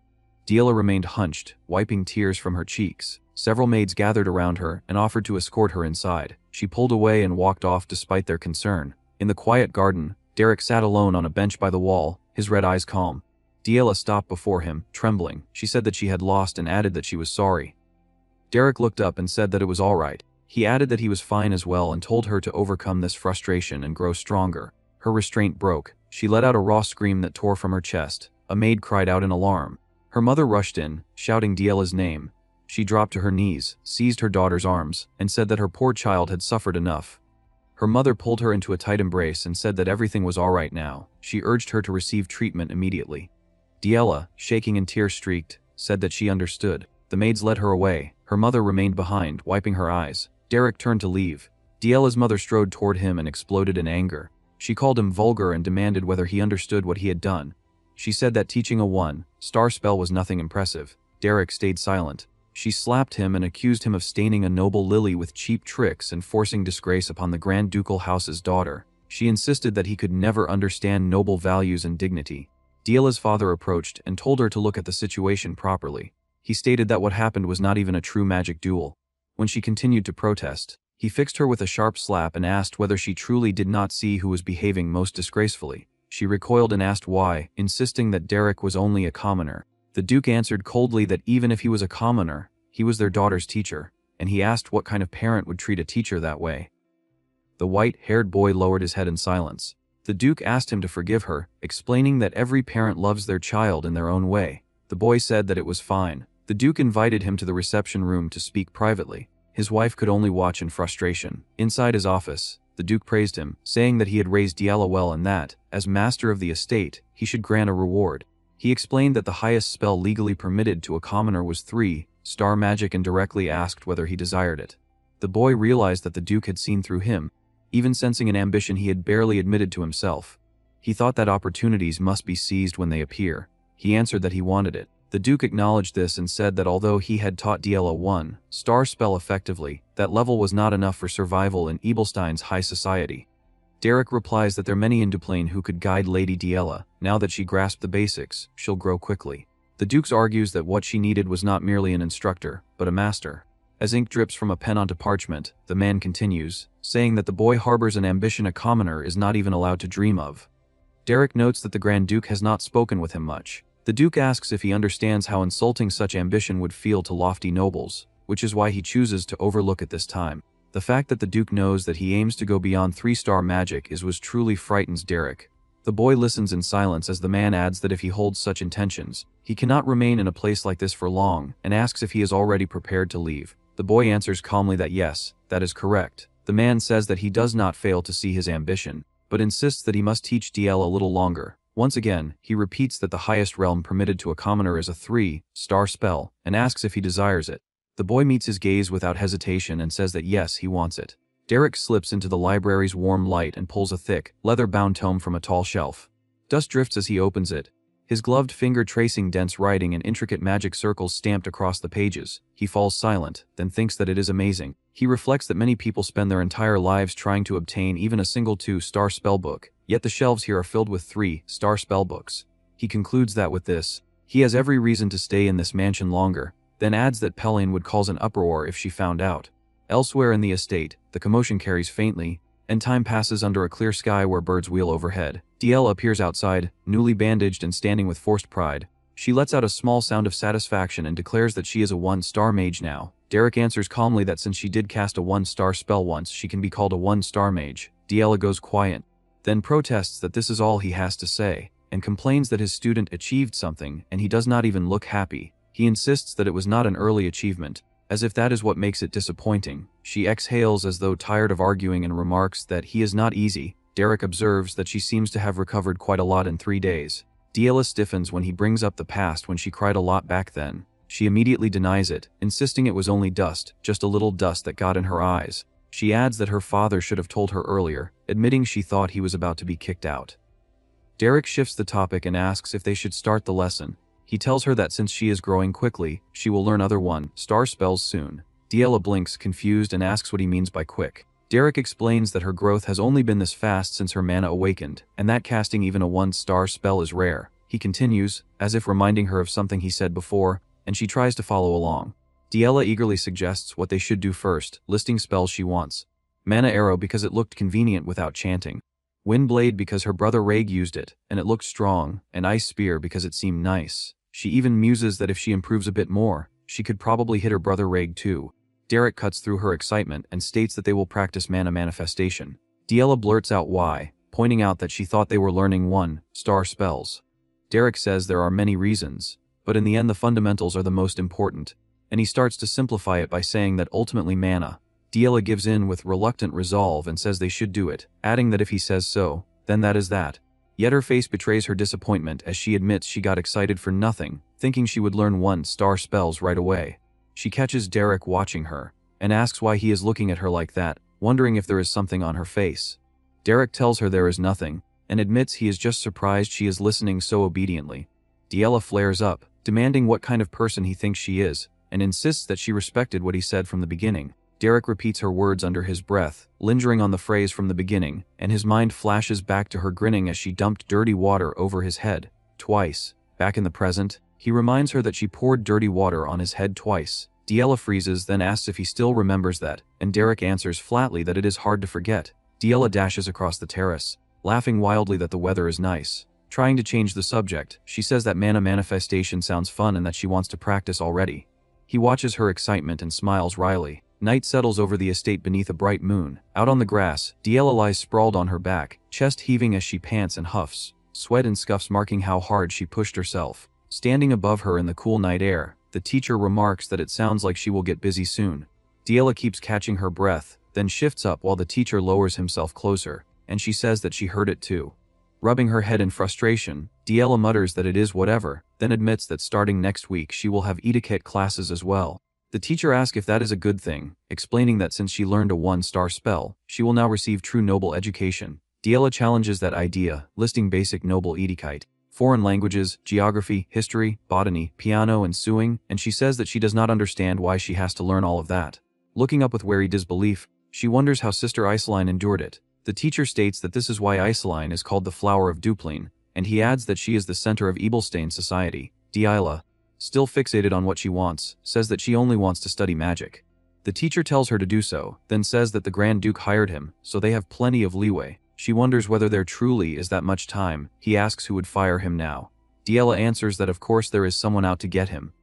Diella remained hunched, wiping tears from her cheeks. Several maids gathered around her and offered to escort her inside. She pulled away and walked off despite their concern. In the quiet garden, Derek sat alone on a bench by the wall, his red eyes calm. Diella stopped before him, trembling. She said that she had lost and added that she was sorry. Derek looked up and said that it was all right. He added that he was fine as well and told her to overcome this frustration and grow stronger. Her restraint broke. She let out a raw scream that tore from her chest. A maid cried out in alarm. Her mother rushed in, shouting Diella's name. She dropped to her knees, seized her daughter's arms, and said that her poor child had suffered enough. Her mother pulled her into a tight embrace and said that everything was all right now. She urged her to receive treatment immediately. Diella, shaking and tear-streaked, said that she understood. The maids led her away. Her mother remained behind, wiping her eyes. Derek turned to leave. Diella's mother strode toward him and exploded in anger. She called him vulgar and demanded whether he understood what he had done. She said that teaching a 1-star spell was nothing impressive. Derek stayed silent. She slapped him and accused him of staining a noble lily with cheap tricks and forcing disgrace upon the Grand Ducal House's daughter. She insisted that he could never understand noble values and dignity. Diella's father approached and told her to look at the situation properly. He stated that what happened was not even a true magic duel. When she continued to protest, he fixed her with a sharp slap and asked whether she truly did not see who was behaving most disgracefully. She recoiled and asked why, insisting that Derek was only a commoner. The Duke answered coldly that even if he was a commoner, he was their daughter's teacher, and he asked what kind of parent would treat a teacher that way. The white-haired boy lowered his head in silence. The Duke asked him to forgive her, explaining that every parent loves their child in their own way. The boy said that it was fine. The Duke invited him to the reception room to speak privately. His wife could only watch in frustration. Inside his office, the Duke praised him, saying that he had raised Diella well and that, as master of the estate, he should grant a reward. He explained that the highest spell legally permitted to a commoner was 3-star magic and directly asked whether he desired it. The boy realized that the Duke had seen through him, even sensing an ambition he had barely admitted to himself. He thought that opportunities must be seized when they appear. He answered that he wanted it. The Duke acknowledged this and said that although he had taught Diella 1-star spell effectively, that level was not enough for survival in Ebelstein's high society. Derek replies that there are many in Duplain who could guide Lady Diella. Now that she grasped the basics, she'll grow quickly. The Duke argues that what she needed was not merely an instructor, but a master. As ink drips from a pen onto parchment, the man continues, saying that the boy harbors an ambition a commoner is not even allowed to dream of. Derek notes that the Grand Duke has not spoken with him much. The Duke asks if he understands how insulting such ambition would feel to lofty nobles, which is why he chooses to overlook it this time. The fact that the Duke knows that he aims to go beyond 3-star magic was truly frightens Derek. The boy listens in silence as the man adds that if he holds such intentions, he cannot remain in a place like this for long, and asks if he is already prepared to leave. The boy answers calmly that yes, that is correct. The man says that he does not fail to see his ambition, but insists that he must teach Diella a little longer. Once again, he repeats that the highest realm permitted to a commoner is a 3-star spell, and asks if he desires it. The boy meets his gaze without hesitation and says that yes, he wants it. Derek slips into the library's warm light and pulls a thick, leather-bound tome from a tall shelf. Dust drifts as he opens it, his gloved finger tracing dense writing and intricate magic circles stamped across the pages. He falls silent, then thinks that it is amazing. He reflects that many people spend their entire lives trying to obtain even a single 2-star spellbook, yet the shelves here are filled with 3-star spellbooks. He concludes that with this, he has every reason to stay in this mansion longer, then adds that Pellean would cause an uproar if she found out. Elsewhere in the estate, the commotion carries faintly, and time passes under a clear sky where birds wheel overhead. Diella appears outside, newly bandaged and standing with forced pride. She lets out a small sound of satisfaction and declares that she is a 1-star mage now. Derek answers calmly that since she did cast a 1-star spell once, she can be called a 1-star mage. Diella goes quiet, then protests that this is all he has to say, and complains that his student achieved something, and he does not even look happy. He insists that it was not an early achievement, as if that is what makes it disappointing. She exhales as though tired of arguing and remarks that he is not easy. Derek observes that she seems to have recovered quite a lot in 3 days. Diella stiffens when he brings up the past when she cried a lot back then. She immediately denies it, insisting it was only dust, just a little dust that got in her eyes. She adds that her father should have told her earlier, admitting she thought he was about to be kicked out. Derek shifts the topic and asks if they should start the lesson. He tells her that since she is growing quickly, she will learn other 1-star spells soon. Diella blinks, confused, and asks what he means by quick. Derek explains that her growth has only been this fast since her mana awakened, and that casting even a 1-star spell is rare. He continues, as if reminding her of something he said before, and she tries to follow along. Diella eagerly suggests what they should do first, listing spells she wants. Mana Arrow because it looked convenient without chanting. Wind Blade because her brother Rag used it, and it looked strong, and Ice Spear because it seemed nice. She even muses that if she improves a bit more, she could probably hit her brother Rag too. Derek cuts through her excitement and states that they will practice mana manifestation. Diella blurts out why, pointing out that she thought they were learning 1-star spells. Derek says there are many reasons, but in the end the fundamentals are the most important, and he starts to simplify it by saying that ultimately mana. Diella gives in with reluctant resolve and says they should do it, adding that if he says so, then that is that. Yet her face betrays her disappointment as she admits she got excited for nothing, thinking she would learn 1-star spells right away. She catches Derek watching her, and asks why he is looking at her like that, wondering if there is something on her face. Derek tells her there is nothing, and admits he is just surprised she is listening so obediently. Diella flares up, demanding what kind of person he thinks she is, and insists that she respected what he said from the beginning. Derek repeats her words under his breath, lingering on the phrase from the beginning, and his mind flashes back to her grinning as she dumped dirty water over his head. Twice. Back in the present, he reminds her that she poured dirty water on his head twice. Diella freezes, then asks if he still remembers that, and Derek answers flatly that it is hard to forget. Diella dashes across the terrace, laughing wildly that the weather is nice. Trying to change the subject, she says that mana manifestation sounds fun and that she wants to practice already. He watches her excitement and smiles wryly. Night settles over the estate beneath a bright moon. Out on the grass, Diella lies sprawled on her back, chest heaving as she pants and huffs, sweat and scuffs marking how hard she pushed herself. Standing above her in the cool night air, the teacher remarks that it sounds like she will get busy soon. Diella keeps catching her breath, then shifts up while the teacher lowers himself closer, and she says that she heard it too. Rubbing her head in frustration, Diella mutters that it is whatever, then admits that starting next week she will have etiquette classes as well. The teacher asks if that is a good thing, explaining that since she learned a 1-star spell, she will now receive true noble education. Diella challenges that idea, listing basic noble etiquette, foreign languages, geography, history, botany, piano, and sewing, and she says that she does not understand why she has to learn all of that. Looking up with wary disbelief, she wonders how Sister Isoline endured it. The teacher states that this is why Isoline is called the Flower of Dupline, and he adds that she is the center of Ebelstein society. Diella, still fixated on what she wants, says that she only wants to study magic. The teacher tells her to do so, then says that the Grand Duke hired him, so they have plenty of leeway. She wonders whether there truly is that much time. He asks who would fire him now. Diella answers that of course there is someone out to get him,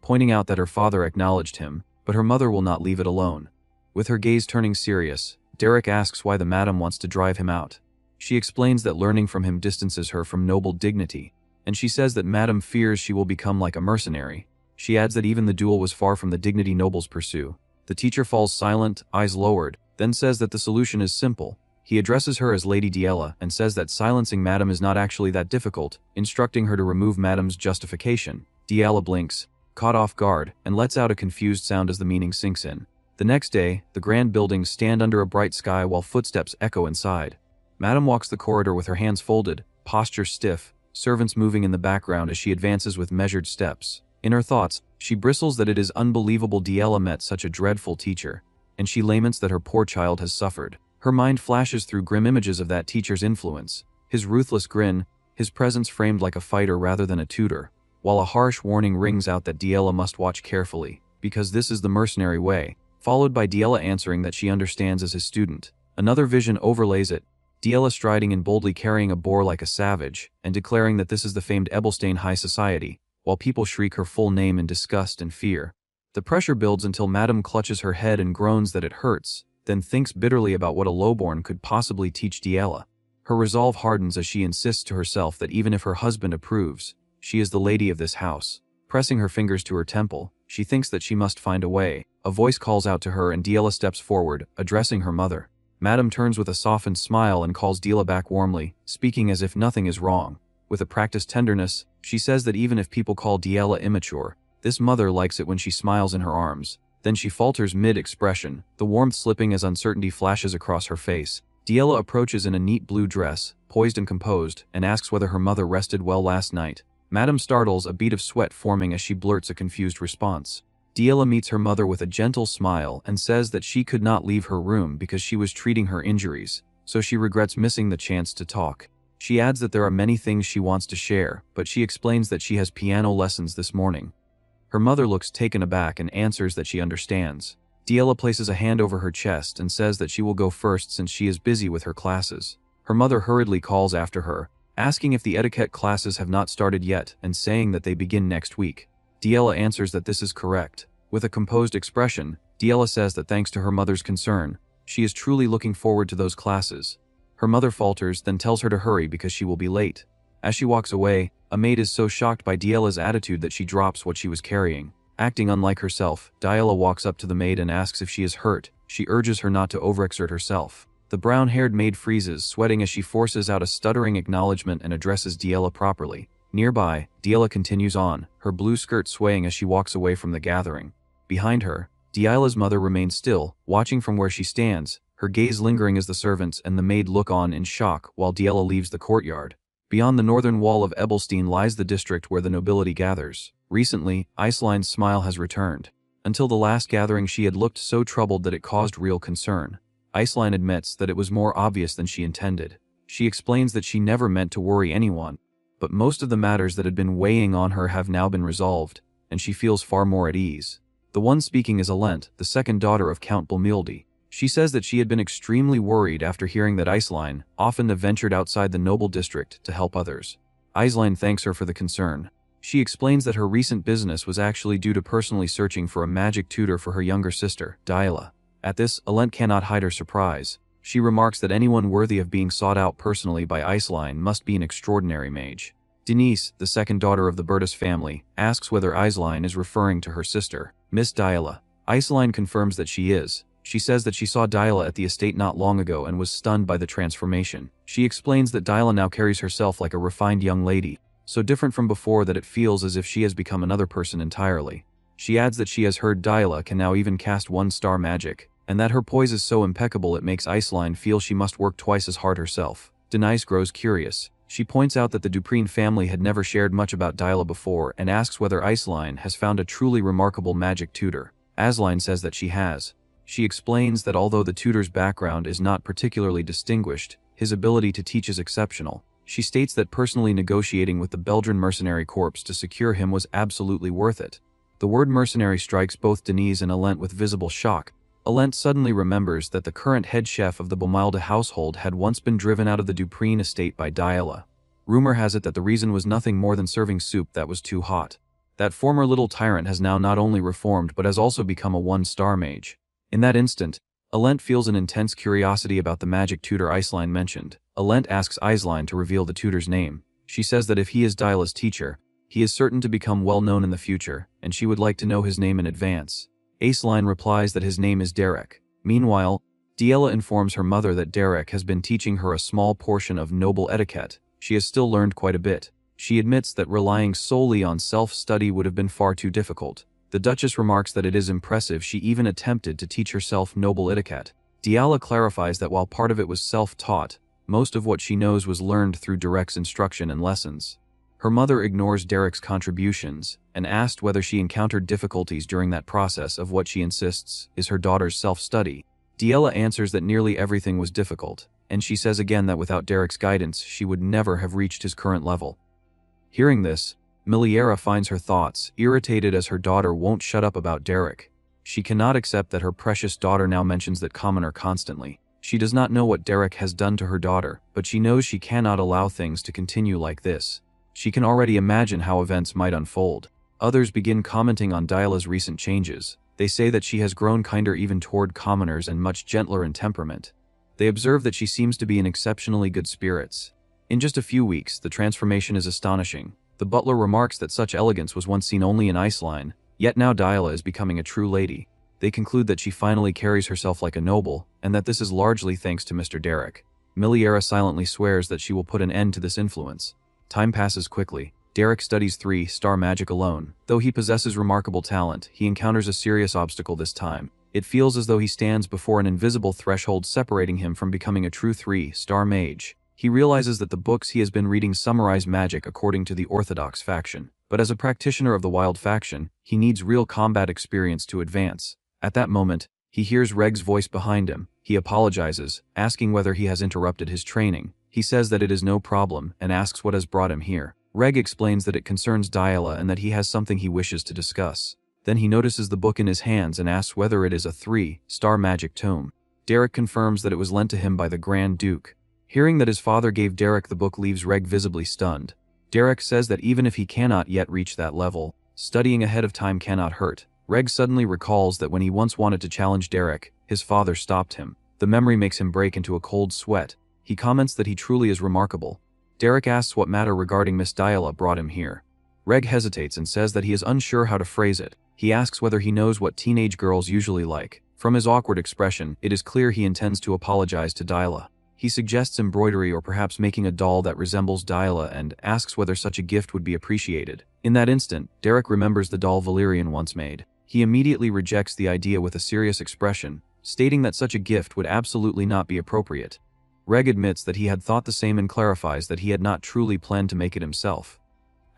pointing out that her father acknowledged him, but her mother will not leave it alone. With her gaze turning serious, Derek asks why the madam wants to drive him out. She explains that learning from him distances her from noble dignity, and she says that Madam fears she will become like a mercenary. She adds that even the duel was far from the dignity nobles pursue. The teacher falls silent, eyes lowered, then says that the solution is simple. He addresses her as Lady Diella and says that silencing Madam is not actually that difficult, instructing her to remove Madam's justification. Diella blinks, caught off guard, and lets out a confused sound as the meaning sinks in. The next day, the grand buildings stand under a bright sky while footsteps echo inside. Madam walks the corridor with her hands folded, posture stiff, servants moving in the background as she advances with measured steps. In her thoughts, she bristles that it is unbelievable Diella met such a dreadful teacher, and she laments that her poor child has suffered. Her mind flashes through grim images of that teacher's influence, his ruthless grin, his presence framed like a fighter rather than a tutor, while a harsh warning rings out that Diella must watch carefully, because this is the mercenary way, followed by Diella answering that she understands as his student. Another vision overlays it, Diela striding and boldly carrying a boar like a savage, and declaring that this is the famed Ebelstein High Society, while people shriek her full name in disgust and fear. The pressure builds until Madame clutches her head and groans that it hurts, then thinks bitterly about what a lowborn could possibly teach Diela. Her resolve hardens as she insists to herself that even if her husband approves, she is the lady of this house. Pressing her fingers to her temple, she thinks that she must find a way. A voice calls out to her and Diela steps forward, addressing her mother. Madame turns with a softened smile and calls Diela back warmly, speaking as if nothing is wrong. With a practiced tenderness, she says that even if people call Diela immature, this mother likes it when she smiles in her arms. Then she falters mid-expression, the warmth slipping as uncertainty flashes across her face. Diela approaches in a neat blue dress, poised and composed, and asks whether her mother rested well last night. Madame startles, a bead of sweat forming as she blurts a confused response. Diela meets her mother with a gentle smile and says that she could not leave her room because she was treating her injuries, so she regrets missing the chance to talk. She adds that there are many things she wants to share, but she explains that she has piano lessons this morning. Her mother looks taken aback and answers that she understands. Diela places a hand over her chest and says that she will go first since she is busy with her classes. Her mother hurriedly calls after her, asking if the etiquette classes have not started yet and saying that they begin next week. Diela answers that this is correct. With a composed expression, Diela says that thanks to her mother's concern, she is truly looking forward to those classes. Her mother falters, then tells her to hurry because she will be late. As she walks away, a maid is so shocked by Diela's attitude that she drops what she was carrying. Acting unlike herself, Diela walks up to the maid and asks if she is hurt. She urges her not to overexert herself. The brown-haired maid freezes, sweating as she forces out a stuttering acknowledgement and addresses Diela properly. Nearby, Diela continues on, her blue skirt swaying as she walks away from the gathering. Behind her, Diela's mother remains still, watching from where she stands, her gaze lingering as the servants and the maid look on in shock while Diela leaves the courtyard. Beyond the northern wall of Ebelstein lies the district where the nobility gathers. Recently, Aisline's smile has returned. Until the last gathering she had looked so troubled that it caused real concern. Aisline admits that it was more obvious than she intended. She explains that she never meant to worry anyone, but most of the matters that had been weighing on her have now been resolved, and she feels far more at ease. The one speaking is Alent, the second daughter of Count Bulmildi. She says that she had been extremely worried after hearing that Aisline often ventured outside the noble district to help others. Aisline thanks her for the concern. She explains that her recent business was actually due to personally searching for a magic tutor for her younger sister, Diela. At this, Alent cannot hide her surprise. She remarks that anyone worthy of being sought out personally by Aisline must be an extraordinary mage. Denise, the second daughter of the Bertus family, asks whether Aisline is referring to her sister, Miss Diela. Aisline confirms that she is. She says that she saw Diela at the estate not long ago and was stunned by the transformation. She explains that Diela now carries herself like a refined young lady, so different from before that it feels as if she has become another person entirely. She adds that she has heard Diela can now even cast one-star magic, and that her poise is so impeccable it makes Aisline feel she must work twice as hard herself. Denise grows curious. She points out that the Dupreen family had never shared much about Diela before and asks whether Aisline has found a truly remarkable magic tutor. Aisline says that she has. She explains that although the tutor's background is not particularly distinguished, his ability to teach is exceptional. She states that personally negotiating with the Belgian mercenary corps to secure him was absolutely worth it. The word mercenary strikes both Denise and Alent with visible shock. Alent suddenly remembers that the current head chef of the Bomilda household had once been driven out of the Dupreen estate by Diela. Rumor has it that the reason was nothing more than serving soup that was too hot. That former little tyrant has now not only reformed but has also become a one-star mage. In that instant, Alent feels an intense curiosity about the magic tutor Aisline mentioned. Alent asks Aisline to reveal the tutor's name. She says that if he is Diela's teacher, he is certain to become well known in the future, and she would like to know his name in advance. Aisline replies that his name is Derek. Meanwhile, Diela informs her mother that Derek has been teaching her a small portion of noble etiquette. She has still learned quite a bit. She admits that relying solely on self-study would have been far too difficult. The Duchess remarks that it is impressive she even attempted to teach herself noble etiquette. Diela clarifies that while part of it was self-taught, most of what she knows was learned through Derek's instruction and lessons. Her mother ignores Derek's contributions and asked whether she encountered difficulties during that process of what she insists is her daughter's self-study. Diela answers that nearly everything was difficult, and she says again that without Derek's guidance she would never have reached his current level. Hearing this, Miliera finds her thoughts, irritated as her daughter won't shut up about Derek. She cannot accept that her precious daughter now mentions that commoner constantly. She does not know what Derek has done to her daughter, but she knows she cannot allow things to continue like this. She can already imagine how events might unfold. Others begin commenting on Diala's recent changes. They say that she has grown kinder even toward commoners and much gentler in temperament. They observe that she seems to be in exceptionally good spirits. In just a few weeks, the transformation is astonishing. The butler remarks that such elegance was once seen only in Iceland, yet now Diala is becoming a true lady. They conclude that she finally carries herself like a noble, and that this is largely thanks to Mr. Derek. Miliera silently swears that she will put an end to this influence. Time passes quickly. Derek studies 3-star magic alone. Though he possesses remarkable talent, he encounters a serious obstacle this time. It feels as though he stands before an invisible threshold separating him from becoming a true 3-star mage. He realizes that the books he has been reading summarize magic according to the orthodox faction. But as a practitioner of the wild faction, he needs real combat experience to advance. At that moment, he hears Reg's voice behind him. He apologizes, asking whether he has interrupted his training. He says that it is no problem and asks what has brought him here. Reg explains that it concerns Diala and that he has something he wishes to discuss. Then he notices the book in his hands and asks whether it is a 3-star magic tome. Derek confirms that it was lent to him by the Grand Duke. Hearing that his father gave Derek the book leaves Reg visibly stunned. Derek says that even if he cannot yet reach that level, studying ahead of time cannot hurt. Reg suddenly recalls that when he once wanted to challenge Derek, his father stopped him. The memory makes him break into a cold sweat. He comments that he truly is remarkable. Derek asks what matter regarding Miss Diala brought him here. Reg hesitates and says that he is unsure how to phrase it. He asks whether he knows what teenage girls usually like. From his awkward expression, it is clear he intends to apologize to Diala. He suggests embroidery or perhaps making a doll that resembles Diala and asks whether such a gift would be appreciated. In that instant, Derek remembers the doll Valerian once made. He immediately rejects the idea with a serious expression, stating that such a gift would absolutely not be appropriate. Reg admits that he had thought the same and clarifies that he had not truly planned to make it himself.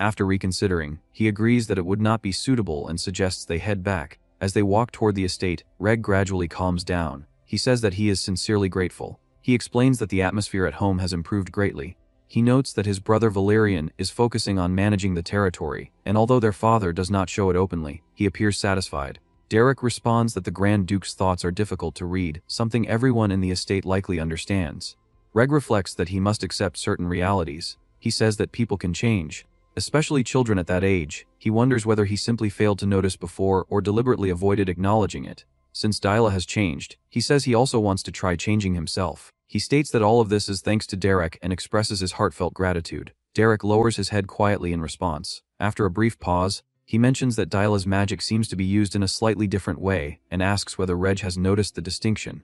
After reconsidering, he agrees that it would not be suitable and suggests they head back. As they walk toward the estate, Reg gradually calms down. He says that he is sincerely grateful. He explains that the atmosphere at home has improved greatly. He notes that his brother Valerian is focusing on managing the territory, and although their father does not show it openly, he appears satisfied. Derek responds that the Grand Duke's thoughts are difficult to read, something everyone in the estate likely understands. Reg reflects that he must accept certain realities. He says that people can change, especially children at that age. He wonders whether he simply failed to notice before or deliberately avoided acknowledging it. Since Diala has changed, he says he also wants to try changing himself. He states that all of this is thanks to Derek and expresses his heartfelt gratitude. Derek lowers his head quietly in response. After a brief pause, he mentions that Diala's magic seems to be used in a slightly different way and asks whether Reg has noticed the distinction.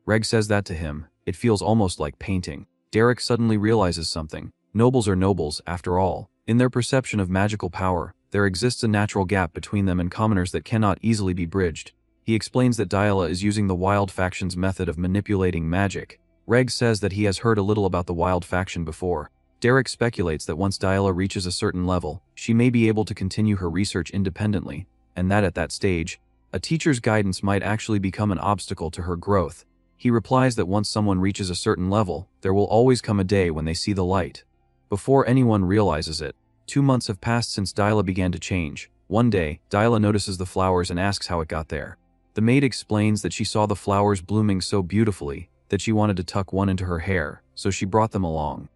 Reg says that to him, it feels almost like painting. Derek suddenly realizes something. Nobles are nobles, after all. In their perception of magical power, there exists a natural gap between them and commoners that cannot easily be bridged. He explains that Diala is using the Wild Faction's method of manipulating magic. Reg says that he has heard a little about the Wild Faction before. Derek speculates that once Diala reaches a certain level, she may be able to continue her research independently, and that at that stage, a teacher's guidance might actually become an obstacle to her growth. He replies that once someone reaches a certain level, there will always come a day when they see the light. Before anyone realizes it, 2 months have passed since Diala began to change. One day, Diala notices the flowers and asks how it got there. The maid explains that she saw the flowers blooming so beautifully that she wanted to tuck one into her hair, so she brought them along.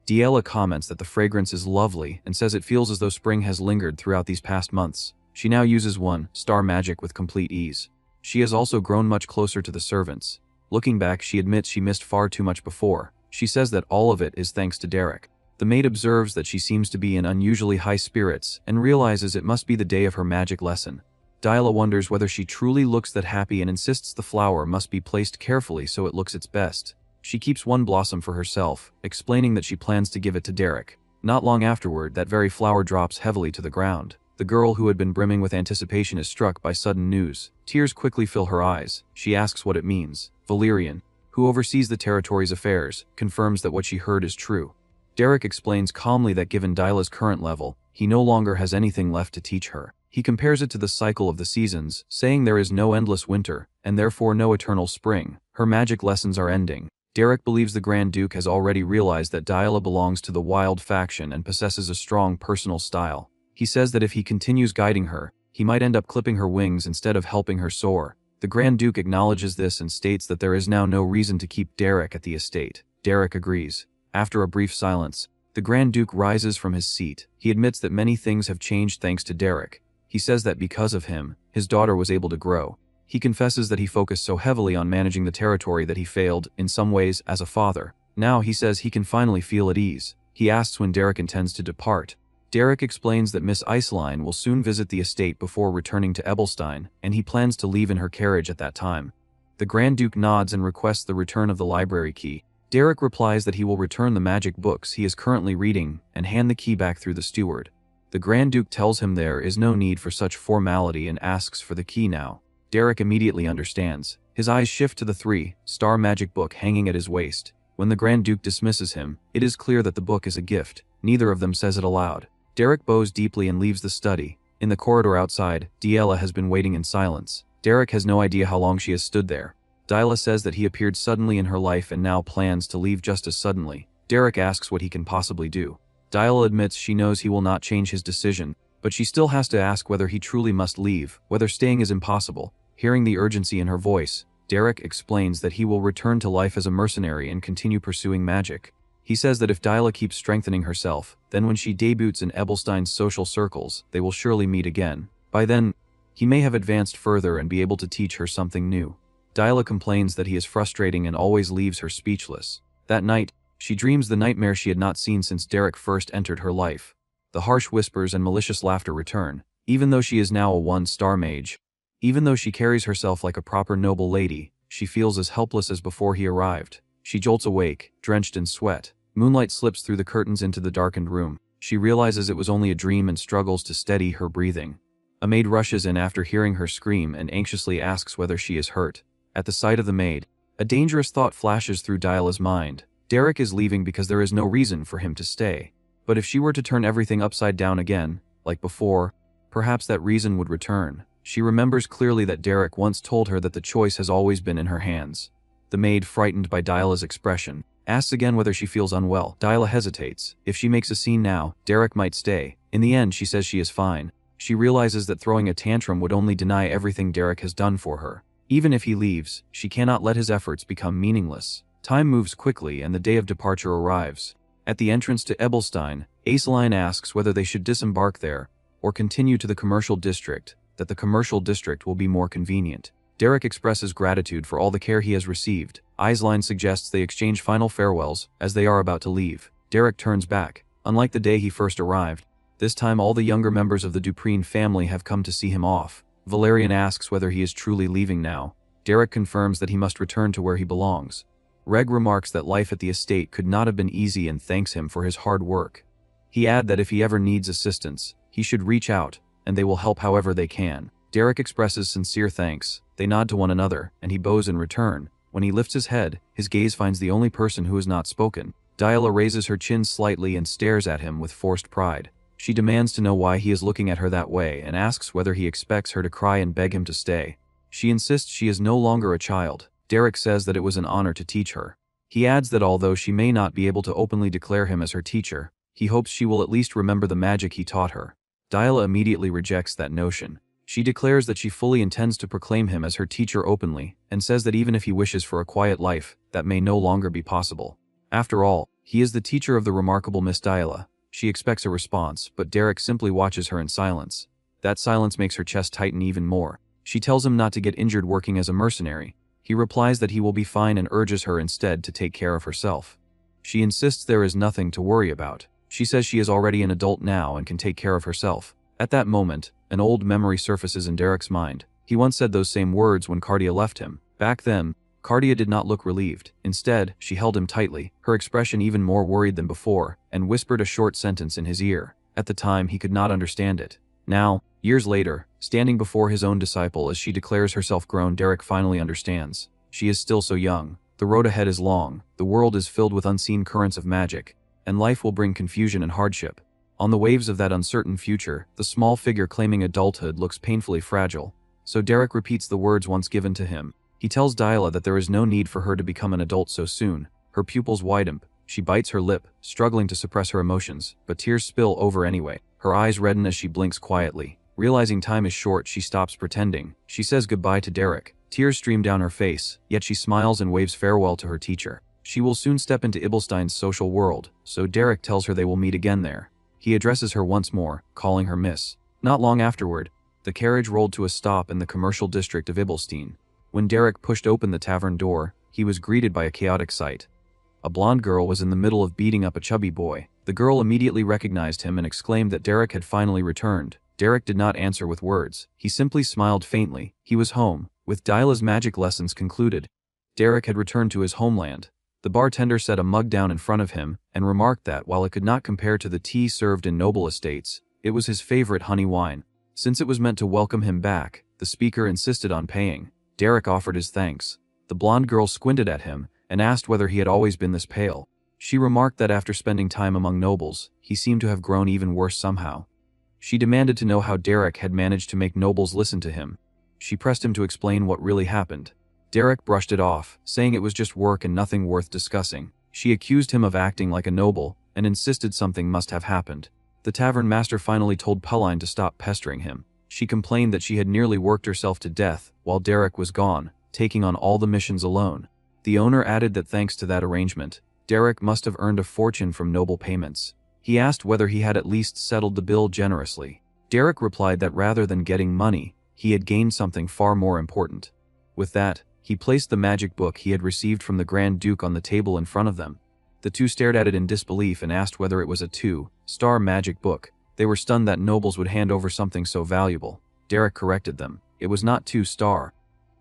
Diala comments that the fragrance is lovely and says it feels as though spring has lingered throughout these past months. She now uses 1-star magic with complete ease. She has also grown much closer to the servants. Looking back, she admits she missed far too much before. She says that all of it is thanks to Derek. The maid observes that she seems to be in unusually high spirits and realizes it must be the day of her magic lesson. Diala wonders whether she truly looks that happy and insists the flower must be placed carefully so it looks its best. She keeps one blossom for herself, explaining that she plans to give it to Derek. Not long afterward, that very flower drops heavily to the ground. The girl who had been brimming with anticipation is struck by sudden news. Tears quickly fill her eyes. She asks what it means. Valerian, who oversees the territory's affairs, confirms that what she heard is true. Derek explains calmly that given Diala's current level, he no longer has anything left to teach her. He compares it to the cycle of the seasons, saying there is no endless winter, and therefore no eternal spring. Her magic lessons are ending. Derek believes the Grand Duke has already realized that Diala belongs to the Wild Faction and possesses a strong personal style. He says that if he continues guiding her, he might end up clipping her wings instead of helping her soar. The Grand Duke acknowledges this and states that there is now no reason to keep Derek at the estate. Derek agrees. After a brief silence, the Grand Duke rises from his seat. He admits that many things have changed thanks to Derek. He says that because of him, his daughter was able to grow. He confesses that he focused so heavily on managing the territory that he failed, in some ways, as a father. Now he says he can finally feel at ease. He asks when Derek intends to depart. Derek explains that Miss Iceline will soon visit the estate before returning to Ebelstein, and he plans to leave in her carriage at that time. The Grand Duke nods and requests the return of the library key. Derek replies that he will return the magic books he is currently reading and hand the key back through the steward. The Grand Duke tells him there is no need for such formality and asks for the key now. Derek immediately understands. His eyes shift to the 3-star magic book hanging at his waist. When the Grand Duke dismisses him, it is clear that the book is a gift. Neither of them says it aloud. Derek bows deeply and leaves the study. In the corridor outside, Diella has been waiting in silence. Derek has no idea how long she has stood there. Diella says that he appeared suddenly in her life and now plans to leave just as suddenly. Derek asks what he can possibly do. Diella admits she knows he will not change his decision, but she still has to ask whether he truly must leave, whether staying is impossible. Hearing the urgency in her voice, Derek explains that he will return to life as a mercenary and continue pursuing magic. He says that if Diella keeps strengthening herself, then when she debuts in Ebelstein's social circles, they will surely meet again. By then, he may have advanced further and be able to teach her something new. Diella complains that he is frustrating and always leaves her speechless. That night, she dreams the nightmare she had not seen since Derek first entered her life. The harsh whispers and malicious laughter return. Even though she is now a 1-star mage, even though she carries herself like a proper noble lady, she feels as helpless as before he arrived. She jolts awake, drenched in sweat. Moonlight slips through the curtains into the darkened room. She realizes it was only a dream and struggles to steady her breathing. A maid rushes in after hearing her scream and anxiously asks whether she is hurt. At the sight of the maid, a dangerous thought flashes through Diella's mind. Derek is leaving because there is no reason for him to stay. But if she were to turn everything upside down again, like before, perhaps that reason would return. She remembers clearly that Derek once told her that the choice has always been in her hands. The maid, frightened by Diella's expression, asks again whether she feels unwell. Diella hesitates. If she makes a scene now, Derek might stay. In the end, she says she is fine. She realizes that throwing a tantrum would only deny everything Derek has done for her. Even if he leaves, she cannot let his efforts become meaningless. Time moves quickly and the day of departure arrives. At the entrance to Ebelstein, Aceline asks whether they should disembark there or continue to the commercial district, that the commercial district will be more convenient. Derek expresses gratitude for all the care he has received. Aceline suggests they exchange final farewells as they are about to leave. Derek turns back. Unlike the day he first arrived, this time all the younger members of the Dupreen family have come to see him off. Valerian asks whether he is truly leaving now. Derek confirms that he must return to where he belongs. Reg remarks that life at the estate could not have been easy and thanks him for his hard work. He adds that if he ever needs assistance, he should reach out, and they will help however they can. Derek expresses sincere thanks. They nod to one another, and he bows in return. When he lifts his head, his gaze finds the only person who has not spoken. Diella raises her chin slightly and stares at him with forced pride. She demands to know why he is looking at her that way and asks whether he expects her to cry and beg him to stay. She insists she is no longer a child. Derek says that it was an honor to teach her. He adds that although she may not be able to openly declare him as her teacher, he hopes she will at least remember the magic he taught her. Diella immediately rejects that notion. She declares that she fully intends to proclaim him as her teacher openly, and says that even if he wishes for a quiet life, that may no longer be possible. After all, he is the teacher of the remarkable Miss Diella. She expects a response, but Derek simply watches her in silence. That silence makes her chest tighten even more. She tells him not to get injured working as a mercenary. He replies that he will be fine and urges her instead to take care of herself. She insists there is nothing to worry about. She says she is already an adult now and can take care of herself. At that moment, an old memory surfaces in Derek's mind. He once said those same words when Cardia left him. Back then, Cardia did not look relieved. Instead, she held him tightly, her expression even more worried than before, and whispered a short sentence in his ear. At the time, he could not understand it. Now, years later, standing before his own disciple as she declares herself grown, Derek finally understands. She is still so young. The road ahead is long. The world is filled with unseen currents of magic, and life will bring confusion and hardship. On the waves of that uncertain future, the small figure claiming adulthood looks painfully fragile. So Derek repeats the words once given to him. He tells Diella that there is no need for her to become an adult so soon. Her pupils widen. She bites her lip, struggling to suppress her emotions, but tears spill over anyway. Her eyes redden as she blinks quietly. Realizing time is short, she stops pretending. She says goodbye to Derek. Tears stream down her face, yet she smiles and waves farewell to her teacher. She will soon step into Ibelstein's social world, so Derek tells her they will meet again there. He addresses her once more, calling her Miss. Not long afterward, the carriage rolled to a stop in the commercial district of Ibelstein. When Derek pushed open the tavern door, he was greeted by a chaotic sight. A blonde girl was in the middle of beating up a chubby boy. The girl immediately recognized him and exclaimed that Derek had finally returned. Derek did not answer with words. He simply smiled faintly. He was home, with Dyla's magic lessons concluded. Derek had returned to his homeland. The bartender set a mug down in front of him and remarked that while it could not compare to the tea served in noble estates, it was his favorite honey wine. Since it was meant to welcome him back, the speaker insisted on paying. Derek offered his thanks. The blonde girl squinted at him and asked whether he had always been this pale. She remarked that after spending time among nobles, he seemed to have grown even worse somehow. She demanded to know how Derek had managed to make nobles listen to him. She pressed him to explain what really happened. Derek brushed it off, saying it was just work and nothing worth discussing. She accused him of acting like a noble and insisted something must have happened. The tavern master finally told Pauline to stop pestering him. She complained that she had nearly worked herself to death while Derek was gone, taking on all the missions alone. The owner added that thanks to that arrangement, Derek must have earned a fortune from noble payments. He asked whether he had at least settled the bill generously. Derek replied that rather than getting money, he had gained something far more important. With that, he placed the magic book he had received from the Grand Duke on the table in front of them. The two stared at it in disbelief and asked whether it was a 2-star magic book. They were stunned that nobles would hand over something so valuable. Derek corrected them. It was not 2-star.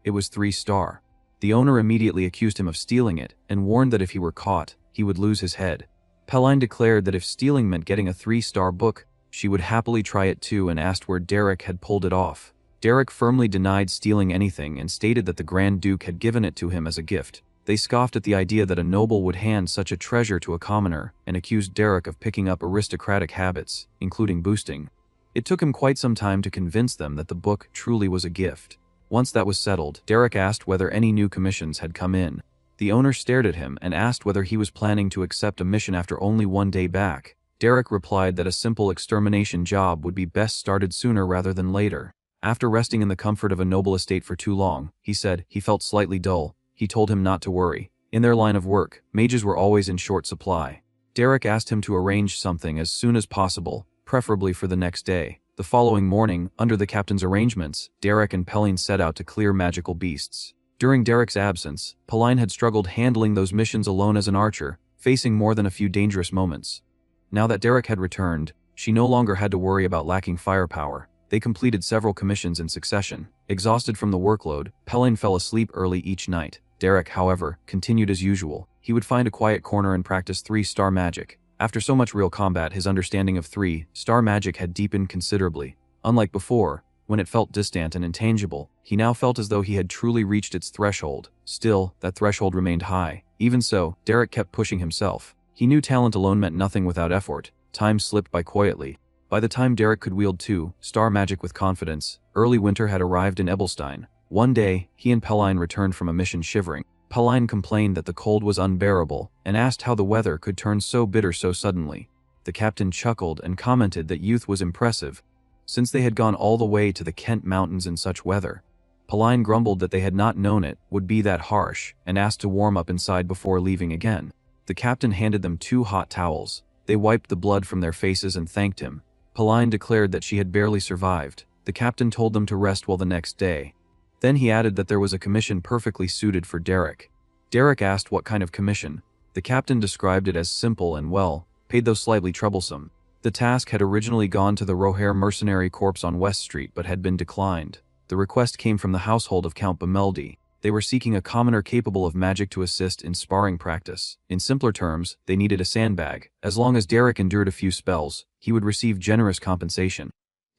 It was 3-star. The owner immediately accused him of stealing it and warned that if he were caught, he would lose his head. Pauline declared that if stealing meant getting a 3-star book, she would happily try it too and asked where Derek had pulled it off. Derek firmly denied stealing anything and stated that the Grand Duke had given it to him as a gift. They scoffed at the idea that a noble would hand such a treasure to a commoner and accused Derek of picking up aristocratic habits, including boosting. It took him quite some time to convince them that the book truly was a gift. Once that was settled, Derek asked whether any new commissions had come in. The owner stared at him and asked whether he was planning to accept a mission after only one day back. Derek replied that a simple extermination job would be best started sooner rather than later. After resting in the comfort of a noble estate for too long, he said he felt slightly dull. He told him not to worry. In their line of work, mages were always in short supply. Derek asked him to arrange something as soon as possible, preferably for the next day. The following morning, under the captain's arrangements, Derek and Pauline set out to clear magical beasts. During Derek's absence, Pauline had struggled handling those missions alone as an archer, facing more than a few dangerous moments. Now that Derek had returned, she no longer had to worry about lacking firepower. They completed several commissions in succession. Exhausted from the workload, Pauline fell asleep early each night. Derek, however, continued as usual. He would find a quiet corner and practice 3-star magic. After so much real combat, his understanding of 3-star magic had deepened considerably. Unlike before, when it felt distant and intangible, he now felt as though he had truly reached its threshold. Still, that threshold remained high. Even so, Derek kept pushing himself. He knew talent alone meant nothing without effort. Time slipped by quietly. By the time Derek could wield 2-star magic with confidence, early winter had arrived in Ebelstein. One day, he and Pauline returned from a mission shivering. Pauline complained that the cold was unbearable and asked how the weather could turn so bitter so suddenly. The captain chuckled and commented that youth was impressive, since they had gone all the way to the Kent Mountains in such weather. Pauline grumbled that they had not known it would be that harsh and asked to warm up inside before leaving again. The captain handed them 2 hot towels. They wiped the blood from their faces and thanked him. Pauline declared that she had barely survived. The captain told them to rest well the next day. Then he added that there was a commission perfectly suited for Derek. Derek asked what kind of commission. The captain described it as simple and well-paid though slightly troublesome. The task had originally gone to the Rohair Mercenary Corps on West Street but had been declined. The request came from the household of Count Bameldi. They were seeking a commoner capable of magic to assist in sparring practice. In simpler terms, they needed a sandbag. As long as Derek endured a few spells, he would receive generous compensation.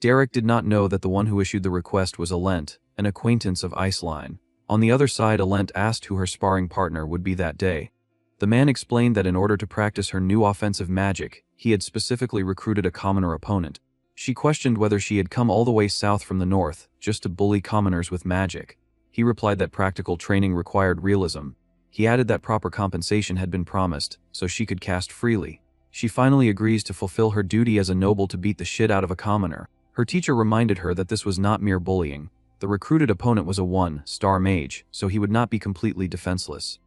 Derek did not know that the one who issued the request was Alent, an acquaintance of Iceline. On the other side, Alent asked who her sparring partner would be that day. The man explained that in order to practice her new offensive magic, he had specifically recruited a commoner opponent. She questioned whether she had come all the way south from the north just to bully commoners with magic. He replied that practical training required realism. He added that proper compensation had been promised, so she could cast freely. She finally agrees to fulfill her duty as a noble to beat the shit out of a commoner. Her teacher reminded her that this was not mere bullying. The recruited opponent was a 1-star mage, so he would not be completely defenseless.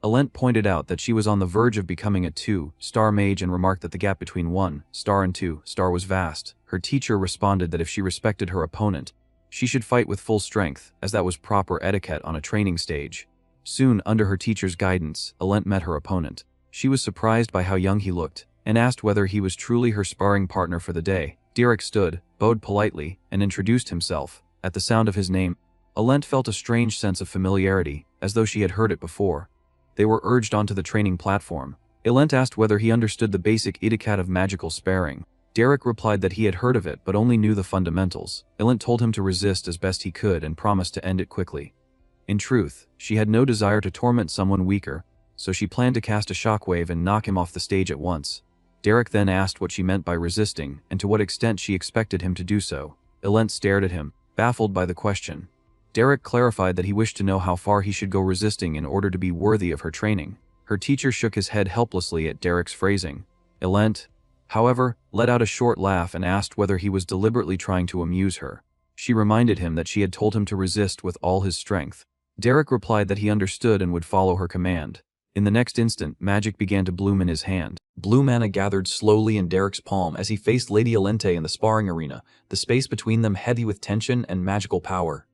Alent pointed out that she was on the verge of becoming a 2-star mage and remarked that the gap between 1-star and 2-star was vast. Her teacher responded that if she respected her opponent, she should fight with full strength, as that was proper etiquette on a training stage. Soon, under her teacher's guidance, Alent met her opponent. She was surprised by how young he looked, and asked whether he was truly her sparring partner for the day. Derek stood, bowed politely, and introduced himself. At the sound of his name, Alent felt a strange sense of familiarity, as though she had heard it before. They were urged onto the training platform. Alent asked whether he understood the basic etiquette of magical sparring. Derek replied that he had heard of it but only knew the fundamentals. Alent told him to resist as best he could and promised to end it quickly. In truth, she had no desire to torment someone weaker, so she planned to cast a shockwave and knock him off the stage at once. Derek then asked what she meant by resisting and to what extent she expected him to do so. Alent stared at him, baffled by the question. Derek clarified that he wished to know how far he should go resisting in order to be worthy of her training. Her teacher shook his head helplessly at Derek's phrasing. Alent, however, let out a short laugh and asked whether he was deliberately trying to amuse her. She reminded him that she had told him to resist with all his strength. Derek replied that he understood and would follow her command. In the next instant, magic began to bloom in his hand. Blue mana gathered slowly in Derek's palm as he faced Lady Alente in the sparring arena, the space between them heavy with tension and magical power.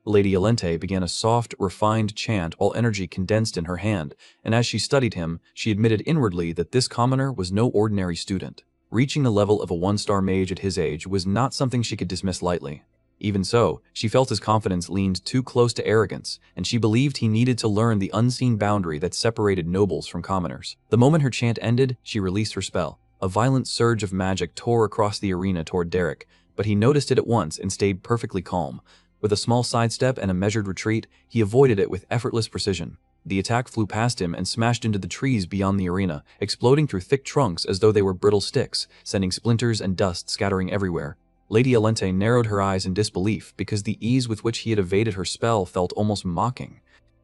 Lady Alente began a soft, refined chant while energy condensed in her hand, and as she studied him, she admitted inwardly that this commoner was no ordinary student. Reaching the level of a 1-star mage at his age was not something she could dismiss lightly. Even so, she felt his confidence leaned too close to arrogance, and she believed he needed to learn the unseen boundary that separated nobles from commoners. The moment her chant ended, she released her spell. A violent surge of magic tore across the arena toward Derek, but he noticed it at once and stayed perfectly calm. With a small sidestep and a measured retreat, he avoided it with effortless precision. The attack flew past him and smashed into the trees beyond the arena, exploding through thick trunks as though they were brittle sticks, sending splinters and dust scattering everywhere. Lady Alente narrowed her eyes in disbelief because the ease with which he had evaded her spell felt almost mocking.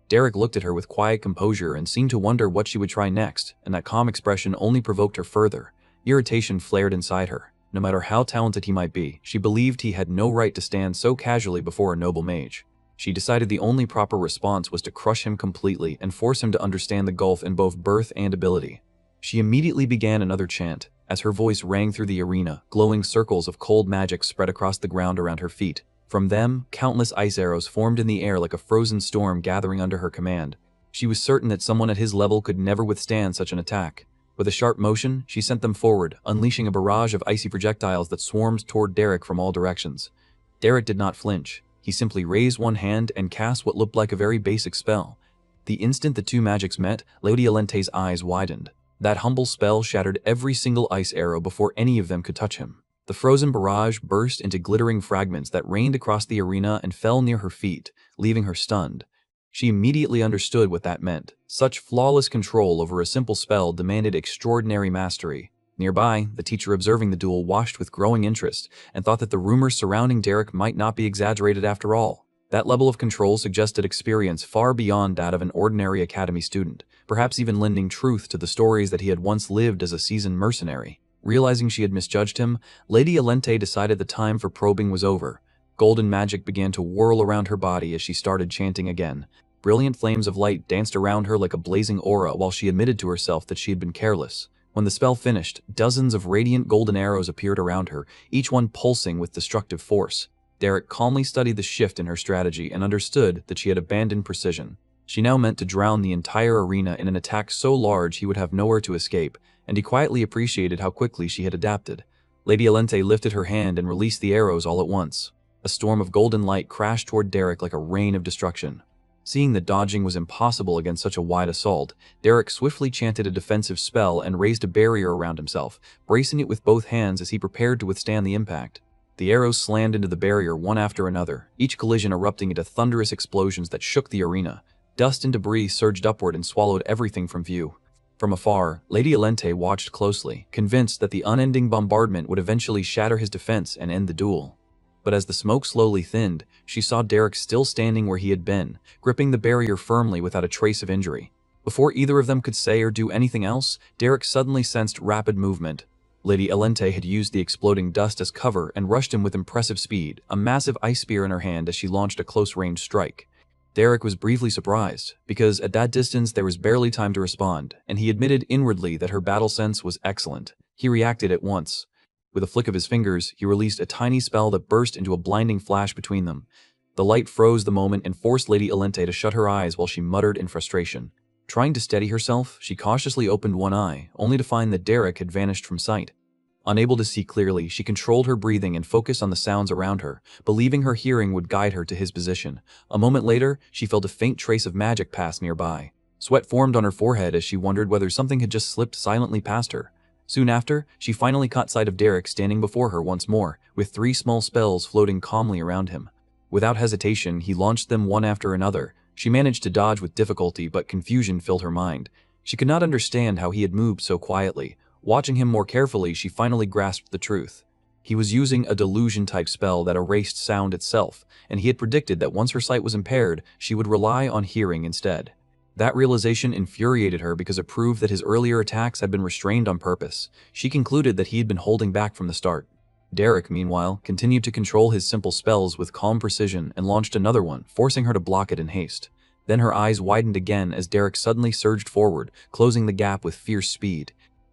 Derek looked at her with quiet composure and seemed to wonder what she would try next, and that calm expression only provoked her further. Irritation flared inside her. No matter how talented he might be, she believed he had no right to stand so casually before a noble mage. She decided the only proper response was to crush him completely and force him to understand the gulf in both birth and ability. She immediately began another chant. As her voice rang through the arena, glowing circles of cold magic spread across the ground around her feet. From them, countless ice arrows formed in the air like a frozen storm gathering under her command. She was certain that someone at his level could never withstand such an attack. With a sharp motion, she sent them forward, unleashing a barrage of icy projectiles that swarmed toward Derek from all directions. Derek did not flinch. He simply raised one hand and cast what looked like a very basic spell. The instant the two magics met, Lady Alente's eyes widened. That humble spell shattered every single ice arrow before any of them could touch him. The frozen barrage burst into glittering fragments that rained across the arena and fell near her feet, leaving her stunned. She immediately understood what that meant. Such flawless control over a simple spell demanded extraordinary mastery. Nearby, the teacher observing the duel watched with growing interest and thought that the rumors surrounding Derek might not be exaggerated after all. That level of control suggested experience far beyond that of an ordinary academy student, perhaps even lending truth to the stories that he had once lived as a seasoned mercenary. Realizing she had misjudged him, Lady Alente decided the time for probing was over. Golden magic began to whirl around her body as she started chanting again. Brilliant flames of light danced around her like a blazing aura while she admitted to herself that she had been careless. When the spell finished, dozens of radiant golden arrows appeared around her, each one pulsing with destructive force. Derek calmly studied the shift in her strategy and understood that she had abandoned precision. She now meant to drown the entire arena in an attack so large he would have nowhere to escape, and he quietly appreciated how quickly she had adapted. Lady Alente lifted her hand and released the arrows all at once. A storm of golden light crashed toward Derek like a rain of destruction. Seeing that dodging was impossible against such a wide assault, Derek swiftly chanted a defensive spell and raised a barrier around himself, bracing it with both hands as he prepared to withstand the impact. The arrows slammed into the barrier one after another, each collision erupting into thunderous explosions that shook the arena. Dust and debris surged upward and swallowed everything from view. From afar, Lady Alente watched closely, convinced that the unending bombardment would eventually shatter his defense and end the duel. But as the smoke slowly thinned, she saw Derek still standing where he had been, gripping the barrier firmly without a trace of injury. Before either of them could say or do anything else, Derek suddenly sensed rapid movement. Lady Elente had used the exploding dust as cover and rushed him with impressive speed, a massive ice spear in her hand as she launched a close-range strike. Derek was briefly surprised, because at that distance there was barely time to respond, and he admitted inwardly that her battle sense was excellent. He reacted at once. With a flick of his fingers, he released a tiny spell that burst into a blinding flash between them. The light froze the moment and forced Lady Elente to shut her eyes while she muttered in frustration. Trying to steady herself, she cautiously opened one eye, only to find that Derek had vanished from sight. Unable to see clearly, she controlled her breathing and focused on the sounds around her, believing her hearing would guide her to his position. A moment later, she felt a faint trace of magic pass nearby. Sweat formed on her forehead as she wondered whether something had just slipped silently past her. Soon after, she finally caught sight of Derek standing before her once more, with 3 small spells floating calmly around him. Without hesitation, he launched them one after another. She managed to dodge with difficulty, but confusion filled her mind. She could not understand how he had moved so quietly. Watching him more carefully, she finally grasped the truth. He was using a delusion-type spell that erased sound itself, and he had predicted that once her sight was impaired, she would rely on hearing instead. That realization infuriated her because it proved that his earlier attacks had been restrained on purpose. She concluded that he had been holding back from the start. Derek, meanwhile, continued to control his simple spells with calm precision and launched another one, forcing her to block it in haste. Then her eyes widened again as Derek suddenly surged forward, closing the gap with fierce speed.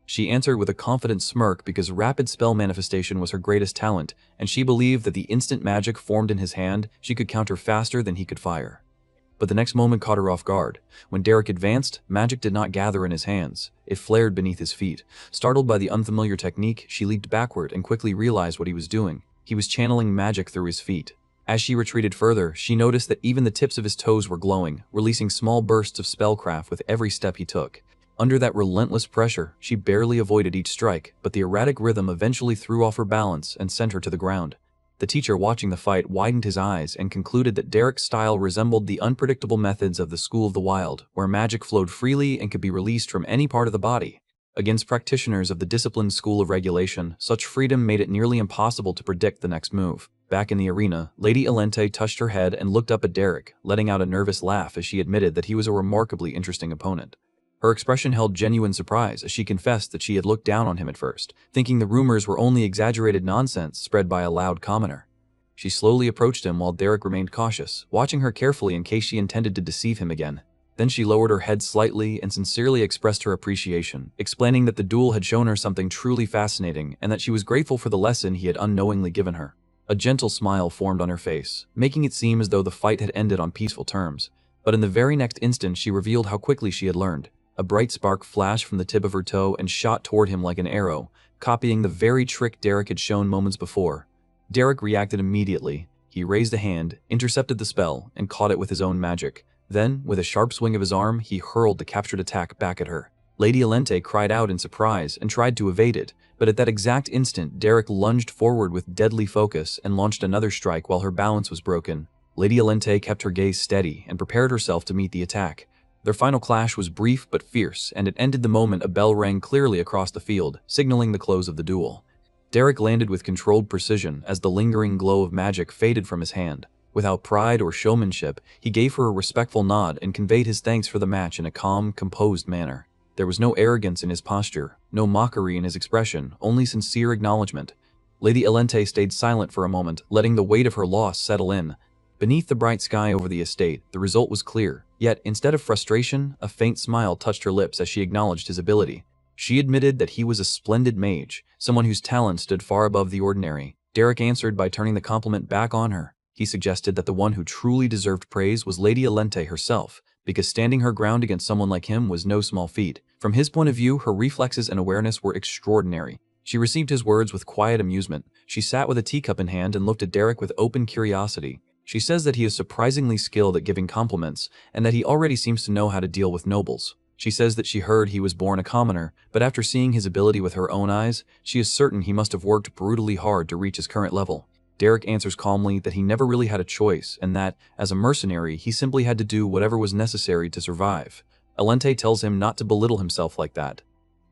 She answered with a confident smirk because rapid spell manifestation was her greatest talent, and she believed that the instant magic formed in his hand she could counter faster than he could fire. But the next moment caught her off guard. When Derek advanced, magic did not gather in his hands. It flared beneath his feet. Startled by the unfamiliar technique, she leaped backward and quickly realized what he was doing. He was channeling magic through his feet. As she retreated further, she noticed that even the tips of his toes were glowing, releasing small bursts of spellcraft with every step he took. Under that relentless pressure, she barely avoided each strike, but the erratic rhythm eventually threw off her balance and sent her to the ground. The teacher watching the fight widened his eyes and concluded that Derek's style resembled the unpredictable methods of the School of the Wild, where magic flowed freely and could be released from any part of the body. Against practitioners of the disciplined school of regulation, such freedom made it nearly impossible to predict the next move. Back in the arena, Lady Elente touched her head and looked up at Derek, letting out a nervous laugh as she admitted that he was a remarkably interesting opponent. Her expression held genuine surprise as she confessed that she had looked down on him at first, thinking the rumors were only exaggerated nonsense spread by a loud commoner. She slowly approached him while Derek remained cautious, watching her carefully in case she intended to deceive him again. Then she lowered her head slightly and sincerely expressed her appreciation, explaining that the duel had shown her something truly fascinating and that she was grateful for the lesson he had unknowingly given her. A gentle smile formed on her face, making it seem as though the fight had ended on peaceful terms. But in the very next instant she revealed how quickly she had learned. A bright spark flashed from the tip of her toe and shot toward him like an arrow, copying the very trick Derek had shown moments before. Derek reacted immediately. He raised a hand, intercepted the spell, and caught it with his own magic. Then, with a sharp swing of his arm, he hurled the captured attack back at her. Lady Elente cried out in surprise and tried to evade it, but at that exact instant, Derek lunged forward with deadly focus and launched another strike while her balance was broken. Lady Elente kept her gaze steady and prepared herself to meet the attack. Their final clash was brief but fierce, and it ended the moment a bell rang clearly across the field, signaling the close of the duel. Derek landed with controlled precision as the lingering glow of magic faded from his hand. Without pride or showmanship, he gave her a respectful nod and conveyed his thanks for the match in a calm, composed manner. There was no arrogance in his posture, no mockery in his expression, only sincere acknowledgement. Lady Elente stayed silent for a moment, letting the weight of her loss settle in. Beneath the bright sky over the estate, the result was clear. Yet, instead of frustration, a faint smile touched her lips as she acknowledged his ability. She admitted that he was a splendid mage, someone whose talent stood far above the ordinary. Derek answered by turning the compliment back on her. He suggested that the one who truly deserved praise was Lady Elente herself, because standing her ground against someone like him was no small feat. From his point of view, her reflexes and awareness were extraordinary. She received his words with quiet amusement. She sat with a teacup in hand and looked at Derek with open curiosity. She says that he is surprisingly skilled at giving compliments, and that he already seems to know how to deal with nobles. She says that she heard he was born a commoner, but after seeing his ability with her own eyes, she is certain he must have worked brutally hard to reach his current level. Derek answers calmly that he never really had a choice, and that, as a mercenary, he simply had to do whatever was necessary to survive. Elente tells him not to belittle himself like that.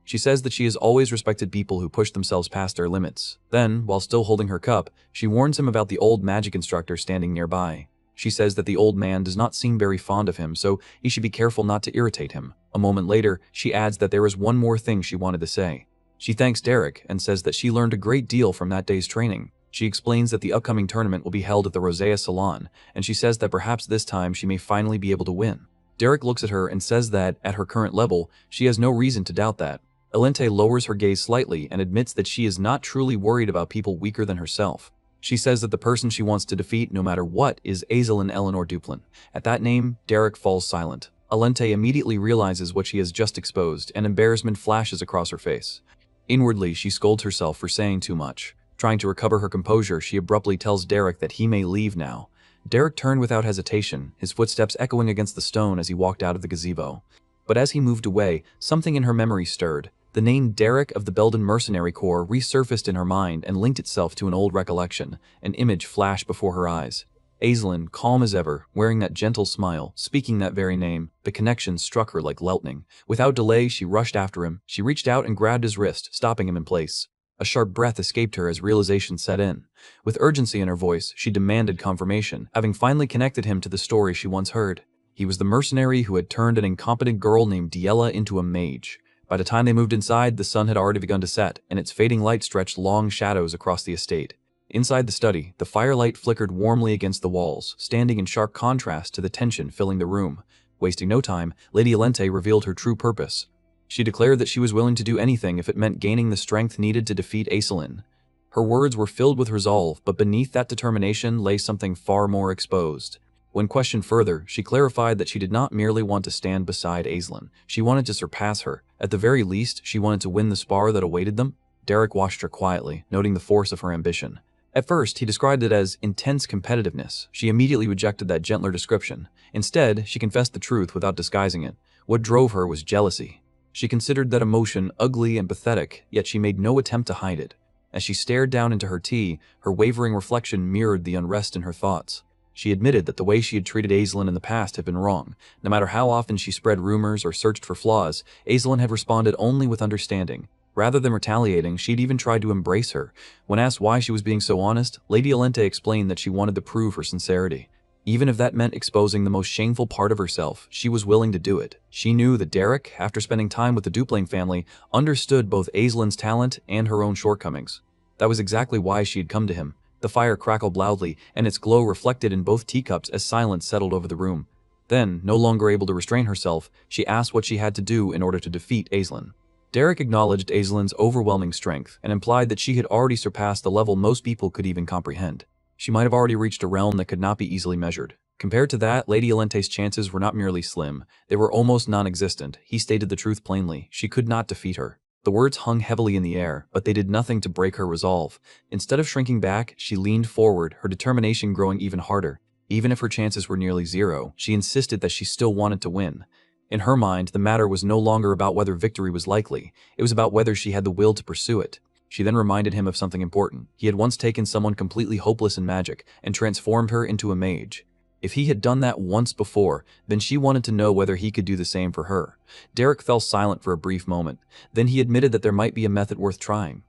She says that she has always respected people who push themselves past their limits. Then, while still holding her cup, she warns him about the old magic instructor standing nearby. She says that the old man does not seem very fond of him, so he should be careful not to irritate him. A moment later, she adds that there is one more thing she wanted to say. She thanks Derek and says that she learned a great deal from that day's training. She explains that the upcoming tournament will be held at the Rosea Salon, and she says that perhaps this time she may finally be able to win. Derek looks at her and says that, at her current level, she has no reason to doubt that. Elente lowers her gaze slightly and admits that she is not truly worried about people weaker than herself. She says that the person she wants to defeat no matter what is Aislinn Eleanor Duplin. At that name, Derek falls silent. Elente immediately realizes what she has just exposed, and embarrassment flashes across her face. Inwardly, she scolds herself for saying too much. Trying to recover her composure, she abruptly tells Derek that he may leave now. Derek turned without hesitation, his footsteps echoing against the stone as he walked out of the gazebo. But as he moved away, something in her memory stirred. The name Derek of the Belden Mercenary Corps resurfaced in her mind and linked itself to an old recollection. An image flashed before her eyes. Aislinn, calm as ever, wearing that gentle smile, speaking that very name. The connection struck her like lightning. Without delay, she rushed after him. She reached out and grabbed his wrist, stopping him in place. A sharp breath escaped her as realization set in. With urgency in her voice, she demanded confirmation, having finally connected him to the story she once heard. He was the mercenary who had turned an incompetent girl named Yahello into a mage. By the time they moved inside, the sun had already begun to set, and its fading light stretched long shadows across the estate. Inside the study, the firelight flickered warmly against the walls, standing in sharp contrast to the tension filling the room. Wasting no time, Lady Elente revealed her true purpose. She declared that she was willing to do anything if it meant gaining the strength needed to defeat Aislinn. Her words were filled with resolve, but beneath that determination lay something far more exposed. When questioned further, she clarified that she did not merely want to stand beside Aislinn. She wanted to surpass her. At the very least, she wanted to win the spar that awaited them. Derek watched her quietly, noting the force of her ambition. At first, he described it as intense competitiveness. She immediately rejected that gentler description. Instead, she confessed the truth without disguising it. What drove her was jealousy. She considered that emotion ugly and pathetic, yet she made no attempt to hide it. As she stared down into her tea, her wavering reflection mirrored the unrest in her thoughts. She admitted that the way she had treated Aislinn in the past had been wrong. No matter how often she spread rumors or searched for flaws, Aislinn had responded only with understanding. Rather than retaliating, she'd even tried to embrace her. When asked why she was being so honest, Lady Elente explained that she wanted to prove her sincerity. Even if that meant exposing the most shameful part of herself, she was willing to do it. She knew that Derek, after spending time with the Duplain family, understood both Aislinn's talent and her own shortcomings. That was exactly why she had come to him. The fire crackled loudly, and its glow reflected in both teacups as silence settled over the room. Then, no longer able to restrain herself, she asked what she had to do in order to defeat Aislinn. Derek acknowledged Aislinn's overwhelming strength and implied that she had already surpassed the level most people could even comprehend. She might have already reached a realm that could not be easily measured. Compared to that, Lady Elente's chances were not merely slim, they were almost non-existent. He stated the truth plainly. She could not defeat her. The words hung heavily in the air, but they did nothing to break her resolve. Instead of shrinking back, she leaned forward, her determination growing even harder. Even if her chances were nearly zero, she insisted that she still wanted to win. In her mind, the matter was no longer about whether victory was likely. It was about whether she had the will to pursue it. She then reminded him of something important. He had once taken someone completely hopeless in magic and transformed her into a mage. If he had done that once before, then she wanted to know whether he could do the same for her. Derek fell silent for a brief moment. Then he admitted that there might be a method worth trying.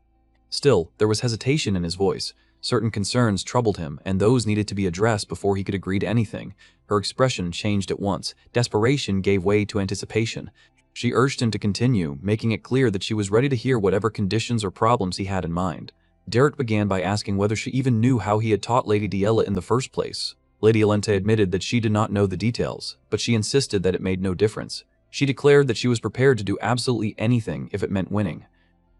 Still, there was hesitation in his voice. Certain concerns troubled him, and those needed to be addressed before he could agree to anything. Her expression changed at once. Desperation gave way to anticipation. She urged him to continue, making it clear that she was ready to hear whatever conditions or problems he had in mind. Derek began by asking whether she even knew how he had taught Lady Yahello in the first place. Lady Elente admitted that she did not know the details, but she insisted that it made no difference. She declared that she was prepared to do absolutely anything if it meant winning.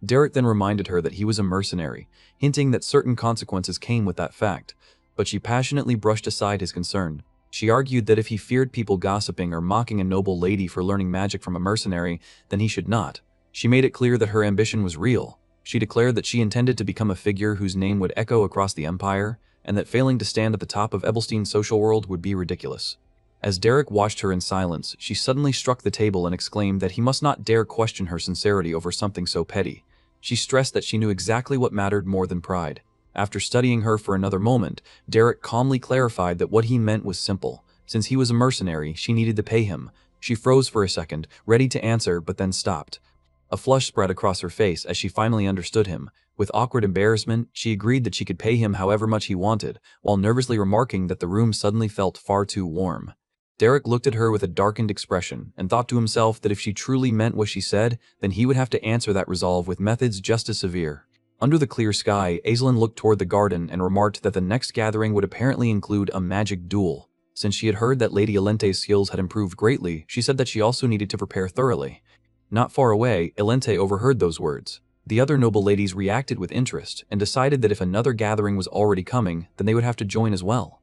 Derek then reminded her that he was a mercenary, hinting that certain consequences came with that fact, but she passionately brushed aside his concern. She argued that if he feared people gossiping or mocking a noble lady for learning magic from a mercenary, then he should not. She made it clear that her ambition was real. She declared that she intended to become a figure whose name would echo across the empire, and that failing to stand at the top of Ebelstein's social world would be ridiculous. As Derek watched her in silence, she suddenly struck the table and exclaimed that he must not dare question her sincerity over something so petty. She stressed that she knew exactly what mattered more than pride. After studying her for another moment, Derek calmly clarified that what he meant was simple. Since he was a mercenary, she needed to pay him. She froze for a second, ready to answer, but then stopped. A flush spread across her face as she finally understood him. With awkward embarrassment, she agreed that she could pay him however much he wanted, while nervously remarking that the room suddenly felt far too warm. Derek looked at her with a darkened expression and thought to himself that if she truly meant what she said, then he would have to answer that resolve with methods just as severe. Under the clear sky, Aislinn looked toward the garden and remarked that the next gathering would apparently include a magic duel. Since she had heard that Lady Elente's skills had improved greatly, she said that she also needed to prepare thoroughly. Not far away, Elente overheard those words. The other noble ladies reacted with interest and decided that if another gathering was already coming, then they would have to join as well.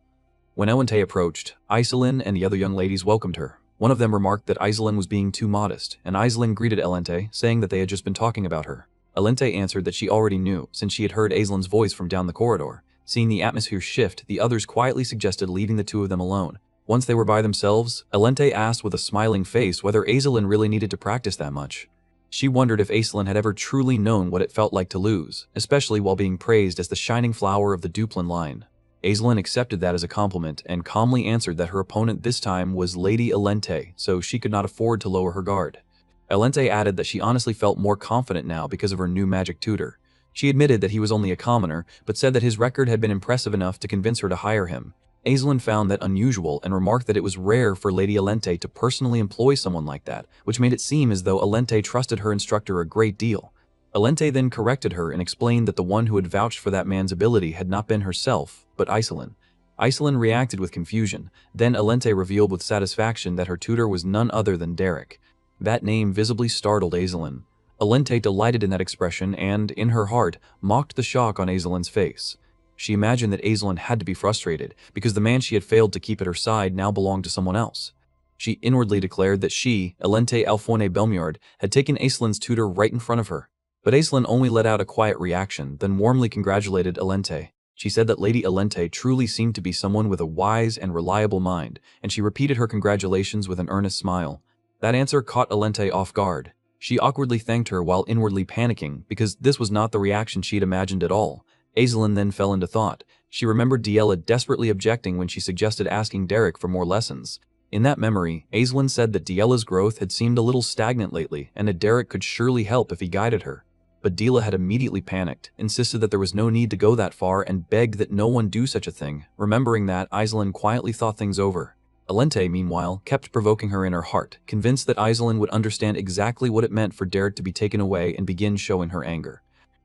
When Elente approached, Aislinn and the other young ladies welcomed her. One of them remarked that Aislinn was being too modest, and Aislinn greeted Elente, saying that they had just been talking about her. Elente answered that she already knew, since she had heard Aislinn's voice from down the corridor. Seeing the atmosphere shift, the others quietly suggested leaving the two of them alone. Once they were by themselves, Elente asked with a smiling face whether Aislinn really needed to practice that much. She wondered if Aislinn had ever truly known what it felt like to lose, especially while being praised as the shining flower of the Duplin line. Aislinn accepted that as a compliment and calmly answered that her opponent this time was Lady Elente, so she could not afford to lower her guard. Elente added that she honestly felt more confident now because of her new magic tutor. She admitted that he was only a commoner, but said that his record had been impressive enough to convince her to hire him. Aislinn found that unusual and remarked that it was rare for Lady Elente to personally employ someone like that, which made it seem as though Elente trusted her instructor a great deal. Elente then corrected her and explained that the one who had vouched for that man's ability had not been herself, but Aislinn. Aislinn reacted with confusion. Then Elente revealed with satisfaction that her tutor was none other than Derek. That name visibly startled Aislinn. Elente delighted in that expression and, in her heart, mocked the shock on Aislinn's face. She imagined that Aislinn had to be frustrated, because the man she had failed to keep at her side now belonged to someone else. She inwardly declared that she, Elente Alphone Belmiard, had taken Aislinn's tutor right in front of her. But Aislinn only let out a quiet reaction, then warmly congratulated Elente. She said that Lady Elente truly seemed to be someone with a wise and reliable mind, and she repeated her congratulations with an earnest smile. That answer caught Elente off guard. She awkwardly thanked her while inwardly panicking, because this was not the reaction she'd imagined at all. Aislinn then fell into thought. She remembered Diella desperately objecting when she suggested asking Derek for more lessons. In that memory, Aislinn said that Diella's growth had seemed a little stagnant lately, and that Derek could surely help if he guided her. But Diella had immediately panicked, insisted that there was no need to go that far, and begged that no one do such a thing. Remembering that, Aislinn quietly thought things over. Elente, meanwhile, kept provoking her in her heart, convinced that Aislinn would understand exactly what it meant for Derek to be taken away and begin showing her anger.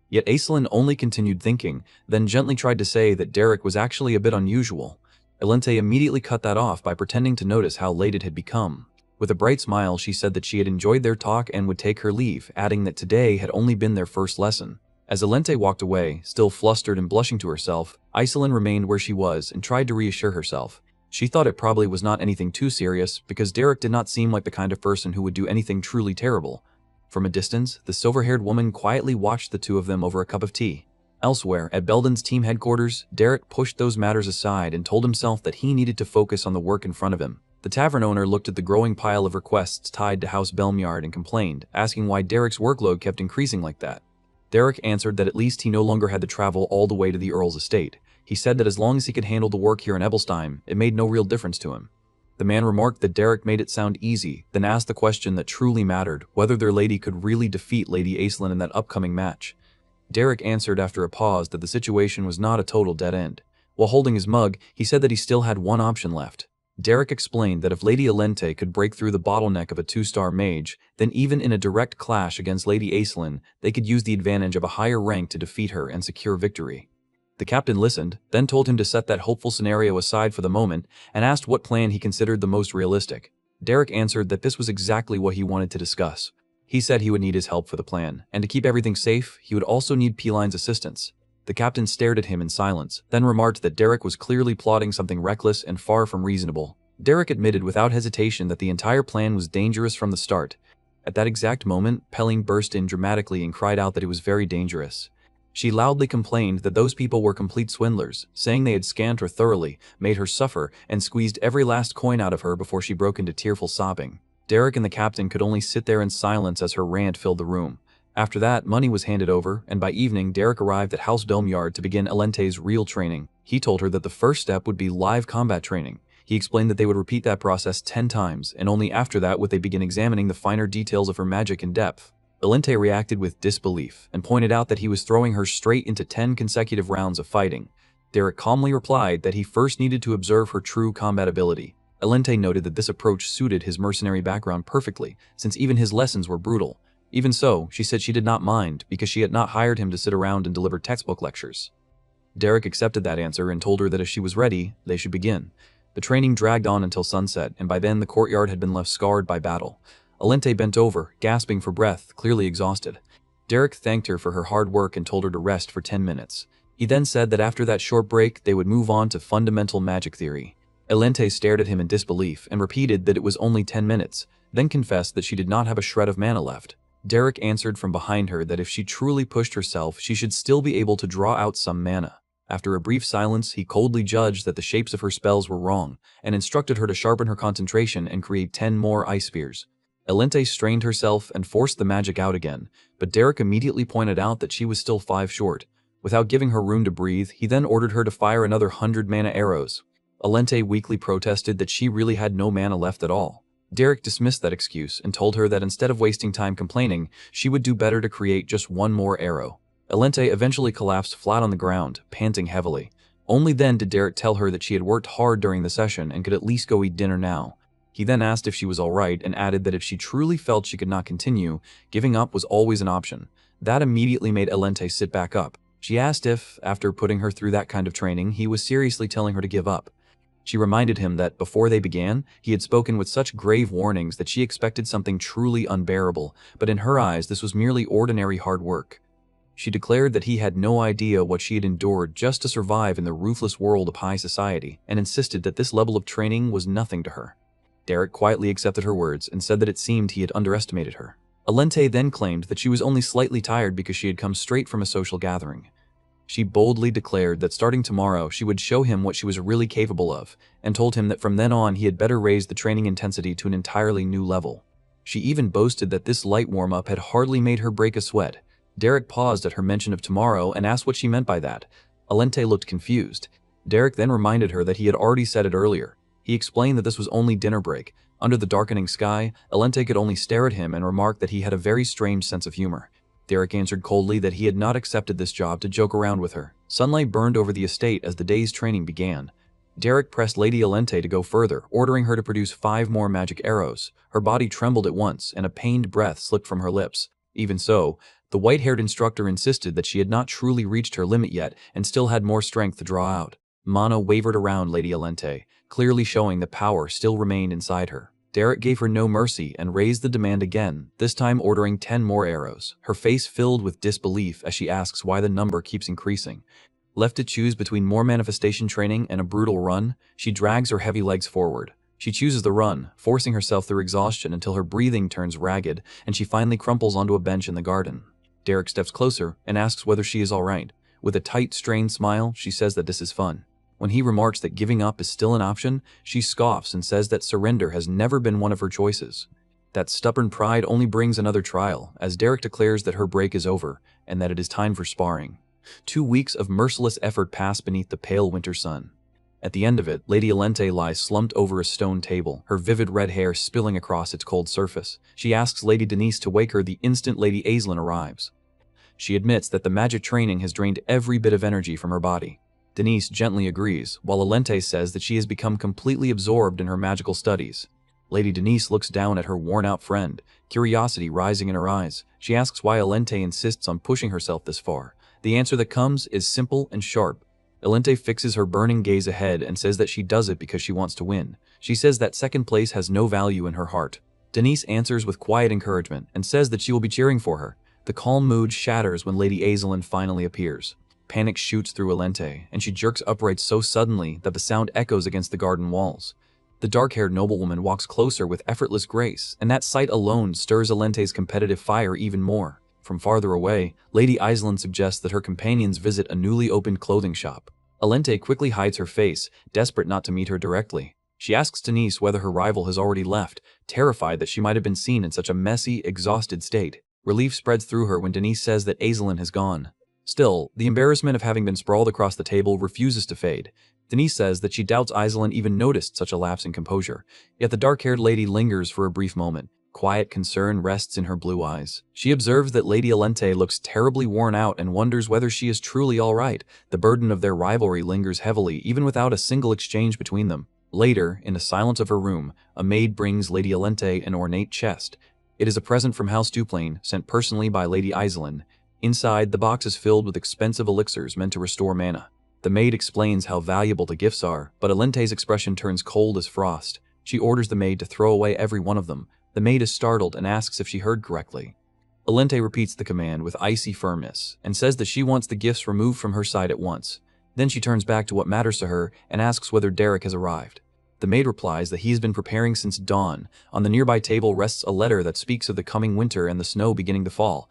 Yet Aislinn only continued thinking, then gently tried to say that Derek was actually a bit unusual. Elente immediately cut that off by pretending to notice how late it had become. With a bright smile, she said that she had enjoyed their talk and would take her leave, adding that today had only been their first lesson. As Elente walked away, still flustered and blushing to herself, Aislinn remained where she was and tried to reassure herself. She thought it probably was not anything too serious, because Derek did not seem like the kind of person who would do anything truly terrible. From a distance, the silver-haired woman quietly watched the two of them over a cup of tea. Elsewhere, at Belden's team headquarters, Derek pushed those matters aside and told himself that he needed to focus on the work in front of him. The tavern owner looked at the growing pile of requests tied to House Belmiard and complained, asking why Derek's workload kept increasing like that. Derek answered that at least he no longer had to travel all the way to the Earl's estate. He said that as long as he could handle the work here in Ebelstein, it made no real difference to him. The man remarked that Derek made it sound easy, then asked the question that truly mattered, whether their lady could really defeat Lady Aislinn in that upcoming match. Derek answered after a pause that the situation was not a total dead end. While holding his mug, he said that he still had one option left. Derek explained that if Lady Elente could break through the bottleneck of a 2-star mage, then even in a direct clash against Lady Aislinn, they could use the advantage of a higher rank to defeat her and secure victory. The captain listened, then told him to set that hopeful scenario aside for the moment and asked what plan he considered the most realistic. Derek answered that this was exactly what he wanted to discuss. He said he would need his help for the plan, and to keep everything safe, he would also need P-Line's assistance. The captain stared at him in silence, then remarked that Derek was clearly plotting something reckless and far from reasonable. Derek admitted without hesitation that the entire plan was dangerous from the start. At that exact moment, Pelling burst in dramatically and cried out that it was very dangerous. She loudly complained that those people were complete swindlers, saying they had scanned her thoroughly, made her suffer, and squeezed every last coin out of her before she broke into tearful sobbing. Derek and the captain could only sit there in silence as her rant filled the room. After that, money was handed over, and by evening Derek arrived at House Belmiard to begin Elente's real training. He told her that the first step would be live combat training. He explained that they would repeat that process 10 times, and only after that would they begin examining the finer details of her magic in depth. Elente reacted with disbelief and pointed out that he was throwing her straight into 10 consecutive rounds of fighting. Derek calmly replied that he first needed to observe her true combat ability. Elente noted that this approach suited his mercenary background perfectly, since even his lessons were brutal. Even so, she said she did not mind because she had not hired him to sit around and deliver textbook lectures. Derek accepted that answer and told her that if she was ready, they should begin. The training dragged on until sunset, and by then the courtyard had been left scarred by battle. Elente bent over, gasping for breath, clearly exhausted. Derek thanked her for her hard work and told her to rest for 10 minutes. He then said that after that short break, they would move on to fundamental magic theory. Elente stared at him in disbelief and repeated that it was only 10 minutes, then confessed that she did not have a shred of mana left. Derek answered from behind her that if she truly pushed herself, she should still be able to draw out some mana. After a brief silence, he coldly judged that the shapes of her spells were wrong, and instructed her to sharpen her concentration and create 10 more ice spears. Elente strained herself and forced the magic out again, but Derek immediately pointed out that she was still 5 short. Without giving her room to breathe, he then ordered her to fire another 100 mana arrows. Elente weakly protested that she really had no mana left at all. Derek dismissed that excuse and told her that instead of wasting time complaining, she would do better to create just one more arrow. Elente eventually collapsed flat on the ground, panting heavily. Only then did Derek tell her that she had worked hard during the session and could at least go eat dinner now. He then asked if she was alright and added that if she truly felt she could not continue, giving up was always an option. That immediately made Elente sit back up. She asked if, after putting her through that kind of training, he was seriously telling her to give up. She reminded him that before they began, he had spoken with such grave warnings that she expected something truly unbearable, but in her eyes this was merely ordinary hard work. She declared that he had no idea what she had endured just to survive in the ruthless world of high society, and insisted that this level of training was nothing to her. Derek quietly accepted her words and said that it seemed he had underestimated her. Elente then claimed that she was only slightly tired because she had come straight from a social gathering. She boldly declared that starting tomorrow she would show him what she was really capable of, and told him that from then on he had better raise the training intensity to an entirely new level. She even boasted that this light warm-up had hardly made her break a sweat. Derek paused at her mention of tomorrow and asked what she meant by that. Elente looked confused. Derek then reminded her that he had already said it earlier. He explained that this was only dinner break. Under the darkening sky, Elente could only stare at him and remark that he had a very strange sense of humor. Derek answered coldly that he had not accepted this job to joke around with her. Sunlight burned over the estate as the day's training began. Derek pressed Lady Elente to go further, ordering her to produce 5 more magic arrows. Her body trembled at once, and a pained breath slipped from her lips. Even so, the white-haired instructor insisted that she had not truly reached her limit yet and still had more strength to draw out. Mana wavered around Lady Elente, clearly showing that power still remained inside her. Derek gave her no mercy and raised the demand again, this time ordering 10 more arrows, her face filled with disbelief as she asks why the number keeps increasing. Left to choose between more manifestation training and a brutal run, she drags her heavy legs forward. She chooses the run, forcing herself through exhaustion until her breathing turns ragged and she finally crumples onto a bench in the garden. Derek steps closer and asks whether she is alright. With a tight, strained smile, she says that this is fun. When he remarks that giving up is still an option, she scoffs and says that surrender has never been one of her choices. That stubborn pride only brings another trial, as Derek declares that her break is over and that it is time for sparring. 2 weeks of merciless effort pass beneath the pale winter sun. At the end of it, Lady Elente lies slumped over a stone table, her vivid red hair spilling across its cold surface. She asks Lady Denise to wake her the instant Lady Aislinn arrives. She admits that the magic training has drained every bit of energy from her body. Denise gently agrees, while Elente says that she has become completely absorbed in her magical studies. Lady Denise looks down at her worn-out friend, curiosity rising in her eyes. She asks why Elente insists on pushing herself this far. The answer that comes is simple and sharp. Elente fixes her burning gaze ahead and says that she does it because she wants to win. She says that second place has no value in her heart. Denise answers with quiet encouragement and says that she will be cheering for her. The calm mood shatters when Lady Aislinn finally appears. Panic shoots through Elente, and she jerks upright so suddenly that the sound echoes against the garden walls. The dark-haired noblewoman walks closer with effortless grace, and that sight alone stirs Elente's competitive fire even more. From farther away, Lady Aislinn suggests that her companions visit a newly opened clothing shop. Elente quickly hides her face, desperate not to meet her directly. She asks Denise whether her rival has already left, terrified that she might have been seen in such a messy, exhausted state. Relief spreads through her when Denise says that Aislinn has gone. Still, the embarrassment of having been sprawled across the table refuses to fade. Denise says that she doubts Aislinn even noticed such a lapse in composure, yet the dark-haired lady lingers for a brief moment. Quiet concern rests in her blue eyes. She observes that Lady Elente looks terribly worn out and wonders whether she is truly all right. The burden of their rivalry lingers heavily even without a single exchange between them. Later, in the silence of her room, a maid brings Lady Alente an ornate chest. It is a present from House Duplain, sent personally by Lady Iselin. Inside, the box is filled with expensive elixirs meant to restore mana. The maid explains how valuable the gifts are, but Alente's expression turns cold as frost. She orders the maid to throw away every one of them. The maid is startled and asks if she heard correctly. Alente repeats the command with icy firmness and says that she wants the gifts removed from her side at once. Then she turns back to what matters to her and asks whether Derek has arrived. The maid replies that he has been preparing since dawn. On the nearby table rests a letter that speaks of the coming winter and the snow beginning to fall.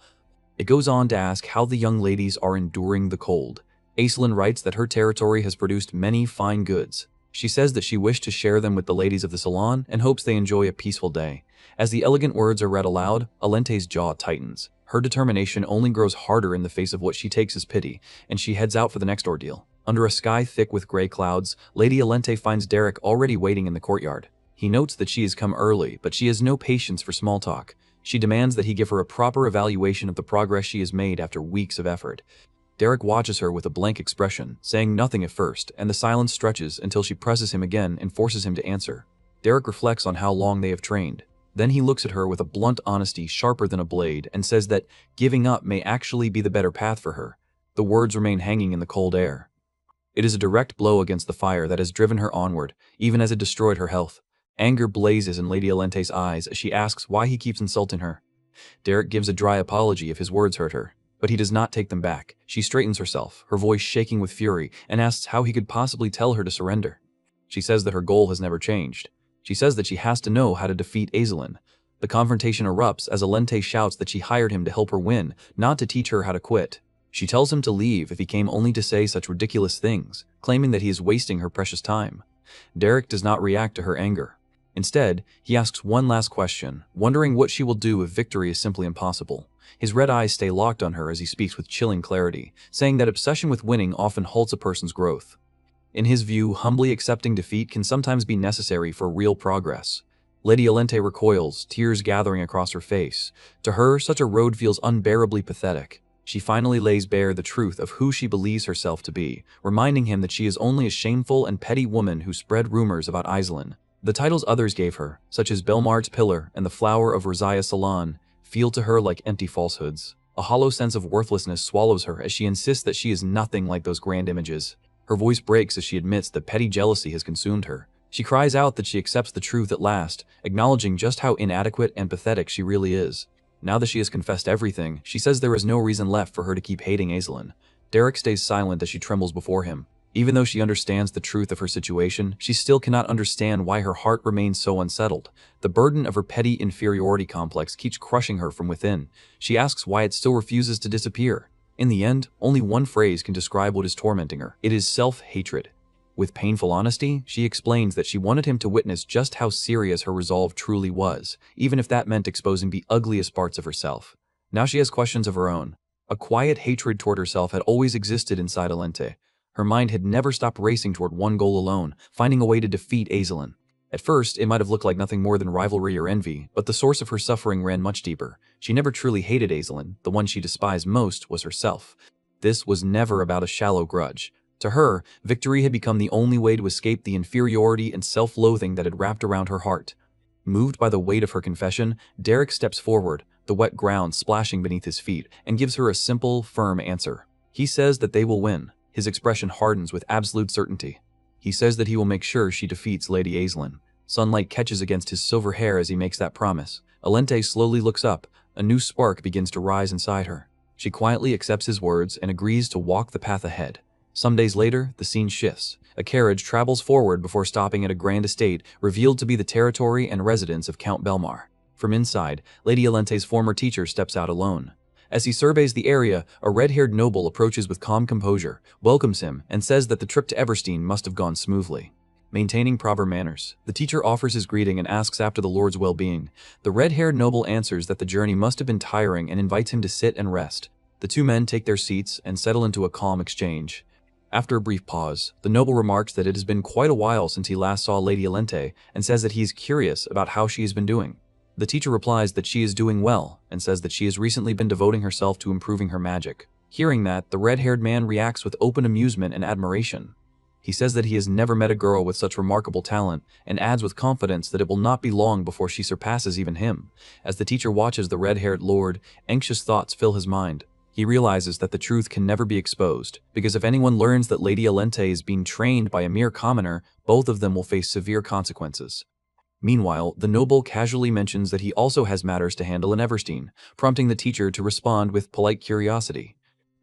It goes on to ask how the young ladies are enduring the cold. Aislinn writes that her territory has produced many fine goods. She says that she wished to share them with the ladies of the salon and hopes they enjoy a peaceful day. As the elegant words are read aloud, Alente's jaw tightens. Her determination only grows harder in the face of what she takes as pity, and she heads out for the next ordeal. Under a sky thick with gray clouds, Lady Alente finds Derek already waiting in the courtyard. He notes that she has come early, but she has no patience for small talk. She demands that he give her a proper evaluation of the progress she has made after weeks of effort. Derek watches her with a blank expression, saying nothing at first, and the silence stretches until she presses him again and forces him to answer. Derek reflects on how long they have trained. Then he looks at her with a blunt honesty sharper than a blade and says that giving up may actually be the better path for her. The words remain hanging in the cold air. It is a direct blow against the fire that has driven her onward, even as it destroyed her health. Anger blazes in Lady Alente's eyes as she asks why he keeps insulting her. Derek gives a dry apology if his words hurt her, but he does not take them back. She straightens herself, her voice shaking with fury, and asks how he could possibly tell her to surrender. She says that her goal has never changed. She says that she has to know how to defeat Aislinn. The confrontation erupts as Alente shouts that she hired him to help her win, not to teach her how to quit. She tells him to leave if he came only to say such ridiculous things, claiming that he is wasting her precious time. Derek does not react to her anger. Instead, he asks one last question, wondering what she will do if victory is simply impossible. His red eyes stay locked on her as he speaks with chilling clarity, saying that obsession with winning often halts a person's growth. In his view, humbly accepting defeat can sometimes be necessary for real progress. Lady Alente recoils, tears gathering across her face. To her, such a road feels unbearably pathetic. She finally lays bare the truth of who she believes herself to be, reminding him that she is only a shameful and petty woman who spread rumors about Aislinn. The titles others gave her, such as Belmart's Pillar and the Flower of Rosaya's Salon, feel to her like empty falsehoods. A hollow sense of worthlessness swallows her as she insists that she is nothing like those grand images. Her voice breaks as she admits that petty jealousy has consumed her. She cries out that she accepts the truth at last, acknowledging just how inadequate and pathetic she really is. Now that she has confessed everything, she says there is no reason left for her to keep hating Aislinn. Derek stays silent as she trembles before him. Even though she understands the truth of her situation, she still cannot understand why her heart remains so unsettled. The burden of her petty inferiority complex keeps crushing her from within. She asks why it still refuses to disappear. In the end, only one phrase can describe what is tormenting her. It is self-hatred. With painful honesty, she explains that she wanted him to witness just how serious her resolve truly was, even if that meant exposing the ugliest parts of herself. Now she has questions of her own. A quiet hatred toward herself had always existed inside Alente. Her mind had never stopped racing toward one goal alone, finding a way to defeat Aislinn. At first, it might have looked like nothing more than rivalry or envy, but the source of her suffering ran much deeper. She never truly hated Aislinn. The one she despised most was herself. This was never about a shallow grudge. To her, victory had become the only way to escape the inferiority and self-loathing that had wrapped around her heart. Moved by the weight of her confession, Derek steps forward, the wet ground splashing beneath his feet, and gives her a simple, firm answer. He says that they will win. His expression hardens with absolute certainty. He says that he will make sure she defeats Lady Aislinn. Sunlight catches against his silver hair as he makes that promise. Alente slowly looks up. A new spark begins to rise inside her. She quietly accepts his words and agrees to walk the path ahead. Some days later, the scene shifts. A carriage travels forward before stopping at a grand estate revealed to be the territory and residence of Count Belmar. From inside, Lady Alente's former teacher steps out alone. As he surveys the area, a red-haired noble approaches with calm composure, welcomes him, and says that the trip to Everstein must have gone smoothly. Maintaining proper manners, the teacher offers his greeting and asks after the Lord's well-being. The red-haired noble answers that the journey must have been tiring and invites him to sit and rest. The two men take their seats and settle into a calm exchange. After a brief pause, the noble remarks that it has been quite a while since he last saw Lady Alente and says that he is curious about how she has been doing. The teacher replies that she is doing well and says that she has recently been devoting herself to improving her magic. Hearing that, the red-haired man reacts with open amusement and admiration. He says that he has never met a girl with such remarkable talent, and adds with confidence that it will not be long before she surpasses even him. As the teacher watches the red-haired lord, anxious thoughts fill his mind. He realizes that the truth can never be exposed, because if anyone learns that Lady Alente is being trained by a mere commoner, both of them will face severe consequences. Meanwhile, the noble casually mentions that he also has matters to handle in Everstein, prompting the teacher to respond with polite curiosity.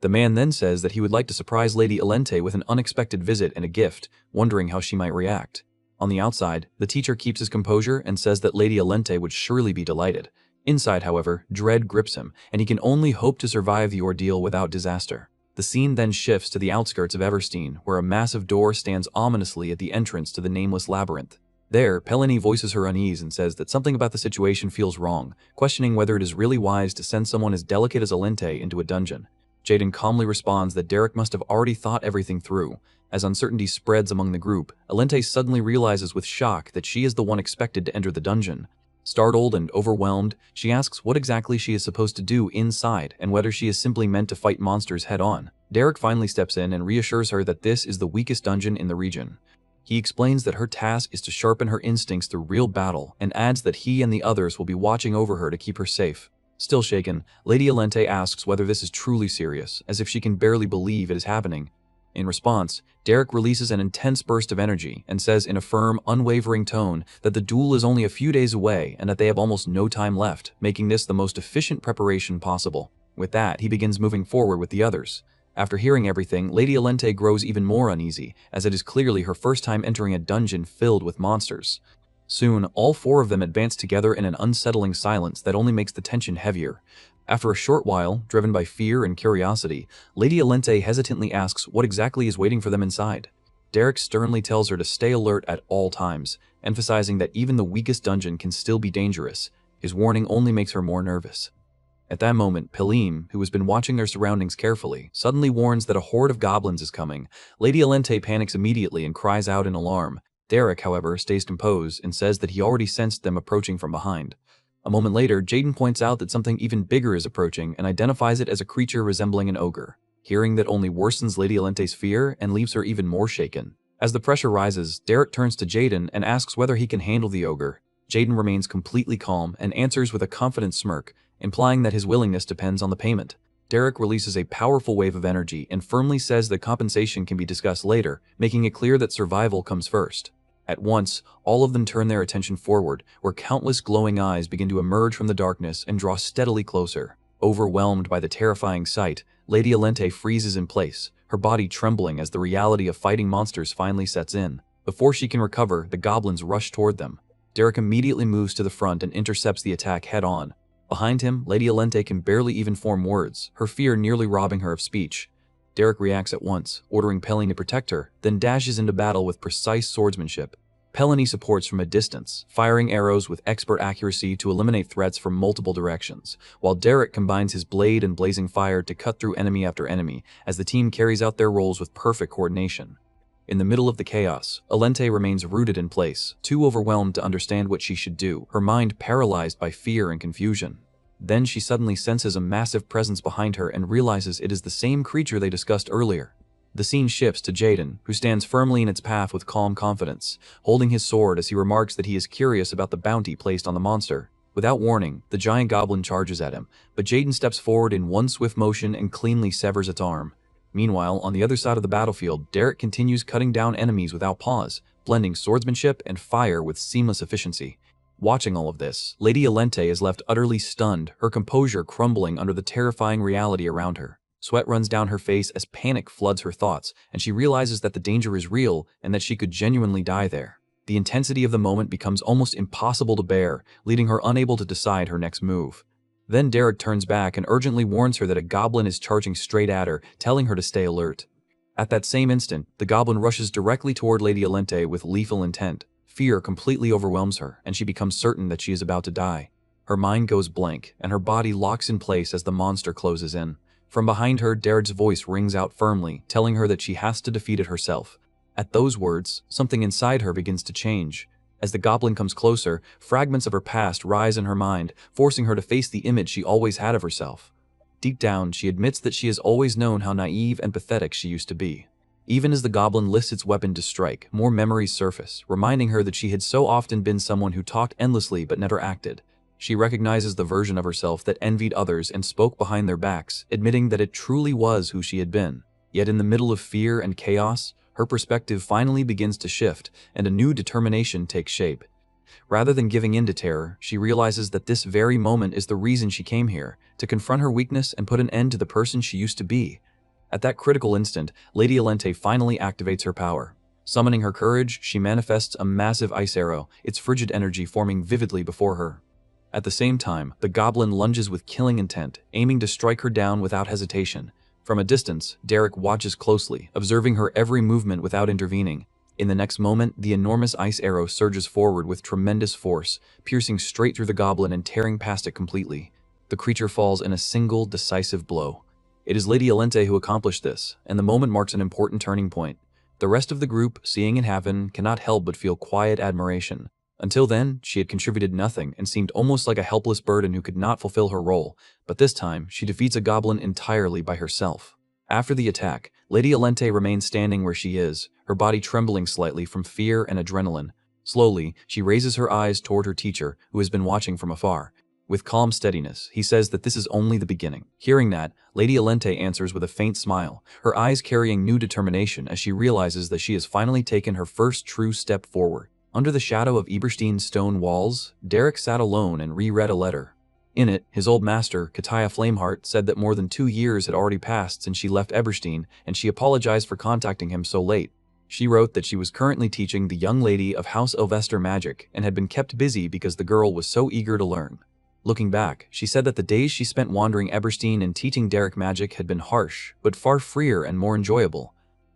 The man then says that he would like to surprise Lady Alente with an unexpected visit and a gift, wondering how she might react. On the outside, the teacher keeps his composure and says that Lady Alente would surely be delighted. Inside, however, dread grips him, and he can only hope to survive the ordeal without disaster. The scene then shifts to the outskirts of Everstein, where a massive door stands ominously at the entrance to the nameless labyrinth. There, Pelini voices her unease and says that something about the situation feels wrong, questioning whether it is really wise to send someone as delicate as Alente into a dungeon. Jaden calmly responds that Derek must have already thought everything through. As uncertainty spreads among the group, Alente suddenly realizes with shock that she is the one expected to enter the dungeon. Startled and overwhelmed, she asks what exactly she is supposed to do inside and whether she is simply meant to fight monsters head-on. Derek finally steps in and reassures her that this is the weakest dungeon in the region. He explains that her task is to sharpen her instincts through real battle and adds that he and the others will be watching over her to keep her safe. Still shaken, Lady Alente asks whether this is truly serious, as if she can barely believe it is happening. In response, Derek releases an intense burst of energy and says in a firm, unwavering tone that the duel is only a few days away and that they have almost no time left, making this the most efficient preparation possible. With that, he begins moving forward with the others. After hearing everything, Lady Alente grows even more uneasy, as it is clearly her first time entering a dungeon filled with monsters. Soon, all four of them advance together in an unsettling silence that only makes the tension heavier. After a short while, driven by fear and curiosity, Lady Alente hesitantly asks what exactly is waiting for them inside. Derek sternly tells her to stay alert at all times, emphasizing that even the weakest dungeon can still be dangerous. His warning only makes her more nervous. At that moment, Pelim, who has been watching their surroundings carefully, suddenly warns that a horde of goblins is coming. Lady Alente panics immediately and cries out in alarm. Derek, however, stays composed and says that he already sensed them approaching from behind. A moment later, Jaden points out that something even bigger is approaching and identifies it as a creature resembling an ogre. Hearing that only worsens Lady Alente's fear and leaves her even more shaken. As the pressure rises, Derek turns to Jaden and asks whether he can handle the ogre. Jaden remains completely calm and answers with a confident smirk, implying that his willingness depends on the payment. Derek releases a powerful wave of energy and firmly says that compensation can be discussed later, making it clear that survival comes first. At once, all of them turn their attention forward, where countless glowing eyes begin to emerge from the darkness and draw steadily closer. Overwhelmed by the terrifying sight, Lady Alente freezes in place, her body trembling as the reality of fighting monsters finally sets in. Before she can recover, the goblins rush toward them. Derek immediately moves to the front and intercepts the attack head-on. Behind him, Lady Alente can barely even form words, her fear nearly robbing her of speech. Derek reacts at once, ordering Pelini to protect her, then dashes into battle with precise swordsmanship. Pelini supports from a distance, firing arrows with expert accuracy to eliminate threats from multiple directions, while Derek combines his blade and blazing fire to cut through enemy after enemy, as the team carries out their roles with perfect coordination. In the middle of the chaos, Alente remains rooted in place, too overwhelmed to understand what she should do, her mind paralyzed by fear and confusion. Then she suddenly senses a massive presence behind her and realizes it is the same creature they discussed earlier. The scene shifts to Jaden, who stands firmly in its path with calm confidence, holding his sword as he remarks that he is curious about the bounty placed on the monster. Without warning, the giant goblin charges at him, but Jaden steps forward in one swift motion and cleanly severs its arm. Meanwhile, on the other side of the battlefield, Derek continues cutting down enemies without pause, blending swordsmanship and fire with seamless efficiency. Watching all of this, Lady Alente is left utterly stunned, her composure crumbling under the terrifying reality around her. Sweat runs down her face as panic floods her thoughts, and she realizes that the danger is real and that she could genuinely die there. The intensity of the moment becomes almost impossible to bear, leaving her unable to decide her next move. Then Derek turns back and urgently warns her that a goblin is charging straight at her, telling her to stay alert. At that same instant, the goblin rushes directly toward Lady Alente with lethal intent. Fear completely overwhelms her, and she becomes certain that she is about to die. Her mind goes blank, and her body locks in place as the monster closes in. From behind her, Derek's voice rings out firmly, telling her that she has to defeat it herself. At those words, something inside her begins to change. As the goblin comes closer, fragments of her past rise in her mind, forcing her to face the image she always had of herself. Deep down, she admits that she has always known how naive and pathetic she used to be. Even as the goblin lifts its weapon to strike, more memories surface, reminding her that she had so often been someone who talked endlessly but never acted. She recognizes the version of herself that envied others and spoke behind their backs, admitting that it truly was who she had been. Yet in the middle of fear and chaos, her perspective finally begins to shift, and a new determination takes shape. Rather than giving in to terror, she realizes that this very moment is the reason she came here, to confront her weakness and put an end to the person she used to be. At that critical instant, Lady Alente finally activates her power. Summoning her courage, she manifests a massive ice arrow, its frigid energy forming vividly before her. At the same time, the goblin lunges with killing intent, aiming to strike her down without hesitation. From a distance, Derek watches closely, observing her every movement without intervening. In the next moment, the enormous ice arrow surges forward with tremendous force, piercing straight through the goblin and tearing past it completely. The creature falls in a single, decisive blow. It is Lady Alente who accomplished this, and the moment marks an important turning point. The rest of the group, seeing it happen, cannot help but feel quiet admiration. Until then, she had contributed nothing and seemed almost like a helpless burden who could not fulfill her role, but this time, she defeats a goblin entirely by herself. After the attack, Lady Alente remains standing where she is, her body trembling slightly from fear and adrenaline. Slowly, she raises her eyes toward her teacher, who has been watching from afar. With calm steadiness, he says that this is only the beginning. Hearing that, Lady Alente answers with a faint smile, her eyes carrying new determination as she realizes that she has finally taken her first true step forward. Under the shadow of Eberstein's stone walls, Derek sat alone and reread a letter. In it, his old master, Kataya Flameheart, said that more than 2 years had already passed since she left Eberstein, and she apologized for contacting him so late. She wrote that she was currently teaching the young lady of House Ilvester magic and had been kept busy because the girl was so eager to learn. Looking back, she said that the days she spent wandering Eberstein and teaching Derek magic had been harsh, but far freer and more enjoyable.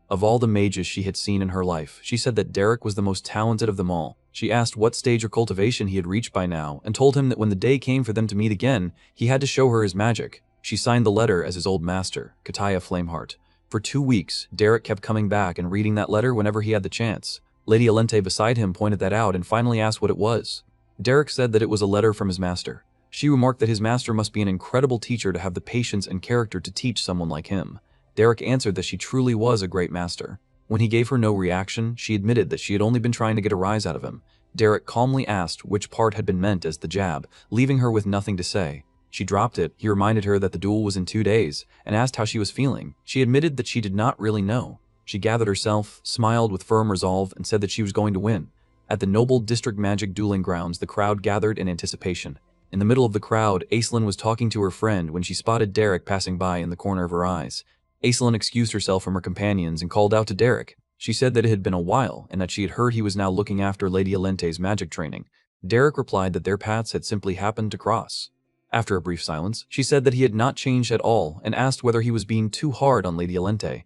Of all the mages she had seen in her life, she said that Derek was the most talented of them all. She asked what stage of cultivation he had reached by now, and told him that when the day came for them to meet again, he had to show her his magic. She signed the letter as his old master, Kataya Flameheart. For 2 weeks, Derek kept coming back and reading that letter whenever he had the chance. Lady Alente beside him pointed that out and finally asked what it was. Derek said that it was a letter from his master. She remarked that his master must be an incredible teacher to have the patience and character to teach someone like him. Derek answered that she truly was a great master. When he gave her no reaction, she admitted that she had only been trying to get a rise out of him. Derek calmly asked which part had been meant as the jab, leaving her with nothing to say. She dropped it. He reminded her that the duel was in 2 days, and asked how she was feeling. She admitted that she did not really know. She gathered herself, smiled with firm resolve, and said that she was going to win. At the noble district magic dueling grounds, the crowd gathered in anticipation. In the middle of the crowd, Aislinn was talking to her friend when she spotted Derek passing by in the corner of her eyes. Aislinn excused herself from her companions and called out to Derek. She said that it had been a while and that she had heard he was now looking after Lady Alente's magic training. Derek replied that their paths had simply happened to cross. After a brief silence, she said that he had not changed at all and asked whether he was being too hard on Lady Alente.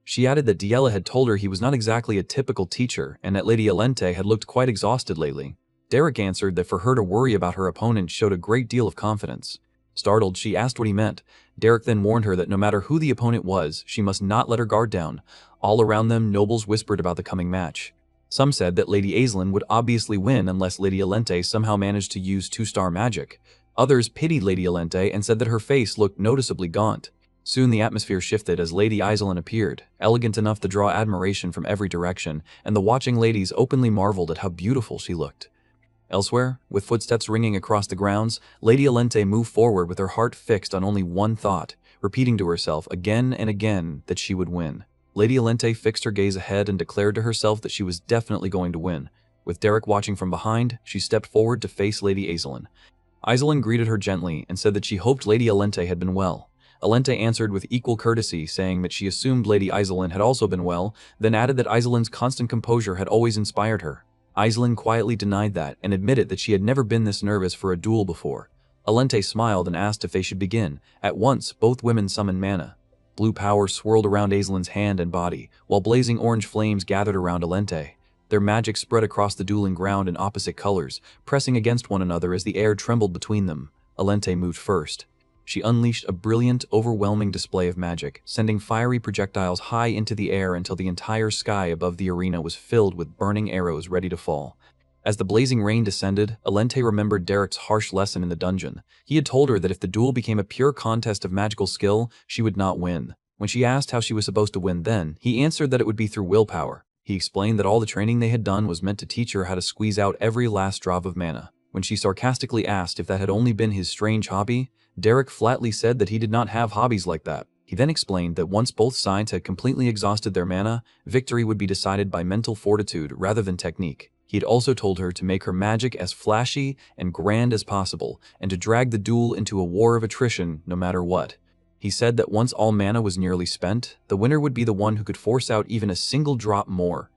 She added that Yahello had told her he was not exactly a typical teacher and that Lady Alente had looked quite exhausted lately. Derek answered that for her to worry about her opponent showed a great deal of confidence. Startled, she asked what he meant. Derek then warned her that no matter who the opponent was, she must not let her guard down. All around them, nobles whispered about the coming match. Some said that Lady Aislinn would obviously win unless Lady Alente somehow managed to use 2-star magic. Others pitied Lady Alente and said that her face looked noticeably gaunt. Soon the atmosphere shifted as Lady Aislinn appeared, elegant enough to draw admiration from every direction, and the watching ladies openly marveled at how beautiful she looked. Elsewhere, with footsteps ringing across the grounds, Lady Alente moved forward with her heart fixed on only one thought, repeating to herself again and again that she would win. Lady Alente fixed her gaze ahead and declared to herself that she was definitely going to win. With Derek watching from behind, she stepped forward to face Lady Aislinn. Aislinn greeted her gently and said that she hoped Lady Alente had been well. Alente answered with equal courtesy, saying that she assumed Lady Aislinn had also been well, then added that Aislinn's constant composure had always inspired her. Aislinn quietly denied that and admitted that she had never been this nervous for a duel before. Alente smiled and asked if they should begin. At once, both women summoned mana. Blue power swirled around Aislinn's hand and body, while blazing orange flames gathered around Alente. Their magic spread across the dueling ground in opposite colors, pressing against one another as the air trembled between them. Alente moved first. She unleashed a brilliant, overwhelming display of magic, sending fiery projectiles high into the air until the entire sky above the arena was filled with burning arrows ready to fall. As the blazing rain descended, Alente remembered Derek's harsh lesson in the dungeon. He had told her that if the duel became a pure contest of magical skill, she would not win. When she asked how she was supposed to win then, he answered that it would be through willpower. He explained that all the training they had done was meant to teach her how to squeeze out every last drop of mana. When she sarcastically asked if that had only been his strange hobby, Derek flatly said that he did not have hobbies like that. He then explained that once both sides had completely exhausted their mana, victory would be decided by mental fortitude rather than technique. He had also told her to make her magic as flashy and grand as possible, and to drag the duel into a war of attrition no matter what. He said that once all mana was nearly spent, the winner would be the one who could force out even a single drop more.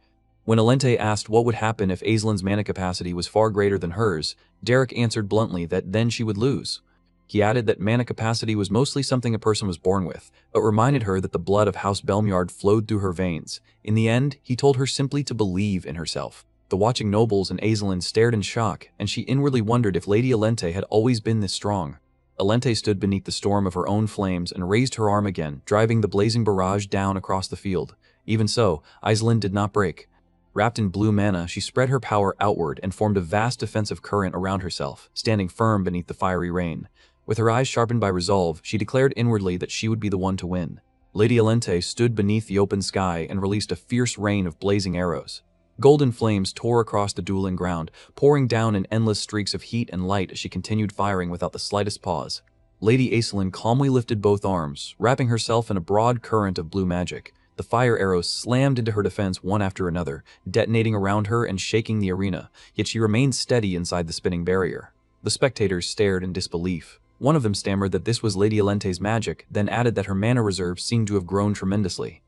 When Alente asked what would happen if Aislin's mana capacity was far greater than hers, Derek answered bluntly that then she would lose. He added that mana capacity was mostly something a person was born with, but reminded her that the blood of House Belmyard flowed through her veins. In the end, he told her simply to believe in herself. The watching nobles and Aislinn stared in shock, and she inwardly wondered if Lady Alente had always been this strong. Alente stood beneath the storm of her own flames and raised her arm again, driving the blazing barrage down across the field. Even so, Aislinn did not break. Wrapped in blue mana, she spread her power outward and formed a vast defensive current around herself, standing firm beneath the fiery rain. With her eyes sharpened by resolve, she declared inwardly that she would be the one to win. Lady Alente stood beneath the open sky and released a fierce rain of blazing arrows. Golden flames tore across the dueling ground, pouring down in endless streaks of heat and light as she continued firing without the slightest pause. Lady Aislinn calmly lifted both arms, wrapping herself in a broad current of blue magic. The fire arrows slammed into her defense one after another, detonating around her and shaking the arena, yet she remained steady inside the spinning barrier. The spectators stared in disbelief. One of them stammered that this was Lady Alente's magic, then added that her mana reserve seemed to have grown tremendously.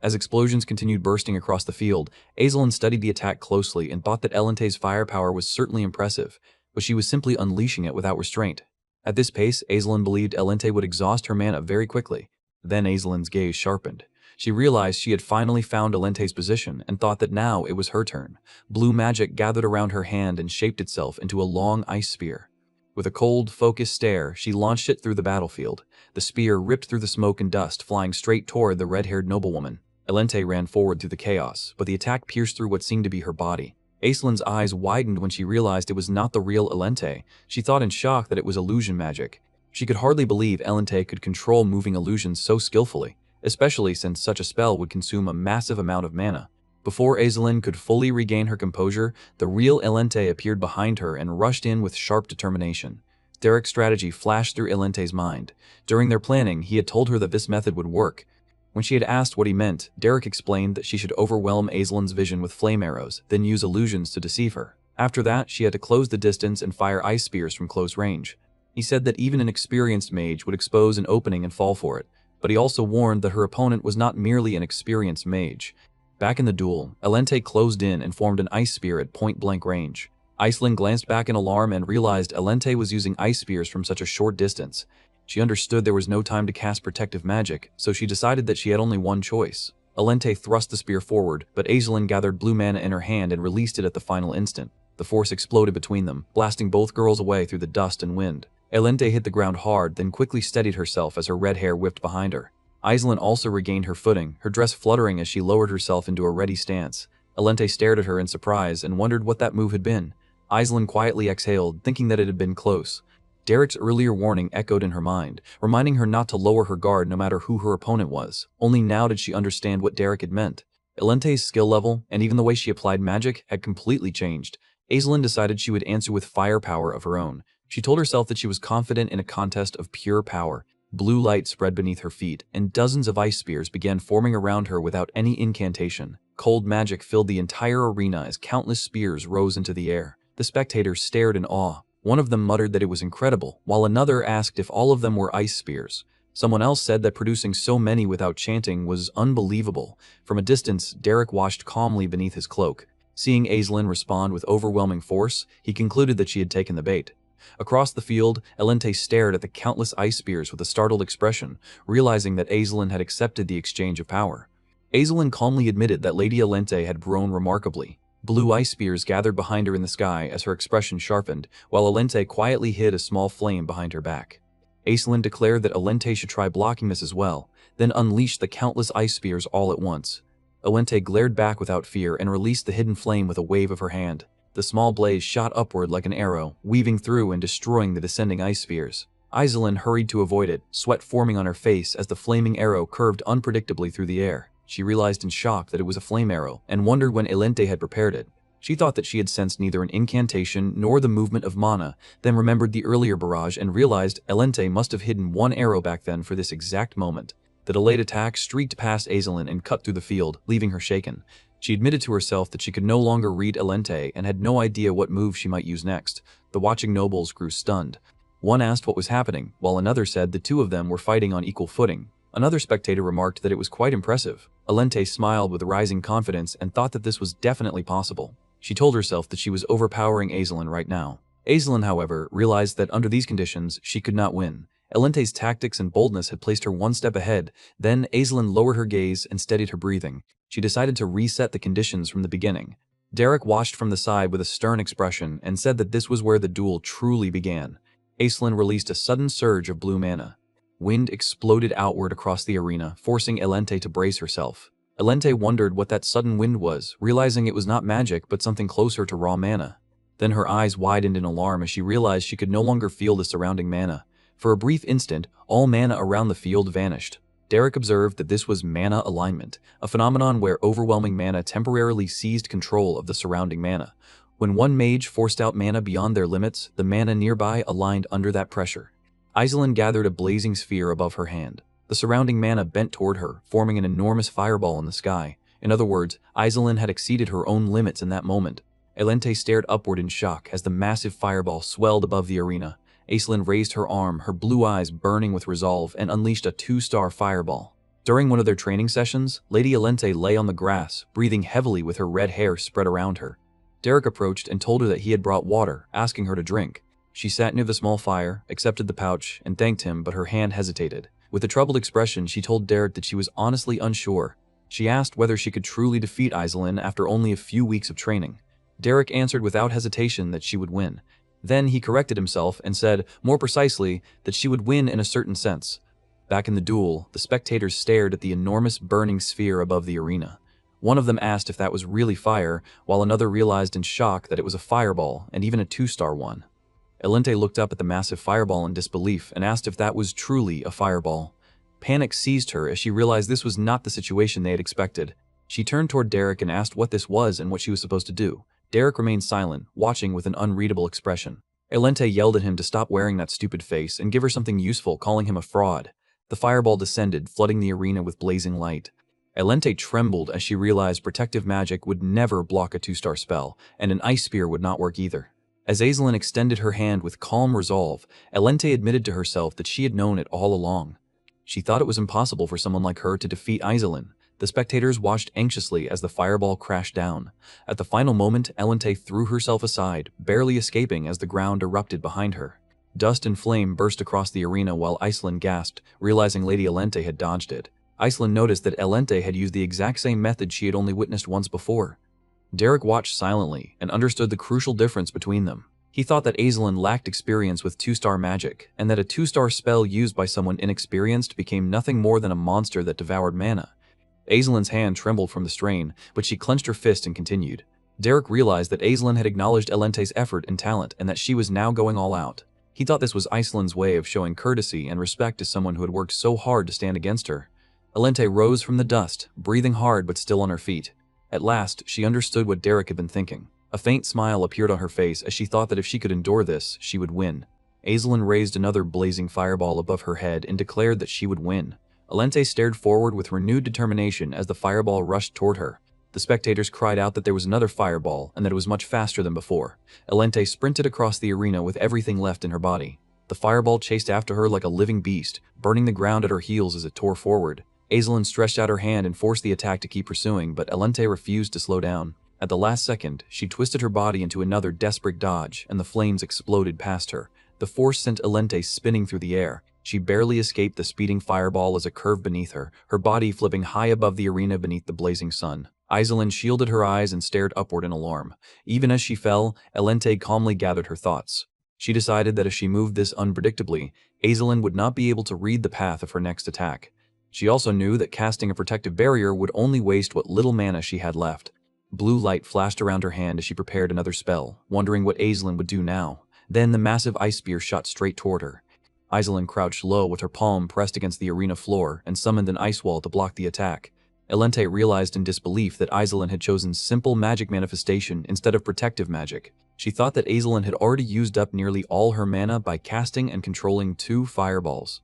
As explosions continued bursting across the field, Aislinn studied the attack closely and thought that Alente's firepower was certainly impressive, but she was simply unleashing it without restraint. At this pace, Aislinn believed Alente would exhaust her mana very quickly. Then Aislinn's gaze sharpened. She realized she had finally found Alente's position and thought that now it was her turn. Blue magic gathered around her hand and shaped itself into a long ice spear. With a cold, focused stare, she launched it through the battlefield. The spear ripped through the smoke and dust, flying straight toward the red-haired noblewoman. Alente ran forward through the chaos, but the attack pierced through what seemed to be her body. Aislinn's eyes widened when she realized it was not the real Alente. She thought in shock that it was illusion magic. She could hardly believe Alente could control moving illusions so skillfully, especially since such a spell would consume a massive amount of mana. Before Aislinn could fully regain her composure, the real Alente appeared behind her and rushed in with sharp determination. Derek's strategy flashed through Alente's mind. During their planning, he had told her that this method would work. When she had asked what he meant, Derek explained that she should overwhelm Aislinn's vision with flame arrows, then use illusions to deceive her. After that, she had to close the distance and fire ice spears from close range. He said that even an experienced mage would expose an opening and fall for it, but he also warned that her opponent was not merely an experienced mage. Back in the duel, Alente closed in and formed an ice spear at point-blank range. Aislinn glanced back in alarm and realized Alente was using ice spears from such a short distance. She understood there was no time to cast protective magic, so she decided that she had only one choice. Alente thrust the spear forward, but Aislinn gathered blue mana in her hand and released it at the final instant. The force exploded between them, blasting both girls away through the dust and wind. Alente hit the ground hard, then quickly steadied herself as her red hair whipped behind her. Aislinn also regained her footing, her dress fluttering as she lowered herself into a ready stance. Alente stared at her in surprise and wondered what that move had been. Aislinn quietly exhaled, thinking that it had been close. Derek's earlier warning echoed in her mind, reminding her not to lower her guard no matter who her opponent was. Only now did she understand what Derek had meant. Alente's skill level, and even the way she applied magic, had completely changed. Aislinn decided she would answer with firepower of her own. She told herself that she was confident in a contest of pure power. Blue light spread beneath her feet, and dozens of ice spears began forming around her without any incantation. Cold magic filled the entire arena as countless spears rose into the air. The spectators stared in awe. One of them muttered that it was incredible, while another asked if all of them were ice spears. Someone else said that producing so many without chanting was unbelievable. From a distance, Derek watched calmly beneath his cloak. Seeing Aislinn respond with overwhelming force, he concluded that she had taken the bait. Across the field, Alente stared at the countless ice spears with a startled expression, realizing that Aislinn had accepted the exchange of power. Aislinn calmly admitted that Lady Alente had grown remarkably. Blue ice spears gathered behind her in the sky as her expression sharpened, while Alente quietly hid a small flame behind her back. Aislinn declared that Alente should try blocking this as well, then unleashed the countless ice spears all at once. Alente glared back without fear and released the hidden flame with a wave of her hand. The small blaze shot upward like an arrow, weaving through and destroying the descending ice spears. Aizelin hurried to avoid it, sweat forming on her face as the flaming arrow curved unpredictably through the air. She realized in shock that it was a flame arrow, and wondered when Elente had prepared it. She thought that she had sensed neither an incantation nor the movement of mana, then remembered the earlier barrage and realized Elente must have hidden one arrow back then for this exact moment. The delayed attack streaked past Aizelin and cut through the field, leaving her shaken. She admitted to herself that she could no longer read Elente and had no idea what move she might use next. The watching nobles grew stunned. One asked what was happening, while another said the two of them were fighting on equal footing. Another spectator remarked that it was quite impressive. Elente smiled with rising confidence and thought that this was definitely possible. She told herself that she was overpowering Aizelin right now. Aizelin, however, realized that under these conditions, she could not win. Elente's tactics and boldness had placed her one step ahead. Then Aizelin lowered her gaze and steadied her breathing. She decided to reset the conditions from the beginning. Derek watched from the side with a stern expression and said that this was where the duel truly began. Aizelin released a sudden surge of blue mana. Wind exploded outward across the arena, forcing Elente to brace herself. Elente wondered what that sudden wind was, realizing it was not magic but something closer to raw mana. Then her eyes widened in alarm as she realized she could no longer feel the surrounding mana. For a brief instant, all mana around the field vanished. Derek observed that this was mana alignment, a phenomenon where overwhelming mana temporarily seized control of the surrounding mana. When one mage forced out mana beyond their limits, the mana nearby aligned under that pressure. Aizelin gathered a blazing sphere above her hand. The surrounding mana bent toward her, forming an enormous fireball in the sky. In other words, Aizelin had exceeded her own limits in that moment. Elente stared upward in shock as the massive fireball swelled above the arena. Aizelin raised her arm, her blue eyes burning with resolve, and unleashed a 2-star fireball. During one of their training sessions, Lady Elente lay on the grass, breathing heavily with her red hair spread around her. Derek approached and told her that he had brought water, asking her to drink. She sat near the small fire, accepted the pouch, and thanked him, but her hand hesitated. With a troubled expression, she told Derek that she was honestly unsure. She asked whether she could truly defeat Aizelin after only a few weeks of training. Derek answered without hesitation that she would win. Then he corrected himself and said, more precisely, that she would win in a certain sense. Back in the duel, the spectators stared at the enormous burning sphere above the arena. One of them asked if that was really fire, while another realized in shock that it was a fireball, and even a 2-star one. Elente looked up at the massive fireball in disbelief and asked if that was truly a fireball. Panic seized her as she realized this was not the situation they had expected. She turned toward Derek and asked what this was and what she was supposed to do. Derek remained silent, watching with an unreadable expression. Elente yelled at him to stop wearing that stupid face and give her something useful, calling him a fraud. The fireball descended, flooding the arena with blazing light. Elente trembled as she realized protective magic would never block a 2-star spell, and an ice spear would not work either. As Aizelin extended her hand with calm resolve, Elente admitted to herself that she had known it all along. She thought it was impossible for someone like her to defeat Aizelin. The spectators watched anxiously as the fireball crashed down. At the final moment, Elente threw herself aside, barely escaping as the ground erupted behind her. Dust and flame burst across the arena while Aizelin gasped, realizing Lady Elente had dodged it. Aizelin noticed that Elente had used the exact same method she had only witnessed once before. Derek watched silently and understood the crucial difference between them. He thought that Aizelin lacked experience with 2-star magic, and that a 2-star spell used by someone inexperienced became nothing more than a monster that devoured mana. Aizelin's hand trembled from the strain, but she clenched her fist and continued. Derek realized that Aizelin had acknowledged Elente's effort and talent, and that she was now going all out. He thought this was Aizelin's way of showing courtesy and respect to someone who had worked so hard to stand against her. Elente rose from the dust, breathing hard but still on her feet. At last, she understood what Derek had been thinking. A faint smile appeared on her face as she thought that if she could endure this, she would win. Aizelin raised another blazing fireball above her head and declared that she would win. Elente stared forward with renewed determination as the fireball rushed toward her. The spectators cried out that there was another fireball and that it was much faster than before. Elente sprinted across the arena with everything left in her body. The fireball chased after her like a living beast, burning the ground at her heels as it tore forward. Aizelin stretched out her hand and forced the attack to keep pursuing, but Elente refused to slow down. At the last second, she twisted her body into another desperate dodge, and the flames exploded past her. The force sent Elente spinning through the air. She barely escaped the speeding fireball as it curved beneath her, her body flipping high above the arena beneath the blazing sun. Aizelin shielded her eyes and stared upward in alarm. Even as she fell, Elente calmly gathered her thoughts. She decided that if she moved this unpredictably, Aizelin would not be able to read the path of her next attack. She also knew that casting a protective barrier would only waste what little mana she had left. Blue light flashed around her hand as she prepared another spell, wondering what Aizelin would do now. Then the massive ice spear shot straight toward her. Aizelin crouched low with her palm pressed against the arena floor and summoned an ice wall to block the attack. Elente realized in disbelief that Aizelin had chosen simple magic manifestation instead of protective magic. She thought that Aizelin had already used up nearly all her mana by casting and controlling 2 fireballs.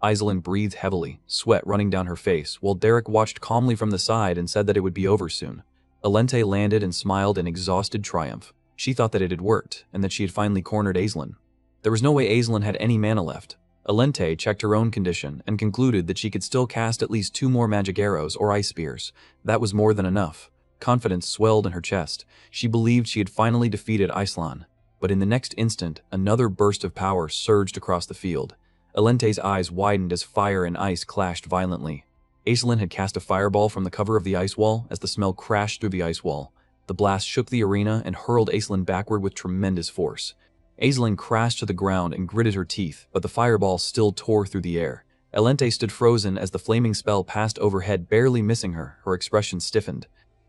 Aizelin breathed heavily, sweat running down her face, while Derek watched calmly from the side and said that it would be over soon. Elente landed and smiled in exhausted triumph. She thought that it had worked, and that she had finally cornered Aizelin. There was no way Aizelin had any mana left. Elente checked her own condition and concluded that she could still cast at least 2 more magic arrows or ice spears. That was more than enough. Confidence swelled in her chest. She believed she had finally defeated Aizelin. But in the next instant, another burst of power surged across the field. Elente's eyes widened as fire and ice clashed violently. Aizelin had cast a fireball from the cover of the ice wall as the smell crashed through the ice wall. The blast shook the arena and hurled Aizelin backward with tremendous force. Aizelin crashed to the ground and gritted her teeth, but the fireball still tore through the air. Elente stood frozen as the flaming spell passed overhead, barely missing her. Her expression stiffened.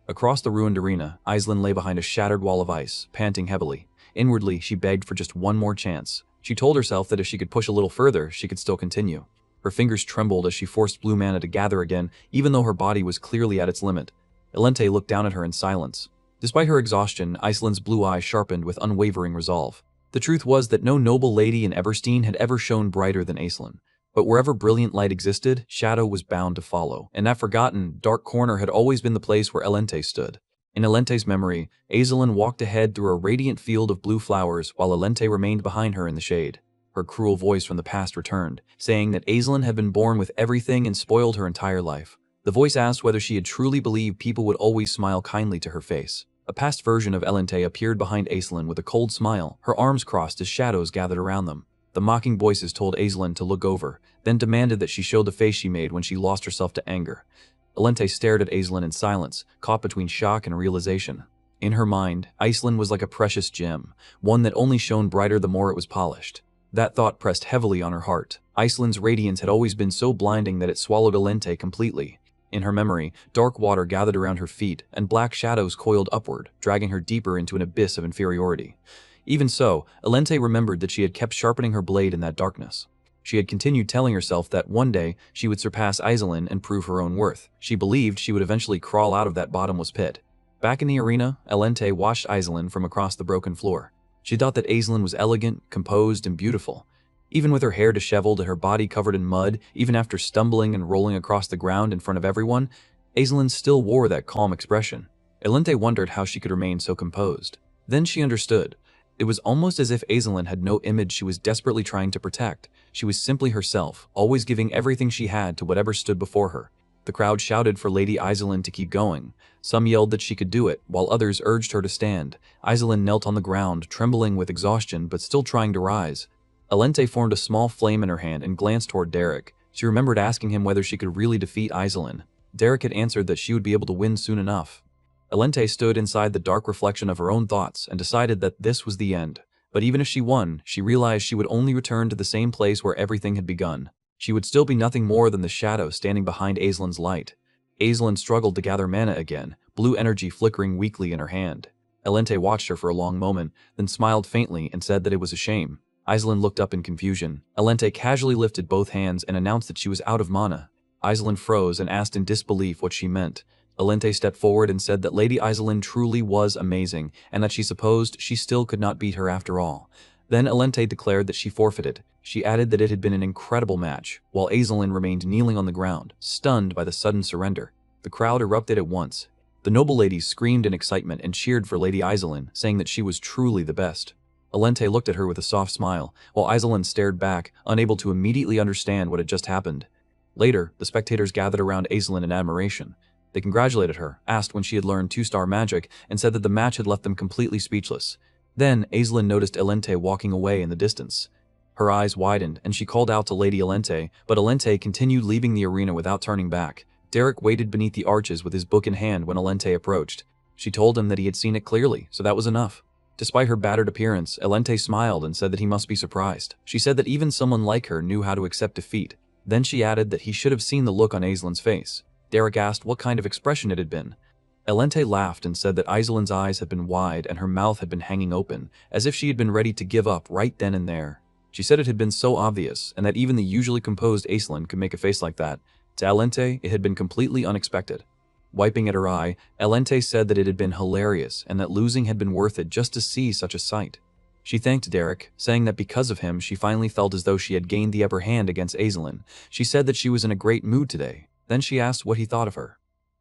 Across the ruined arena, Aizelin lay behind a shattered wall of ice, panting heavily. Inwardly, she begged for just one more chance. She told herself that if she could push a little further, she could still continue. Her fingers trembled as she forced blue mana to gather again, even though her body was clearly at its limit. Elente looked down at her in silence. Despite her exhaustion, Aizelin's blue eye sharpened with unwavering resolve. The truth was that no noble lady in Everstein had ever shone brighter than Aizelin. But wherever brilliant light existed, shadow was bound to follow, and that forgotten, dark corner had always been the place where Elente stood. In Elente's memory, Aizelin walked ahead through a radiant field of blue flowers while Elente remained behind her in the shade. Her cruel voice from the past returned, saying that Aizelin had been born with everything and spoiled her entire life. The voice asked whether she had truly believed people would always smile kindly to her face. A past version of Elente appeared behind Aizelin with a cold smile, her arms crossed as shadows gathered around them. The mocking voices told Aizelin to look over, then demanded that she show the face she made when she lost herself to anger. Elente stared at Aizelin in silence, caught between shock and realization. In her mind, Aizelin was like a precious gem, one that only shone brighter the more it was polished. That thought pressed heavily on her heart. Aizelin's radiance had always been so blinding that it swallowed Elente completely. In her memory, dark water gathered around her feet, and black shadows coiled upward, dragging her deeper into an abyss of inferiority. Even so, Elente remembered that she had kept sharpening her blade in that darkness. She had continued telling herself that one day she would surpass Aizelin and prove her own worth. She believed she would eventually crawl out of that bottomless pit. Back in the arena, Elente watched Aizelin from across the broken floor. She thought that Aizelin was elegant, composed, and beautiful. Even with her hair disheveled and her body covered in mud, even after stumbling and rolling across the ground in front of everyone, Aizelin still wore that calm expression. Elente wondered how she could remain so composed. Then she understood. It was almost as if Aizelin had no image she was desperately trying to protect. She was simply herself, always giving everything she had to whatever stood before her. The crowd shouted for Lady Aizelin to keep going. Some yelled that she could do it, while others urged her to stand. Aizelin knelt on the ground, trembling with exhaustion but still trying to rise. Elente formed a small flame in her hand and glanced toward Derek. She remembered asking him whether she could really defeat Aizelin. Derek had answered that she would be able to win soon enough. Elente stood inside the dark reflection of her own thoughts and decided that this was the end. But even if she won, she realized she would only return to the same place where everything had begun. She would still be nothing more than the shadow standing behind Aizelin's light. Aizelin struggled to gather mana again, blue energy flickering weakly in her hand. Elente watched her for a long moment, then smiled faintly and said that it was a shame. Aizelin looked up in confusion. Elente casually lifted both hands and announced that she was out of mana. Aizelin froze and asked in disbelief what she meant. Elente stepped forward and said that Lady Aizelin truly was amazing, and that she supposed she still could not beat her after all. Then Elente declared that she forfeited. She added that it had been an incredible match, while Aizelin remained kneeling on the ground, stunned by the sudden surrender. The crowd erupted at once. The noble ladies screamed in excitement and cheered for Lady Aizelin, saying that she was truly the best. Elente looked at her with a soft smile, while Aizelin stared back, unable to immediately understand what had just happened. Later, the spectators gathered around Aizelin in admiration. They congratulated her, asked when she had learned 2-star magic, and said that the match had left them completely speechless. Then, Aizelin noticed Elente walking away in the distance. Her eyes widened, and she called out to Lady Elente, but Elente continued leaving the arena without turning back. Derek waited beneath the arches with his book in hand when Elente approached. She told him that he had seen it clearly, so that was enough. Despite her battered appearance, Elente smiled and said that he must be surprised. She said that even someone like her knew how to accept defeat. Then she added that he should have seen the look on Aizelin's face. Derek asked what kind of expression it had been. Elente laughed and said that Aizelin's eyes had been wide and her mouth had been hanging open, as if she had been ready to give up right then and there. She said it had been so obvious, and that even the usually composed Aislinn could make a face like that. To Elente, it had been completely unexpected. Wiping at her eye, Elente said that it had been hilarious and that losing had been worth it just to see such a sight. She thanked Derek, saying that because of him she finally felt as though she had gained the upper hand against Aislinn. She said that she was in a great mood today. Then she asked what he thought of her.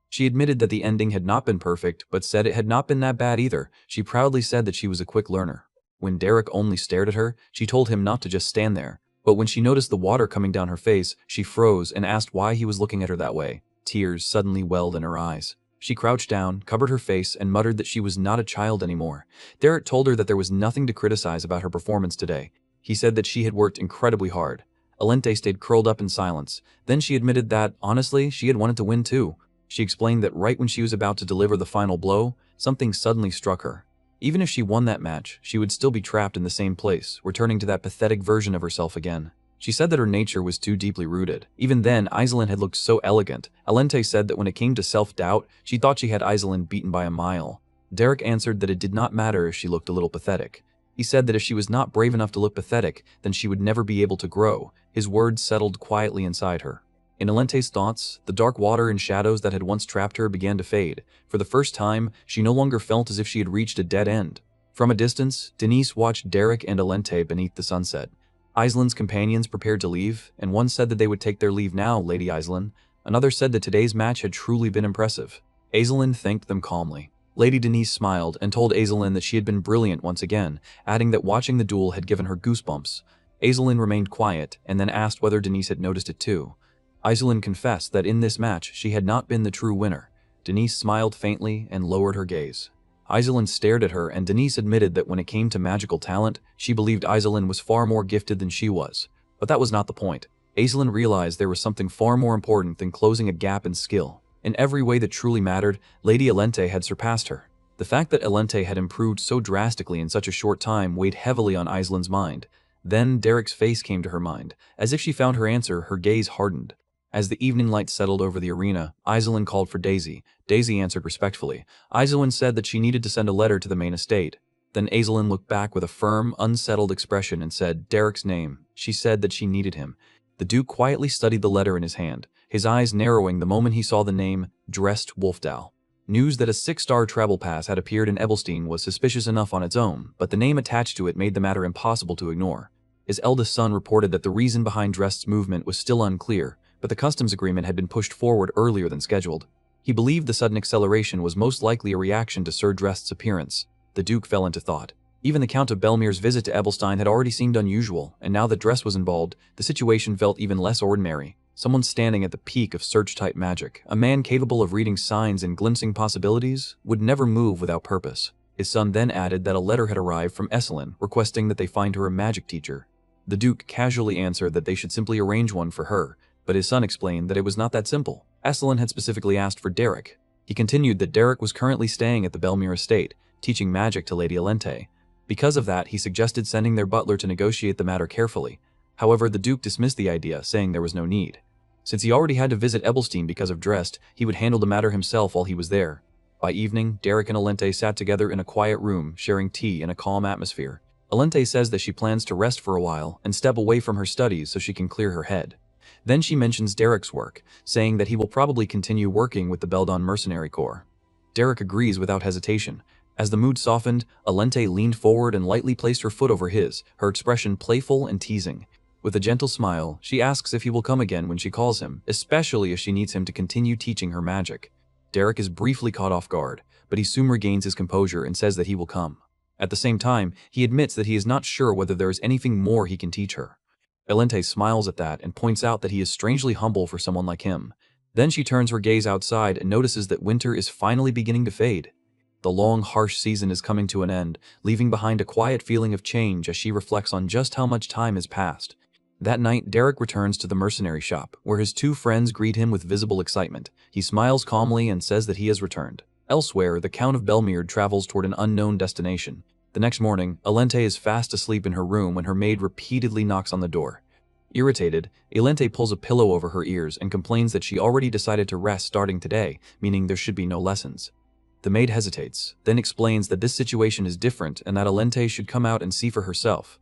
She admitted that the ending had not been perfect, but said it had not been that bad either. She proudly said that she was a quick learner. When Derek only stared at her, she told him not to just stand there. But when she noticed the water coming down her face, she froze and asked why he was looking at her that way. Tears suddenly welled in her eyes. She crouched down, covered her face, and muttered that she was not a child anymore. Derek told her that there was nothing to criticize about her performance today. He said that she had worked incredibly hard. Elente stayed curled up in silence. Then she admitted that, honestly, she had wanted to win too. She explained that right when she was about to deliver the final blow, something suddenly struck her. Even if she won that match, she would still be trapped in the same place, returning to that pathetic version of herself again. She said that her nature was too deeply rooted. Even then, Aislinn had looked so elegant. Elente said that when it came to self-doubt, she thought she had Aislinn beaten by a mile. Derek answered that it did not matter if she looked a little pathetic. He said that if she was not brave enough to look pathetic, then she would never be able to grow. His words settled quietly inside her. In Elente's thoughts, the dark water and shadows that had once trapped her began to fade. For the first time, she no longer felt as if she had reached a dead end. From a distance, Denise watched Derek and Elente beneath the sunset. Aislinn's companions prepared to leave, and one said that they would take their leave now, Lady Aislinn. Another said that today's match had truly been impressive. Aislinn thanked them calmly. Lady Denise smiled and told Aislinn that she had been brilliant once again, adding that watching the duel had given her goosebumps. Aislinn remained quiet and then asked whether Denise had noticed it too. Aislinn confessed that in this match she had not been the true winner. Denise smiled faintly and lowered her gaze. Aislinn stared at her, and Denise admitted that when it came to magical talent, she believed Aislinn was far more gifted than she was. But that was not the point. Aislinn realized there was something far more important than closing a gap in skill. In every way that truly mattered, Lady Elente had surpassed her. The fact that Elente had improved so drastically in such a short time weighed heavily on Aislinn's mind. Then Derek's face came to her mind. As if she found her answer, her gaze hardened. As the evening light settled over the arena, Aislinn called for Daisy. Daisy answered respectfully. Aislinn said that she needed to send a letter to the main estate. Then Aislinn looked back with a firm, unsettled expression and said Derek's name. She said that she needed him. The Duke quietly studied the letter in his hand, his eyes narrowing the moment he saw the name, Dressed Wolfdal. News that a 6-star travel pass had appeared in Ebelstein was suspicious enough on its own, but the name attached to it made the matter impossible to ignore. His eldest son reported that the reason behind Dresst's movement was still unclear, but the customs agreement had been pushed forward earlier than scheduled. He believed the sudden acceleration was most likely a reaction to Sir Dresst's appearance. The Duke fell into thought. Even the Count of Belmir's visit to Ebelstein had already seemed unusual, and now that Dresst was involved, the situation felt even less ordinary. Someone standing at the peak of search-type magic, a man capable of reading signs and glimpsing possibilities, would never move without purpose. His son then added that a letter had arrived from Esselin requesting that they find her a magic teacher. The Duke casually answered that they should simply arrange one for her, but his son explained that it was not that simple. Esselin had specifically asked for Derek. He continued that Derek was currently staying at the Belmir estate, teaching magic to Lady Elente. Because of that, he suggested sending their butler to negotiate the matter carefully. However, the Duke dismissed the idea, saying there was no need. Since he already had to visit Ebelstein because of Dresst, he would handle the matter himself while he was there. By evening, Derek and Elente sat together in a quiet room, sharing tea in a calm atmosphere. Elente says that she plans to rest for a while and step away from her studies so she can clear her head. Then she mentions Derek's work, saying that he will probably continue working with the Beldon Mercenary Corps. Derek agrees without hesitation. As the mood softened, Elente leaned forward and lightly placed her foot over his, her expression playful and teasing. With a gentle smile, she asks if he will come again when she calls him, especially if she needs him to continue teaching her magic. Derek is briefly caught off guard, but he soon regains his composure and says that he will come. At the same time, he admits that he is not sure whether there is anything more he can teach her. Elente smiles at that and points out that he is strangely humble for someone like him. Then she turns her gaze outside and notices that winter is finally beginning to fade. The long, harsh season is coming to an end, leaving behind a quiet feeling of change as she reflects on just how much time has passed. That night, Derek returns to the mercenary shop, where his two friends greet him with visible excitement. He smiles calmly and says that he has returned. Elsewhere, the Count of Belmir travels toward an unknown destination. The next morning, Elente is fast asleep in her room when her maid repeatedly knocks on the door. Irritated, Elente pulls a pillow over her ears and complains that she already decided to rest starting today, meaning there should be no lessons. The maid hesitates, then explains that this situation is different and that Elente should come out and see for herself.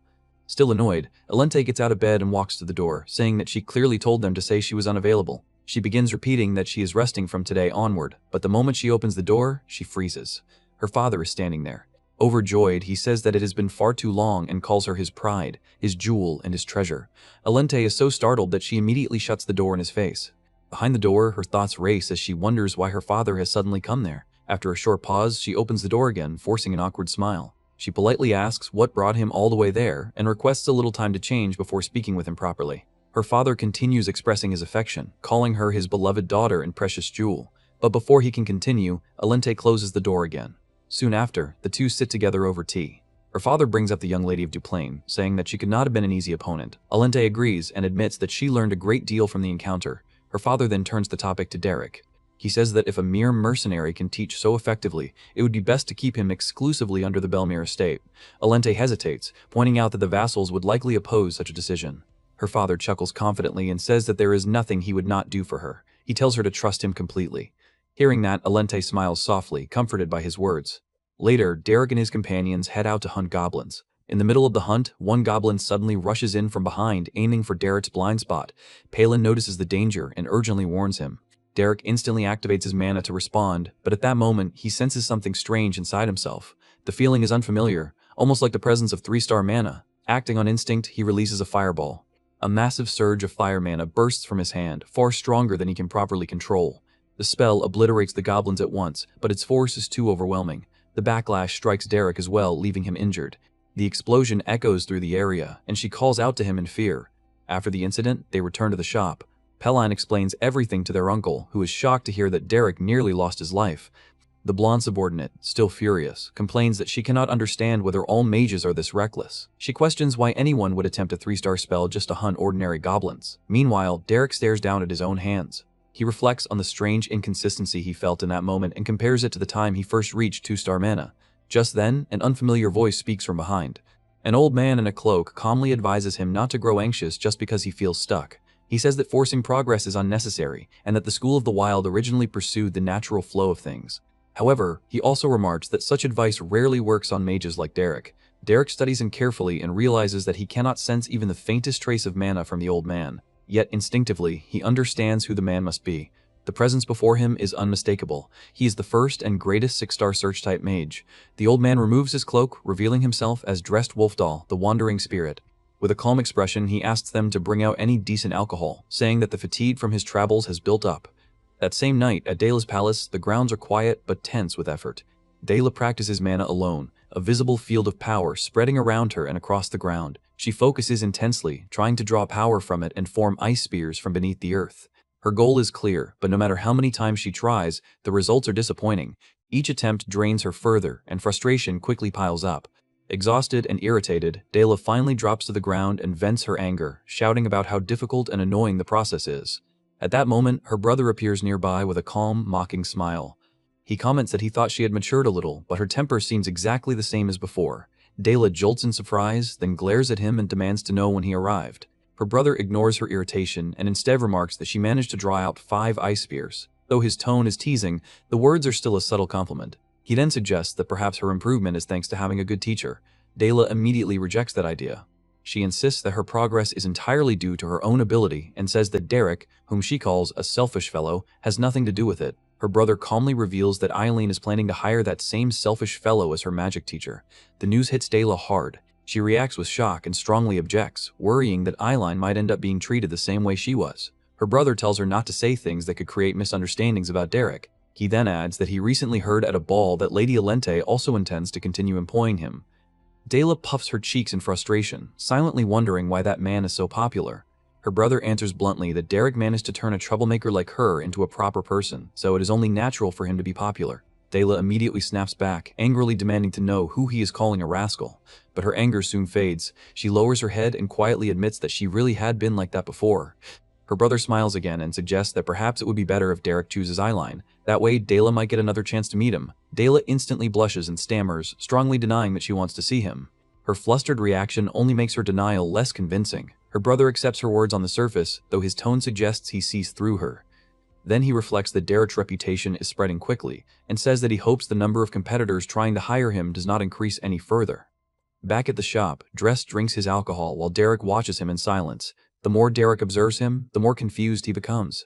Still annoyed, Alente gets out of bed and walks to the door, saying that she clearly told them to say she was unavailable. She begins repeating that she is resting from today onward, but the moment she opens the door, she freezes. Her father is standing there. Overjoyed, he says that it has been far too long and calls her his pride, his jewel, and his treasure. Alente is so startled that she immediately shuts the door in his face. Behind the door, her thoughts race as she wonders why her father has suddenly come there. After a short pause, she opens the door again, forcing an awkward smile. She politely asks what brought him all the way there and requests a little time to change before speaking with him properly. Her father continues expressing his affection, calling her his beloved daughter and precious jewel. But before he can continue, Alente closes the door again. Soon after, the two sit together over tea. Her father brings up the young lady of Duplain, saying that she could not have been an easy opponent. Alente agrees and admits that she learned a great deal from the encounter. Her father then turns the topic to Derek. He says that if a mere mercenary can teach so effectively, it would be best to keep him exclusively under the Belmere estate. Alente hesitates, pointing out that the vassals would likely oppose such a decision. Her father chuckles confidently and says that there is nothing he would not do for her. He tells her to trust him completely. Hearing that, Alente smiles softly, comforted by his words. Later, Derek and his companions head out to hunt goblins. In the middle of the hunt, one goblin suddenly rushes in from behind, aiming for Derek's blind spot. Palin notices the danger and urgently warns him. Derek instantly activates his mana to respond, but at that moment, he senses something strange inside himself. The feeling is unfamiliar, almost like the presence of 3-star mana. Acting on instinct, he releases a fireball. A massive surge of fire mana bursts from his hand, far stronger than he can properly control. The spell obliterates the goblins at once, but its force is too overwhelming. The backlash strikes Derek as well, leaving him injured. The explosion echoes through the area, and she calls out to him in fear. After the incident, they return to the shop. Pelline explains everything to their uncle, who is shocked to hear that Derek nearly lost his life. The blonde subordinate, still furious, complains that she cannot understand whether all mages are this reckless. She questions why anyone would attempt a 3-star spell just to hunt ordinary goblins. Meanwhile, Derek stares down at his own hands. He reflects on the strange inconsistency he felt in that moment and compares it to the time he first reached 2-star mana. Just then, an unfamiliar voice speaks from behind. An old man in a cloak calmly advises him not to grow anxious just because he feels stuck. He says that forcing progress is unnecessary, and that the School of the Wild originally pursued the natural flow of things. However, he also remarks that such advice rarely works on mages like Derek. Derek studies him carefully and realizes that he cannot sense even the faintest trace of mana from the old man. Yet instinctively, he understands who the man must be. The presence before him is unmistakable. He is the first and greatest 6-star search-type mage. The old man removes his cloak, revealing himself as dressed Wolfdoll, the wandering spirit. With a calm expression, he asks them to bring out any decent alcohol, saying that the fatigue from his travels has built up. That same night, at Dela's palace, the grounds are quiet but tense with effort. Dela practices mana alone, a visible field of power spreading around her and across the ground. She focuses intensely, trying to draw power from it and form ice spears from beneath the earth. Her goal is clear, but no matter how many times she tries, the results are disappointing. Each attempt drains her further, and frustration quickly piles up. Exhausted and irritated, Dela finally drops to the ground and vents her anger, shouting about how difficult and annoying the process is. At that moment, her brother appears nearby with a calm, mocking smile. He comments that he thought she had matured a little, but her temper seems exactly the same as before. Dela jolts in surprise, then glares at him and demands to know when he arrived. Her brother ignores her irritation and instead remarks that she managed to draw out 5 ice spears. Though his tone is teasing, the words are still a subtle compliment. He then suggests that perhaps her improvement is thanks to having a good teacher. Dela immediately rejects that idea. She insists that her progress is entirely due to her own ability and says that Derek, whom she calls a selfish fellow, has nothing to do with it. Her brother calmly reveals that Eileen is planning to hire that same selfish fellow as her magic teacher. The news hits Dela hard. She reacts with shock and strongly objects, worrying that Eileen might end up being treated the same way she was. Her brother tells her not to say things that could create misunderstandings about Derek. He then adds that he recently heard at a ball that Lady Alente also intends to continue employing him. Dela puffs her cheeks in frustration, silently wondering why that man is so popular. Her brother answers bluntly that Derek managed to turn a troublemaker like her into a proper person, so it is only natural for him to be popular. Dela immediately snaps back, angrily demanding to know who he is calling a rascal. But her anger soon fades. She lowers her head and quietly admits that she really had been like that before. Her brother smiles again and suggests that perhaps it would be better if Derek chooses Eileen. That way, Dela might get another chance to meet him. Dela instantly blushes and stammers, strongly denying that she wants to see him. Her flustered reaction only makes her denial less convincing. Her brother accepts her words on the surface, though his tone suggests he sees through her. Then he reflects that Derek's reputation is spreading quickly, and says that he hopes the number of competitors trying to hire him does not increase any further. Back at the shop, Drest drinks his alcohol while Derek watches him in silence. The more Derek observes him, the more confused he becomes.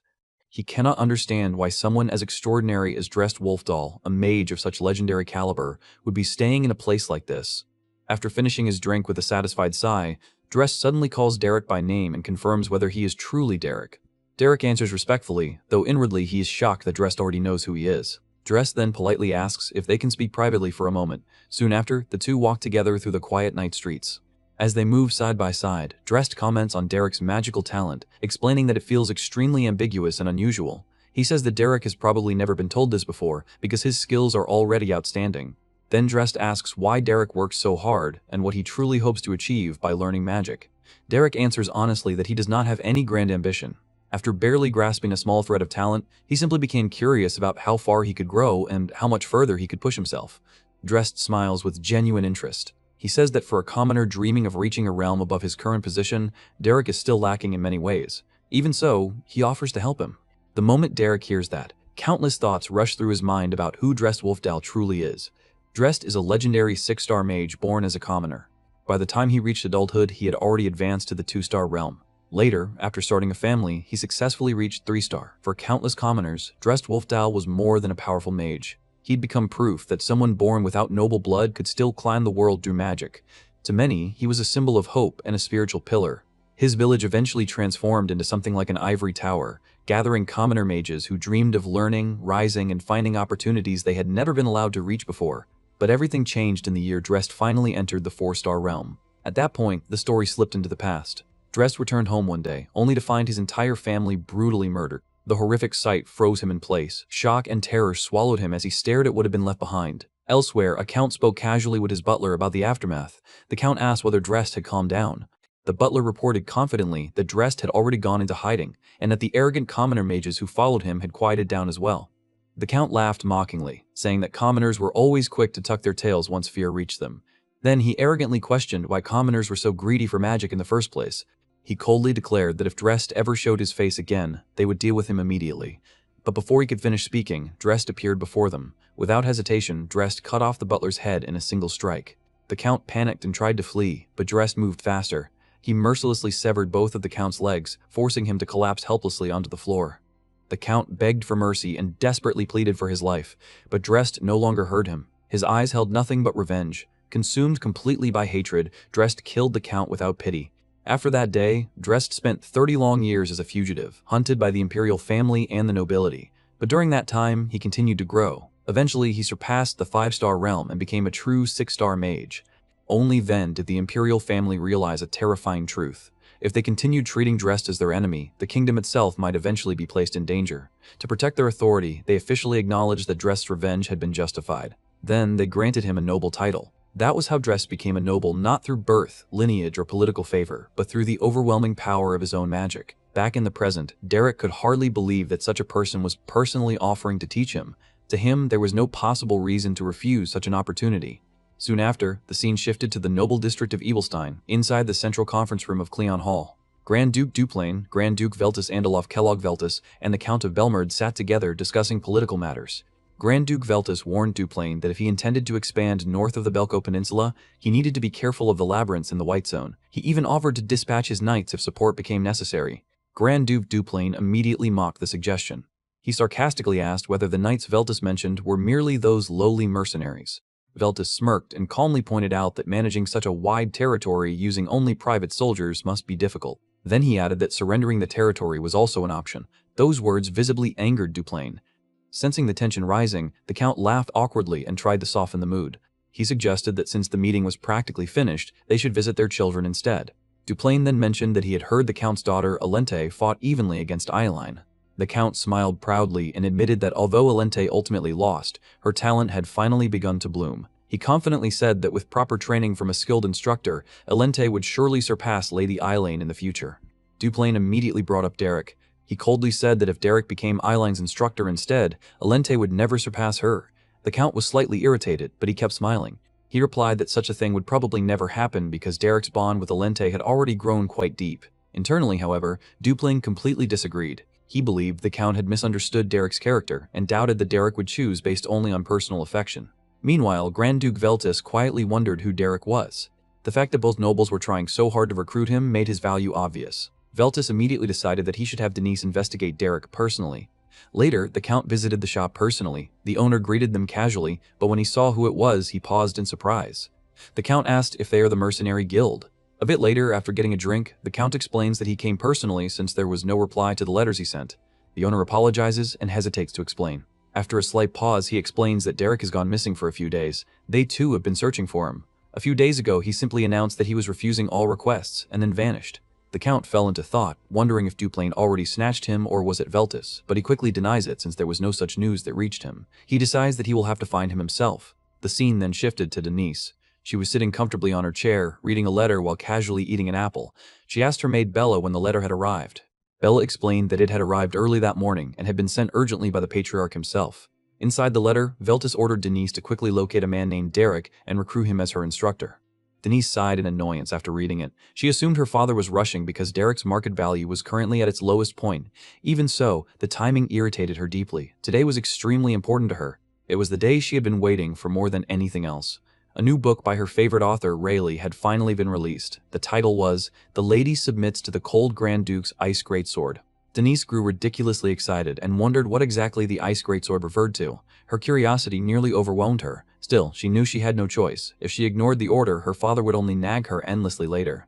He cannot understand why someone as extraordinary as Drest Wolfdoll, a mage of such legendary caliber, would be staying in a place like this. After finishing his drink with a satisfied sigh, Drest suddenly calls Derek by name and confirms whether he is truly Derek. Derek answers respectfully, though inwardly he is shocked that Drest already knows who he is. Drest then politely asks if they can speak privately for a moment. Soon after, the two walk together through the quiet night streets. As they move side by side, Drest comments on Derek's magical talent, explaining that it feels extremely ambiguous and unusual. He says that Derek has probably never been told this before, because his skills are already outstanding. Then Drest asks why Derek works so hard, and what he truly hopes to achieve by learning magic. Derek answers honestly that he does not have any grand ambition. After barely grasping a small thread of talent, he simply became curious about how far he could grow and how much further he could push himself. Drest smiles with genuine interest. He says that for a commoner dreaming of reaching a realm above his current position, Derek is still lacking in many ways. Even so, he offers to help him. The moment Derek hears that, countless thoughts rush through his mind about who Drest Wolfdoll truly is. Drest is a legendary 6-star mage born as a commoner. By the time he reached adulthood, he had already advanced to the 2-star realm. Later, after starting a family, he successfully reached 3-star. For countless commoners, Drest Wolfdoll was more than a powerful mage. He'd become proof that someone born without noble blood could still climb the world through magic. To many, he was a symbol of hope and a spiritual pillar. His village eventually transformed into something like an ivory tower, gathering commoner mages who dreamed of learning, rising, and finding opportunities they had never been allowed to reach before. But everything changed in the year Drest finally entered the 4-star realm. At that point, the story slipped into the past. Drest returned home one day, only to find his entire family brutally murdered. The horrific sight froze him in place. Shock and terror swallowed him as he stared at what had been left behind. Elsewhere, a count spoke casually with his butler about the aftermath. The count asked whether Drest had calmed down. The butler reported confidently that Drest had already gone into hiding, and that the arrogant commoner mages who followed him had quieted down as well. The count laughed mockingly, saying that commoners were always quick to tuck their tails once fear reached them. Then he arrogantly questioned why commoners were so greedy for magic in the first place. He coldly declared that if Drest ever showed his face again, they would deal with him immediately. But before he could finish speaking, Drest appeared before them. Without hesitation, Drest cut off the butler's head in a single strike. The count panicked and tried to flee, but Drest moved faster. He mercilessly severed both of the count's legs, forcing him to collapse helplessly onto the floor. The count begged for mercy and desperately pleaded for his life, but Drest no longer heard him. His eyes held nothing but revenge. Consumed completely by hatred, Drest killed the count without pity. After that day, Drest spent 30 long years as a fugitive, hunted by the imperial family and the nobility. But during that time, he continued to grow. Eventually, he surpassed the 5-star realm and became a true 6-star mage. Only then did the imperial family realize a terrifying truth. If they continued treating Drest as their enemy, the kingdom itself might eventually be placed in danger. To protect their authority, they officially acknowledged that Drest's revenge had been justified. Then, they granted him a noble title. That was how Drest became a noble, not through birth, lineage, or political favor, but through the overwhelming power of his own magic. Back in the present, Derek could hardly believe that such a person was personally offering to teach him. To him, there was no possible reason to refuse such an opportunity. Soon after, the scene shifted to the noble district of Evilstein, inside the central conference room of Cleon Hall. Grand Duke Duplain, Grand Duke Veltus Andalof Kellogg Veltus, and the Count of Belmerd sat together discussing political matters. Grand Duke Veltus warned Duplain that if he intended to expand north of the Belko Peninsula, he needed to be careful of the labyrinths in the White Zone. He even offered to dispatch his knights if support became necessary. Grand Duke Duplain immediately mocked the suggestion. He sarcastically asked whether the knights Veltus mentioned were merely those lowly mercenaries. Veltus smirked and calmly pointed out that managing such a wide territory using only private soldiers must be difficult. Then he added that surrendering the territory was also an option. Those words visibly angered Duplain. Sensing the tension rising, the Count laughed awkwardly and tried to soften the mood. He suggested that since the meeting was practically finished, they should visit their children instead. Duplain then mentioned that he had heard the Count's daughter, Alente, fought evenly against Eyeline. The Count smiled proudly and admitted that although Alente ultimately lost, her talent had finally begun to bloom. He confidently said that with proper training from a skilled instructor, Alente would surely surpass Lady Eileen in the future. Duplain immediately brought up Derek. He coldly said that if Derek became Eileen's instructor instead, Alente would never surpass her. The Count was slightly irritated, but he kept smiling. He replied that such a thing would probably never happen because Derek's bond with Alente had already grown quite deep. Internally, however, Duplain completely disagreed. He believed the Count had misunderstood Derek's character and doubted that Derek would choose based only on personal affection. Meanwhile, Grand Duke Veltus quietly wondered who Derek was. The fact that both nobles were trying so hard to recruit him made his value obvious. Veltus immediately decided that he should have Denise investigate Derek personally. Later, the Count visited the shop personally. The owner greeted them casually, but when he saw who it was, he paused in surprise. The Count asked if they are the mercenary guild. A bit later, after getting a drink, the Count explains that he came personally since there was no reply to the letters he sent. The owner apologizes and hesitates to explain. After a slight pause, he explains that Derek has gone missing for a few days. They too have been searching for him. A few days ago, he simply announced that he was refusing all requests and then vanished. The Count fell into thought, wondering if Duplain already snatched him or was it Veltus, but he quickly denies it since there was no such news that reached him. He decides that he will have to find him himself. The scene then shifted to Denise. She was sitting comfortably on her chair, reading a letter while casually eating an apple. She asked her maid Bella when the letter had arrived. Bella explained that it had arrived early that morning and had been sent urgently by the patriarch himself. Inside the letter, Veltus ordered Denise to quickly locate a man named Derek and recruit him as her instructor. Denise sighed in annoyance after reading it. She assumed her father was rushing because Derek's market value was currently at its lowest point. Even so, the timing irritated her deeply. Today was extremely important to her. It was the day she had been waiting for more than anything else. A new book by her favorite author, Rayleigh, had finally been released. The title was The Lady Submits to the Cold Grand Duke's Ice Greatsword. Denise grew ridiculously excited and wondered what exactly the ice greatsword referred to. Her curiosity nearly overwhelmed her. Still, she knew she had no choice. If she ignored the order, her father would only nag her endlessly later.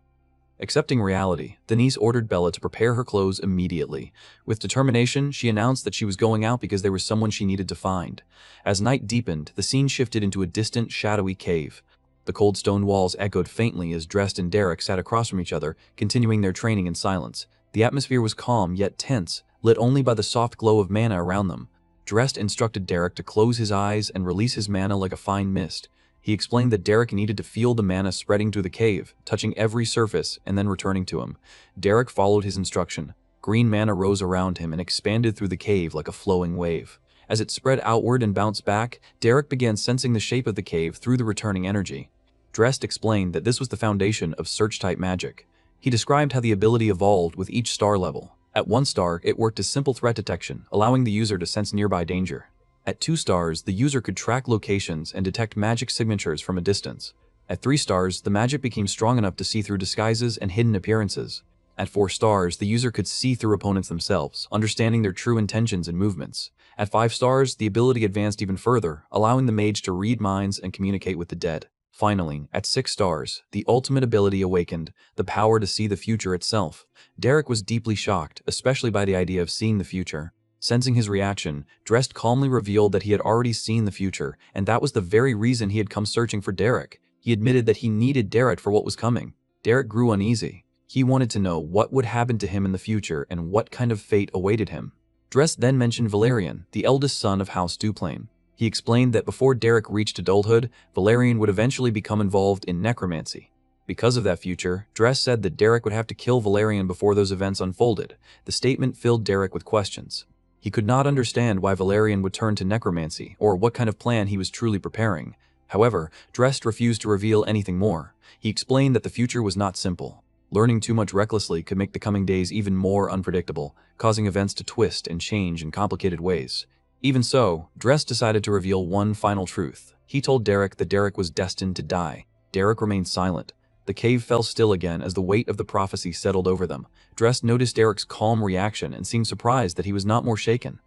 Accepting reality, Denise ordered Bella to prepare her clothes immediately. With determination, she announced that she was going out because there was someone she needed to find. As night deepened, the scene shifted into a distant, shadowy cave. The cold stone walls echoed faintly as Drest and Derek sat across from each other, continuing their training in silence. The atmosphere was calm yet tense, lit only by the soft glow of mana around them. Drest instructed Derek to close his eyes and release his mana like a fine mist. He explained that Derek needed to feel the mana spreading through the cave, touching every surface and then returning to him. Derek followed his instruction. Green mana rose around him and expanded through the cave like a flowing wave. As it spread outward and bounced back, Derek began sensing the shape of the cave through the returning energy. Drest explained that this was the foundation of search-type magic. He described how the ability evolved with each star level. At 1 star, it worked as simple threat detection, allowing the user to sense nearby danger. At 2 stars, the user could track locations and detect magic signatures from a distance. At 3 stars, the magic became strong enough to see through disguises and hidden appearances. At 4 stars, the user could see through opponents themselves, understanding their true intentions and movements. At 5 stars, the ability advanced even further, allowing the mage to read minds and communicate with the dead. Finally, at 6 stars, the ultimate ability awakened, the power to see the future itself. Derek was deeply shocked, especially by the idea of seeing the future. Sensing his reaction, Drest calmly revealed that he had already seen the future, and that was the very reason he had come searching for Derek. He admitted that he needed Derek for what was coming. Derek grew uneasy. He wanted to know what would happen to him in the future and what kind of fate awaited him. Drest then mentioned Valerian, the eldest son of House Duplain. He explained that before Derek reached adulthood, Valerian would eventually become involved in necromancy. Because of that future, Drest said that Derek would have to kill Valerian before those events unfolded. The statement filled Derek with questions. He could not understand why Valerian would turn to necromancy, or what kind of plan he was truly preparing. However, Drest refused to reveal anything more. He explained that the future was not simple. Learning too much recklessly could make the coming days even more unpredictable, causing events to twist and change in complicated ways. Even so, Drest decided to reveal one final truth. He told Derek that Derek was destined to die. Derek remained silent. The cave fell still again as the weight of the prophecy settled over them. Drest noticed Derek's calm reaction and seemed surprised that he was not more shaken.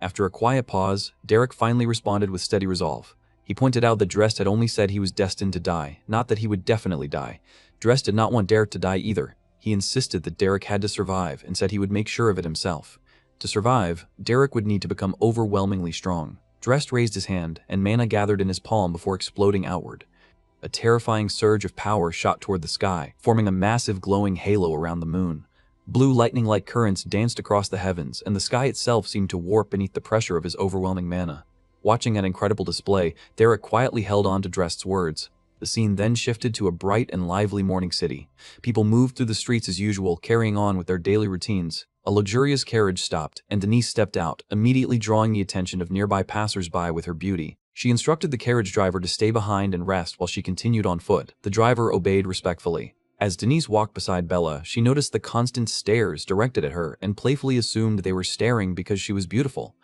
After a quiet pause, Derek finally responded with steady resolve. He pointed out that Drest had only said he was destined to die, not that he would definitely die. Drest did not want Derek to die either. He insisted that Derek had to survive and said he would make sure of it himself. To survive, Derek would need to become overwhelmingly strong. Drest raised his hand, and mana gathered in his palm before exploding outward. A terrifying surge of power shot toward the sky, forming a massive glowing halo around the moon. Blue lightning-like currents danced across the heavens, and the sky itself seemed to warp beneath the pressure of his overwhelming mana. Watching that incredible display, Derek quietly held on to Drest's words. The scene then shifted to a bright and lively morning city. People moved through the streets as usual, carrying on with their daily routines. A luxurious carriage stopped, and Denise stepped out, immediately drawing the attention of nearby passers-by with her beauty. She instructed the carriage driver to stay behind and rest while she continued on foot. The driver obeyed respectfully. As Denise walked beside Bella, she noticed the constant stares directed at her and playfully assumed they were staring because she was beautiful.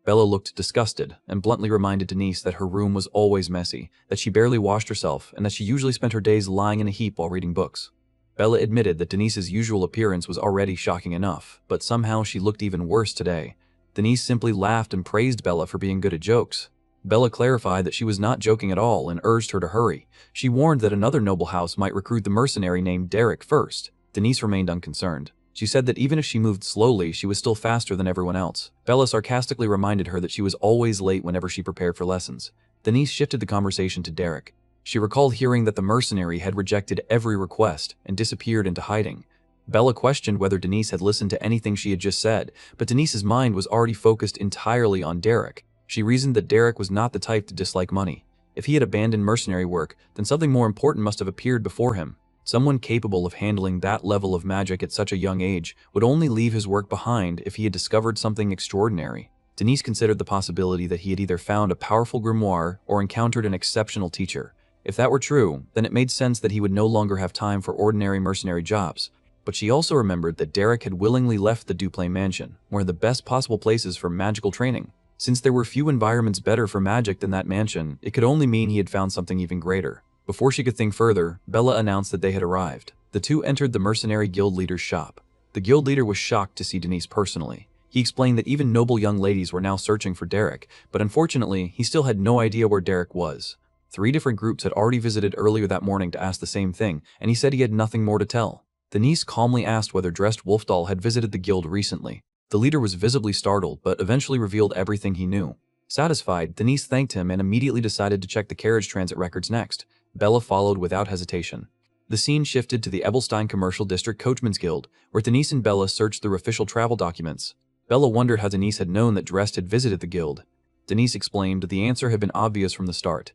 Bella looked disgusted and bluntly reminded Denise that her room was always messy, that she barely washed herself, and that she usually spent her days lying in a heap while reading books. Bella admitted that Denise's usual appearance was already shocking enough, but somehow she looked even worse today. Denise simply laughed and praised Bella for being good at jokes. Bella clarified that she was not joking at all and urged her to hurry. She warned that another noble house might recruit the mercenary named Derek first. Denise remained unconcerned. She said that even if she moved slowly, she was still faster than everyone else. Bella sarcastically reminded her that she was always late whenever she prepared for lessons. Denise shifted the conversation to Derek. She recalled hearing that the mercenary had rejected every request and disappeared into hiding. Bella questioned whether Denise had listened to anything she had just said, but Denise's mind was already focused entirely on Derek. She reasoned that Derek was not the type to dislike money. If he had abandoned mercenary work, then something more important must have appeared before him. Someone capable of handling that level of magic at such a young age would only leave his work behind if he had discovered something extraordinary. Denise considered the possibility that he had either found a powerful grimoire or encountered an exceptional teacher. If that were true, then it made sense that he would no longer have time for ordinary mercenary jobs. But she also remembered that Derek had willingly left the Duplain mansion, one of the best possible places for magical training. Since there were few environments better for magic than that mansion, it could only mean he had found something even greater. Before she could think further, Bella announced that they had arrived. The two entered the mercenary guild leader's shop. The guild leader was shocked to see Denise personally. He explained that even noble young ladies were now searching for Derek, but unfortunately, he still had no idea where Derek was. 3 different groups had already visited earlier that morning to ask the same thing, and he said he had nothing more to tell. Denise calmly asked whether Dressed Wolfdoll had visited the guild recently. The leader was visibly startled, but eventually revealed everything he knew. Satisfied, Denise thanked him and immediately decided to check the carriage transit records next. Bella followed without hesitation. The scene shifted to the Ebelstein Commercial District Coachman's Guild, where Denise and Bella searched through official travel documents. Bella wondered how Denise had known that Dressed had visited the guild. Denise explained that the answer had been obvious from the start.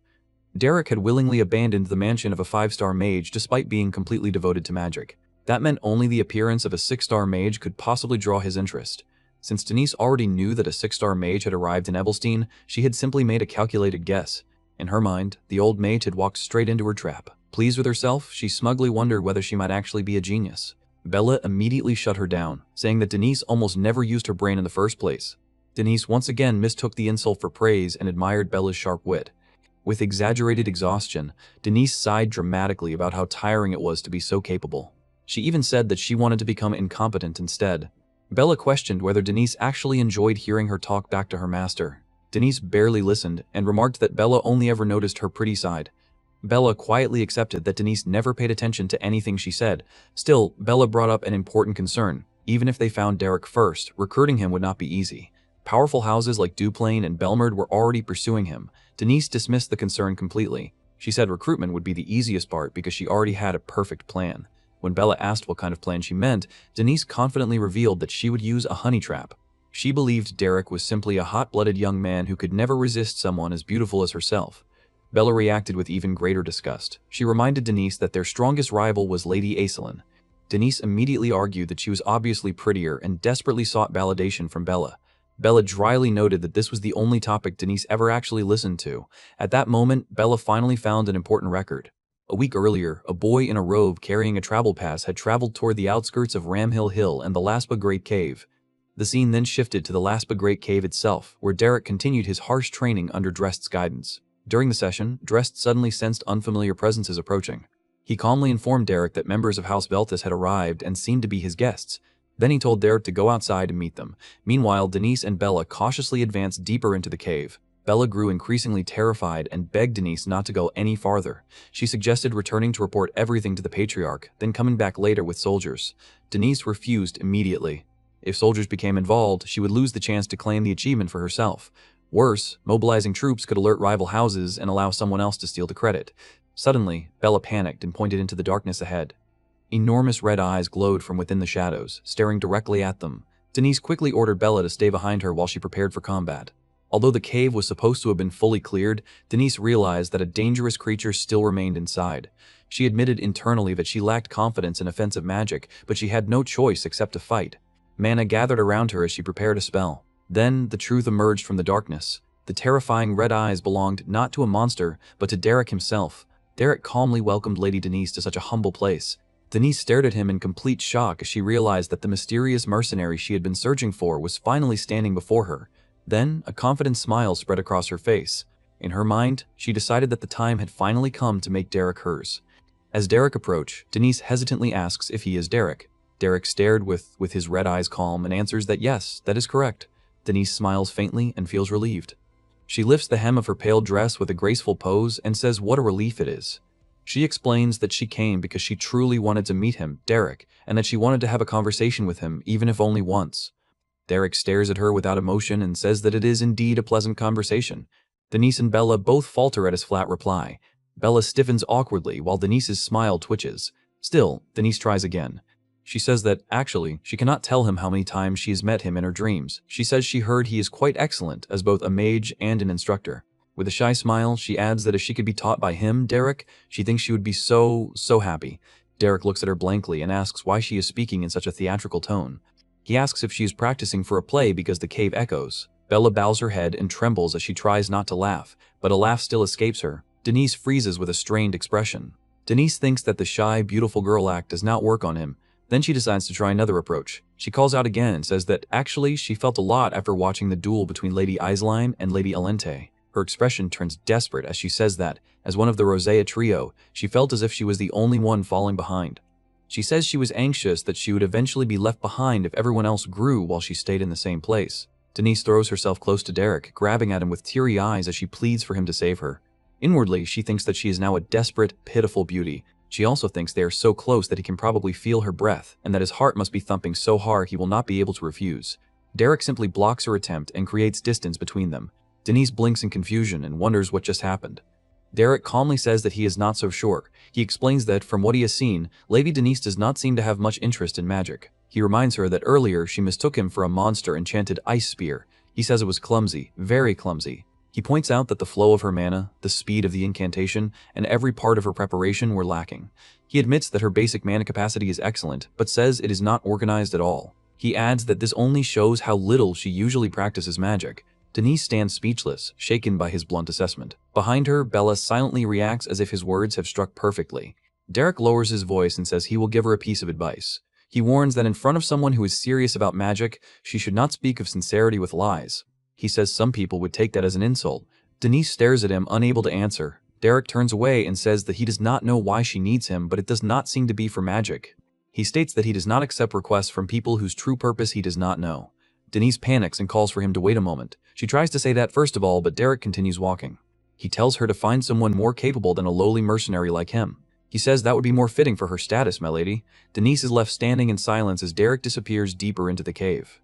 Derek had willingly abandoned the mansion of a 5-star mage despite being completely devoted to magic. That meant only the appearance of a 6-star mage could possibly draw his interest. Since Denise already knew that a 6-star mage had arrived in Ebelstein, she had simply made a calculated guess. In her mind, the old mage had walked straight into her trap. Pleased with herself, she smugly wondered whether she might actually be a genius. Bella immediately shut her down, saying that Denise almost never used her brain in the first place. Denise once again mistook the insult for praise and admired Bella's sharp wit. With exaggerated exhaustion, Denise sighed dramatically about how tiring it was to be so capable. She even said that she wanted to become incompetent instead. Bella questioned whether Denise actually enjoyed hearing her talk back to her master. Denise barely listened and remarked that Bella only ever noticed her pretty side. Bella quietly accepted that Denise never paid attention to anything she said. Still, Bella brought up an important concern. Even if they found Derek first, recruiting him would not be easy. Powerful houses like Duplain and Belmerd were already pursuing him. Denise dismissed the concern completely. She said recruitment would be the easiest part because she already had a perfect plan. When Bella asked what kind of plan she meant, Denise confidently revealed that she would use a honey trap. She believed Derek was simply a hot-blooded young man who could never resist someone as beautiful as herself. Bella reacted with even greater disgust. She reminded Denise that their strongest rival was Lady Aislinn. Denise immediately argued that she was obviously prettier and desperately sought validation from Bella. Bella dryly noted that this was the only topic Denise ever actually listened to. At that moment, Bella finally found an important record. A week earlier, a boy in a robe carrying a travel pass had traveled toward the outskirts of Ramhill Hill and the Laspa Great Cave. The scene then shifted to the Laspa Great Cave itself, where Derek continued his harsh training under Drest's guidance. During the session, Drest suddenly sensed unfamiliar presences approaching. He calmly informed Derek that members of House Veltus had arrived and seemed to be his guests. Then he told Derek to go outside and meet them. Meanwhile, Denise and Bella cautiously advanced deeper into the cave. Bella grew increasingly terrified and begged Denise not to go any farther. She suggested returning to report everything to the Patriarch, then coming back later with soldiers. Denise refused immediately. If soldiers became involved, she would lose the chance to claim the achievement for herself. Worse, mobilizing troops could alert rival houses and allow someone else to steal the credit. Suddenly, Bella panicked and pointed into the darkness ahead. Enormous red eyes glowed from within the shadows, staring directly at them. Denise quickly ordered Bella to stay behind her while she prepared for combat. Although the cave was supposed to have been fully cleared, Denise realized that a dangerous creature still remained inside. She admitted internally that she lacked confidence in offensive magic, but she had no choice except to fight. Mana gathered around her as she prepared a spell. Then, the truth emerged from the darkness. The terrifying red eyes belonged not to a monster, but to Derek himself. Derek calmly welcomed Lady Denise to such a humble place. Denise stared at him in complete shock as she realized that the mysterious mercenary she had been searching for was finally standing before her. Then, a confident smile spread across her face. In her mind, she decided that the time had finally come to make Derek hers. As Derek approached, Denise hesitantly asks if he is Derek. Derek stared with his red eyes calm and answers that yes, that is correct. Denise smiles faintly and feels relieved. She lifts the hem of her pale dress with a graceful pose and says what a relief it is. She explains that she came because she truly wanted to meet him, Derek, and that she wanted to have a conversation with him, even if only once. Derek stares at her without emotion and says that it is indeed a pleasant conversation. Denise and Bella both falter at his flat reply. Bella stiffens awkwardly while Denise's smile twitches. Still, Denise tries again. She says that, actually, she cannot tell him how many times she has met him in her dreams. She says she heard he is quite excellent as both a mage and an instructor. With a shy smile, she adds that if she could be taught by him, Derek, she thinks she would be so happy. Derek looks at her blankly and asks why she is speaking in such a theatrical tone. He asks if she is practicing for a play because the cave echoes. Bella bows her head and trembles as she tries not to laugh, but a laugh still escapes her. Denise freezes with a strained expression. Denise thinks that the shy, beautiful girl act does not work on him. Then she decides to try another approach. She calls out again and says that actually she felt a lot after watching the duel between Lady Eislein and Lady Alente. Her expression turns desperate as she says that, as one of the Rosea trio, she felt as if she was the only one falling behind. She says she was anxious that she would eventually be left behind if everyone else grew while she stayed in the same place. Denise throws herself close to Derek, grabbing at him with teary eyes as she pleads for him to save her. Inwardly, she thinks that she is now a desperate, pitiful beauty. She also thinks they are so close that he can probably feel her breath, and that his heart must be thumping so hard he will not be able to refuse. Derek simply blocks her attempt and creates distance between them. Denise blinks in confusion and wonders what just happened. Derek calmly says that he is not so sure. He explains that, from what he has seen, Lady Denise does not seem to have much interest in magic. He reminds her that earlier she mistook him for a monster-enchanted ice spear. He says it was clumsy, very clumsy. He points out that the flow of her mana, the speed of the incantation, and every part of her preparation were lacking. He admits that her basic mana capacity is excellent, but says it is not organized at all. He adds that this only shows how little she usually practices magic. Denise stands speechless, shaken by his blunt assessment. Behind her, Bella silently reacts as if his words have struck perfectly. Derek lowers his voice and says he will give her a piece of advice. He warns that in front of someone who is serious about magic, she should not speak of sincerity with lies. He says some people would take that as an insult. Denise stares at him, unable to answer. Derek turns away and says that he does not know why she needs him, but it does not seem to be for magic. He states that he does not accept requests from people whose true purpose he does not know. Denise panics and calls for him to wait a moment. She tries to say that first of all, but Derek continues walking. He tells her to find someone more capable than a lowly mercenary like him. He says that would be more fitting for her status, my lady. Denise is left standing in silence as Derek disappears deeper into the cave.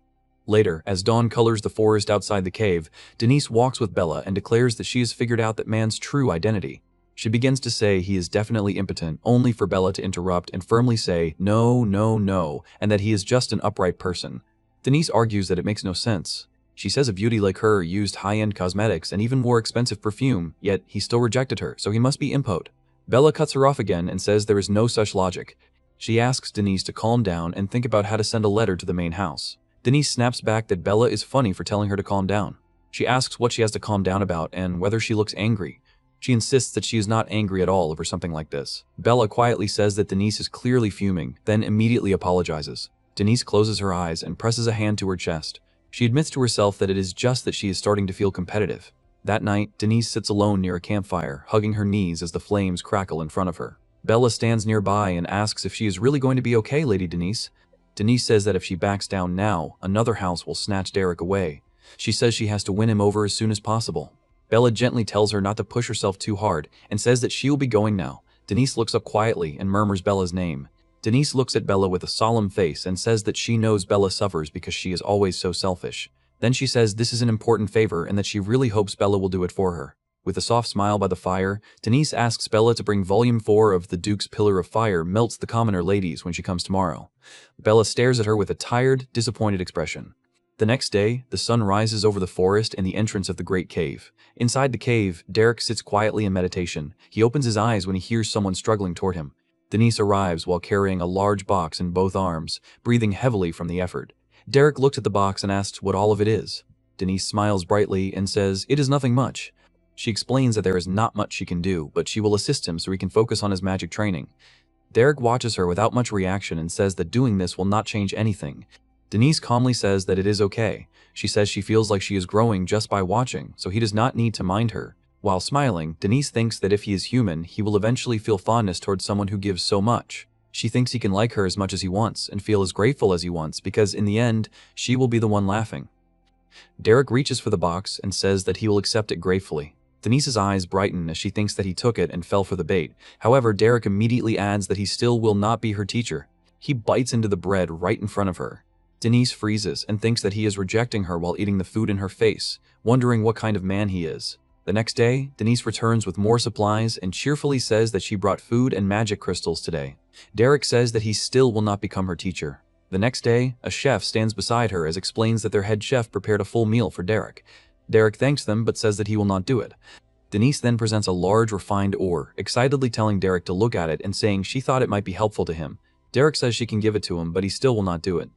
Later, as dawn colors the forest outside the cave, Denise walks with Bella and declares that she has figured out that man's true identity. She begins to say he is definitely impotent, only for Bella to interrupt and firmly say, no, no, no, and that he is just an upright person. Denise argues that it makes no sense. She says a beauty like her used high-end cosmetics and even more expensive perfume, yet he still rejected her, so he must be impotent. Bella cuts her off again and says there is no such logic. She asks Denise to calm down and think about how to send a letter to the main house. Denise snaps back that Bella is funny for telling her to calm down. She asks what she has to calm down about and whether she looks angry. She insists that she is not angry at all over something like this. Bella quietly says that Denise is clearly fuming, then immediately apologizes. Denise closes her eyes and presses a hand to her chest. She admits to herself that it is just that she is starting to feel competitive. That night, Denise sits alone near a campfire, hugging her knees as the flames crackle in front of her. Bella stands nearby and asks if she is really going to be okay, Lady Denise. Denise says that if she backs down now, another house will snatch Derek away. She says she has to win him over as soon as possible. Bella gently tells her not to push herself too hard and says that she will be going now. Denise looks up quietly and murmurs Bella's name. Denise looks at Bella with a solemn face and says that she knows Bella suffers because she is always so selfish. Then she says this is an important favor and that she really hopes Bella will do it for her. With a soft smile by the fire, Denise asks Bella to bring Volume 4 of The Duke's Pillar of Fire Melts the Commoner Ladies when she comes tomorrow. Bella stares at her with a tired, disappointed expression. The next day, the sun rises over the forest and the entrance of the great cave. Inside the cave, Derek sits quietly in meditation. He opens his eyes when he hears someone struggling toward him. Denise arrives while carrying a large box in both arms, breathing heavily from the effort. Derek looks at the box and asks what all of it is. Denise smiles brightly and says it is nothing much. She explains that there is not much she can do, but she will assist him so he can focus on his magic training. Derek watches her without much reaction and says that doing this will not change anything. Denise calmly says that it is okay. She says she feels like she is growing just by watching, so he does not need to mind her. While smiling, Denise thinks that if he is human, he will eventually feel fondness towards someone who gives so much. She thinks he can like her as much as he wants and feel as grateful as he wants because in the end, she will be the one laughing. Derek reaches for the box and says that he will accept it gratefully. Denise's eyes brighten as she thinks that he took it and fell for the bait. However, Derek immediately adds that he still will not be her teacher. He bites into the bread right in front of her. Denise freezes and thinks that he is rejecting her while eating the food in her face, wondering what kind of man he is. The next day, Denise returns with more supplies and cheerfully says that she brought food and magic crystals today. Derek says that he still will not become her teacher. The next day, a chef stands beside her as explains that their head chef prepared a full meal for Derek. Derek thanks them but says that he will not do it. Denise then presents a large refined ore, excitedly telling Derek to look at it and saying she thought it might be helpful to him. Derek says she can give it to him, but he still will not do it.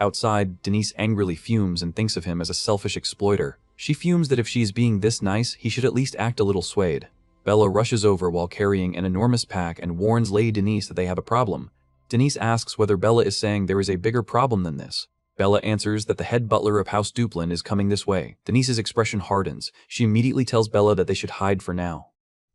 Outside, Denise angrily fumes and thinks of him as a selfish exploiter. She fumes that if she is being this nice, he should at least act a little swayed. Bella rushes over while carrying an enormous pack and warns Lady Denise that they have a problem. Denise asks whether Bella is saying there is a bigger problem than this. Bella answers that the head butler of House Duplin is coming this way. Denise's expression hardens. She immediately tells Bella that they should hide for now.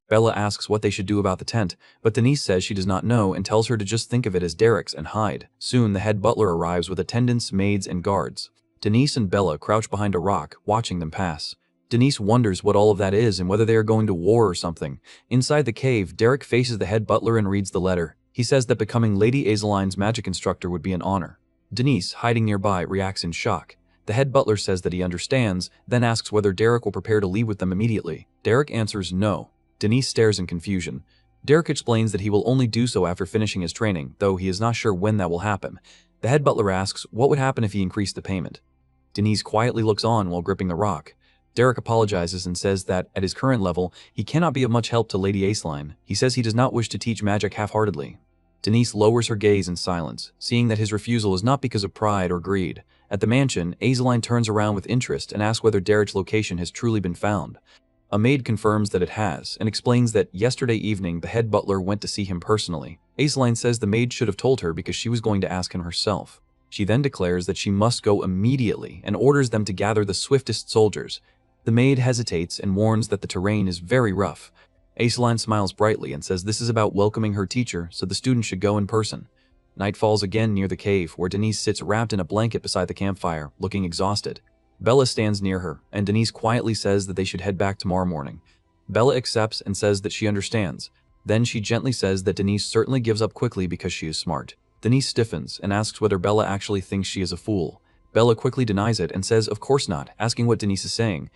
Bella asks what they should do about the tent, but Denise says she does not know and tells her to just think of it as Derek's and hide. Soon, the head butler arrives with attendants, maids, and guards. Denise and Bella crouch behind a rock, watching them pass. Denise wonders what all of that is and whether they are going to war or something. Inside the cave, Derek faces the head butler and reads the letter. He says that becoming Lady Azeline's magic instructor would be an honor. Denise, hiding nearby, reacts in shock. The head butler says that he understands, then asks whether Derek will prepare to leave with them immediately. Derek answers no. Denise stares in confusion. Derek explains that he will only do so after finishing his training, though he is not sure when that will happen. The head butler asks what would happen if he increased the payment. Denise quietly looks on while gripping the rock. Derek apologizes and says that, at his current level, he cannot be of much help to Lady Aceline. He says he does not wish to teach magic half-heartedly. Denise lowers her gaze in silence, seeing that his refusal is not because of pride or greed. At the mansion, Azeline turns around with interest and asks whether Derek's location has truly been found. A maid confirms that it has, and explains that yesterday evening the head butler went to see him personally. Azeline says the maid should have told her because she was going to ask him herself. She then declares that she must go immediately and orders them to gather the swiftest soldiers. The maid hesitates and warns that the terrain is very rough. Azeline smiles brightly and says this is about welcoming her teacher, so the students should go in person. Night falls again near the cave, where Denise sits wrapped in a blanket beside the campfire, looking exhausted. Bella stands near her, and Denise quietly says that they should head back tomorrow morning. Bella accepts and says that she understands. Then she gently says that Denise certainly gives up quickly because she is smart. Denise stiffens and asks whether Bella actually thinks she is a fool. Bella quickly denies it and says of course not, asking what Denise is saying.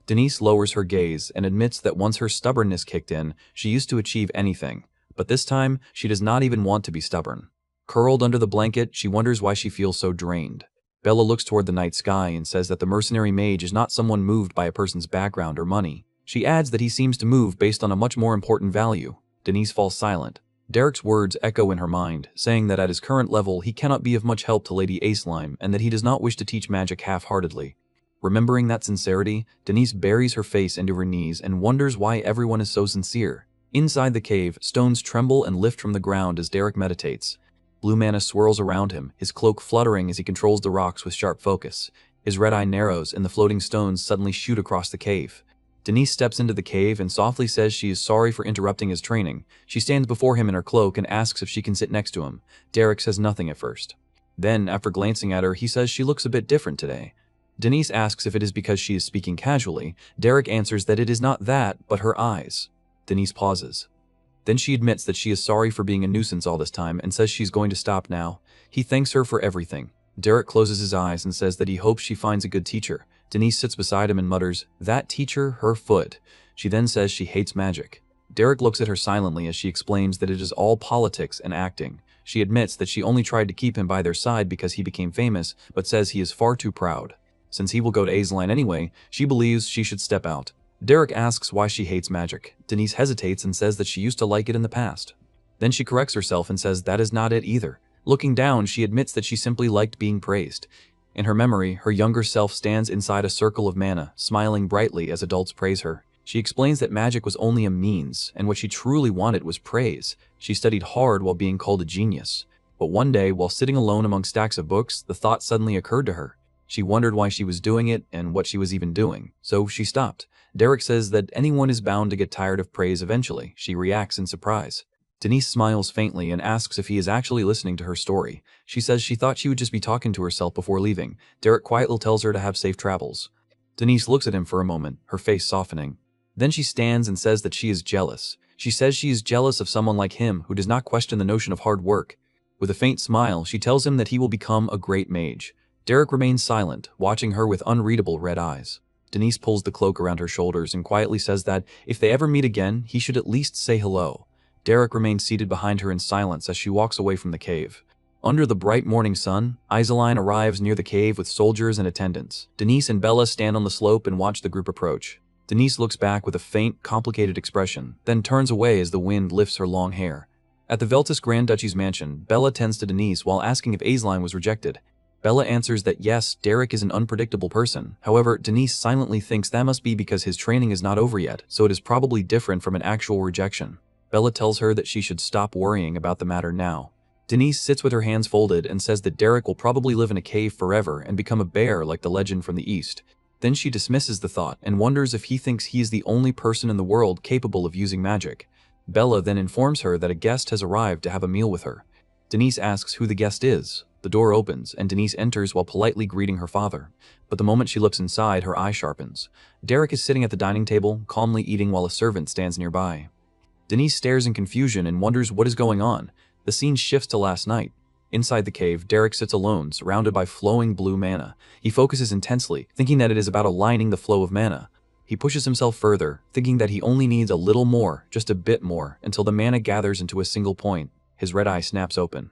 Denise lowers her gaze and admits that once her stubbornness kicked in, she used to achieve anything. But this time, she does not even want to be stubborn. Curled under the blanket, she wonders why she feels so drained. Bella looks toward the night sky and says that the mercenary mage is not someone moved by a person's background or money. She adds that he seems to move based on a much more important value. Denise falls silent. Derek's words echo in her mind, saying that at his current level he cannot be of much help to Lady Aceline and that he does not wish to teach magic half-heartedly. Remembering that sincerity, Denise buries her face into her knees and wonders why everyone is so sincere. Inside the cave, stones tremble and lift from the ground as Derek meditates. Blue mana swirls around him, his cloak fluttering as he controls the rocks with sharp focus. His red eye narrows and the floating stones suddenly shoot across the cave. Denise steps into the cave and softly says she is sorry for interrupting his training. She stands before him in her cloak and asks if she can sit next to him. Derek says nothing at first. Then, after glancing at her, he says she looks a bit different today. Denise asks if it is because she is speaking casually. Derek answers that it is not that, but her eyes. Denise pauses. Then she admits that she is sorry for being a nuisance all this time and says she's going to stop now. He thanks her for everything. Derek closes his eyes and says that he hopes she finds a good teacher. Denise sits beside him and mutters, "That teacher, her foot." She then says she hates magic. Derek looks at her silently as she explains that it is all politics and acting. She admits that she only tried to keep him by their side because he became famous, but says he is far too proud. Since he will go to Azeline anyway, she believes she should step out. Derek asks why she hates magic. Denise hesitates and says that she used to like it in the past. Then she corrects herself and says that is not it either. Looking down, she admits that she simply liked being praised. In her memory, her younger self stands inside a circle of mana, smiling brightly as adults praise her. She explains that magic was only a means, and what she truly wanted was praise. She studied hard while being called a genius. But one day, while sitting alone among stacks of books, the thought suddenly occurred to her. She wondered why she was doing it and what she was even doing, so she stopped. Derek says that anyone is bound to get tired of praise eventually. She reacts in surprise. Denise smiles faintly and asks if he is actually listening to her story. She says she thought she would just be talking to herself before leaving. Derek quietly tells her to have safe travels. Denise looks at him for a moment, her face softening. Then she stands and says that she is jealous. She says she is jealous of someone like him who does not question the notion of hard work. With a faint smile, she tells him that he will become a great mage. Derek remains silent, watching her with unreadable red eyes. Denise pulls the cloak around her shoulders and quietly says that if they ever meet again, he should at least say hello. Derek remains seated behind her in silence as she walks away from the cave. Under the bright morning sun, Isaline arrives near the cave with soldiers and attendants. Denise and Bella stand on the slope and watch the group approach. Denise looks back with a faint, complicated expression, then turns away as the wind lifts her long hair. At the Veltus Grand Duchy's mansion, Bella tends to Denise while asking if Isaline was rejected. Bella answers that yes, Derek is an unpredictable person. However, Denise silently thinks that must be because his training is not over yet, so it is probably different from an actual rejection. Bella tells her that she should stop worrying about the matter now. Denise sits with her hands folded and says that Derek will probably live in a cave forever and become a bear like the legend from the East. Then she dismisses the thought and wonders if he thinks he is the only person in the world capable of using magic. Bella then informs her that a guest has arrived to have a meal with her. Denise asks who the guest is. The door opens, and Denise enters while politely greeting her father. But the moment she looks inside, her eye sharpens. Derek is sitting at the dining table, calmly eating while a servant stands nearby. Denise stares in confusion and wonders what is going on. The scene shifts to last night. Inside the cave, Derek sits alone, surrounded by flowing blue mana. He focuses intensely, thinking that it is about aligning the flow of mana. He pushes himself further, thinking that he only needs a little more, just a bit more, until the mana gathers into a single point. His red eye snaps open.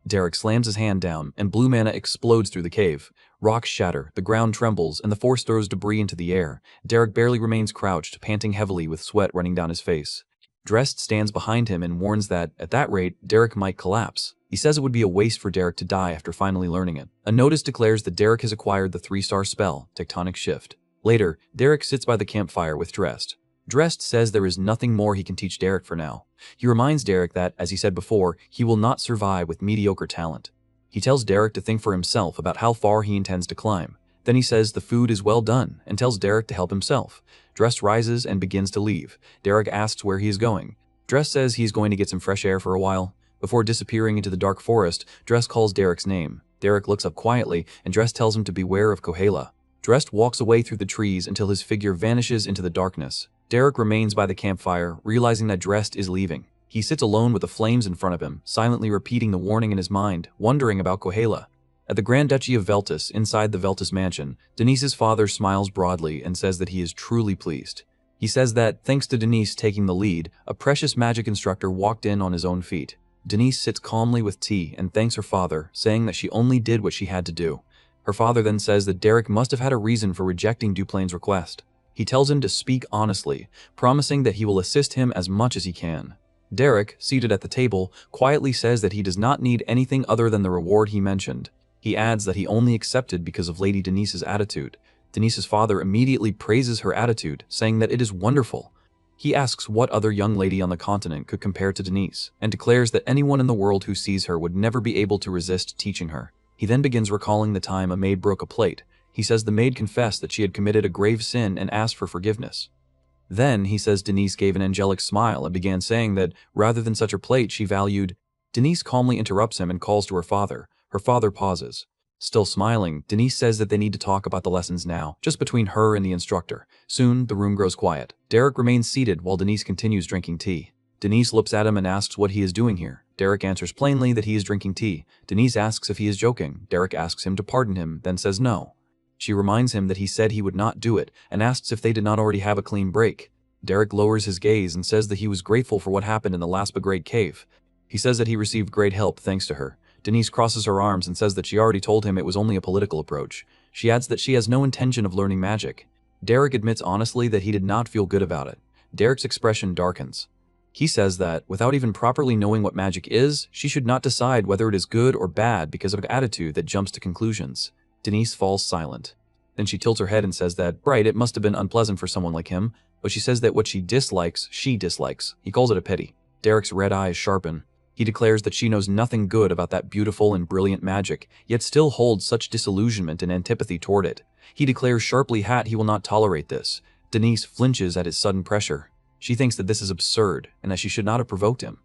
Derek slams his hand down, and blue mana explodes through the cave. Rocks shatter, the ground trembles, and the force throws debris into the air. Derek barely remains crouched, panting heavily with sweat running down his face. Drest stands behind him and warns that, at that rate, Derek might collapse. He says it would be a waste for Derek to die after finally learning it. A notice declares that Derek has acquired the 3-star spell, Tectonic Shift. Later, Derek sits by the campfire with Drest. Drest says there is nothing more he can teach Derek for now. He reminds Derek that, as he said before, he will not survive with mediocre talent. He tells Derek to think for himself about how far he intends to climb. Then he says the food is well done and tells Derek to help himself. Drest rises and begins to leave. Derek asks where he is going. Drest says he is going to get some fresh air for a while. Before disappearing into the dark forest, Drest calls Derek's name. Derek looks up quietly and Drest tells him to beware of Kohela. Drest walks away through the trees until his figure vanishes into the darkness. Derek remains by the campfire, realizing that Drest is leaving. He sits alone with the flames in front of him, silently repeating the warning in his mind, wondering about Kohela. At the Grand Duchy of Veltus, inside the Veltus mansion, Denise's father smiles broadly and says that he is truly pleased. He says that, thanks to Denise taking the lead, a precious magic instructor walked in on his own feet. Denise sits calmly with tea and thanks her father, saying that she only did what she had to do. Her father then says that Derek must have had a reason for rejecting Duplain's request. He tells him to speak honestly, promising that he will assist him as much as he can. Derek, seated at the table, quietly says that he does not need anything other than the reward he mentioned. He adds that he only accepted because of Lady Denise's attitude. Denise's father immediately praises her attitude, saying that it is wonderful. He asks what other young lady on the continent could compare to Denise, and declares that anyone in the world who sees her would never be able to resist teaching her. He then begins recalling the time a maid broke a plate. He says the maid confessed that she had committed a grave sin and asked for forgiveness. Then, he says Denise gave an angelic smile and began saying that, rather than such a plate, she valued. Denise calmly interrupts him and calls to her father. Her father pauses. Still smiling, Denise says that they need to talk about the lessons now, just between her and the instructor. Soon, the room grows quiet. Derek remains seated while Denise continues drinking tea. Denise looks at him and asks what he is doing here. Derek answers plainly that he is drinking tea. Denise asks if he is joking. Derek asks him to pardon him, then says no. She reminds him that he said he would not do it, and asks if they did not already have a clean break. Derek lowers his gaze and says that he was grateful for what happened in the Laspa Great Cave. He says that he received great help thanks to her. Denise crosses her arms and says that she already told him it was only a political approach. She adds that she has no intention of learning magic. Derek admits honestly that he did not feel good about it. Derek's expression darkens. He says that, without even properly knowing what magic is, she should not decide whether it is good or bad because of an attitude that jumps to conclusions. Denise falls silent. Then she tilts her head and says that, right, it must have been unpleasant for someone like him, but she says that what she dislikes, she dislikes. He calls it a pity. Derek's red eyes sharpen. He declares that she knows nothing good about that beautiful and brilliant magic, yet still holds such disillusionment and antipathy toward it. He declares sharply that he will not tolerate this. Denise flinches at his sudden pressure. She thinks that this is absurd, and that she should not have provoked him.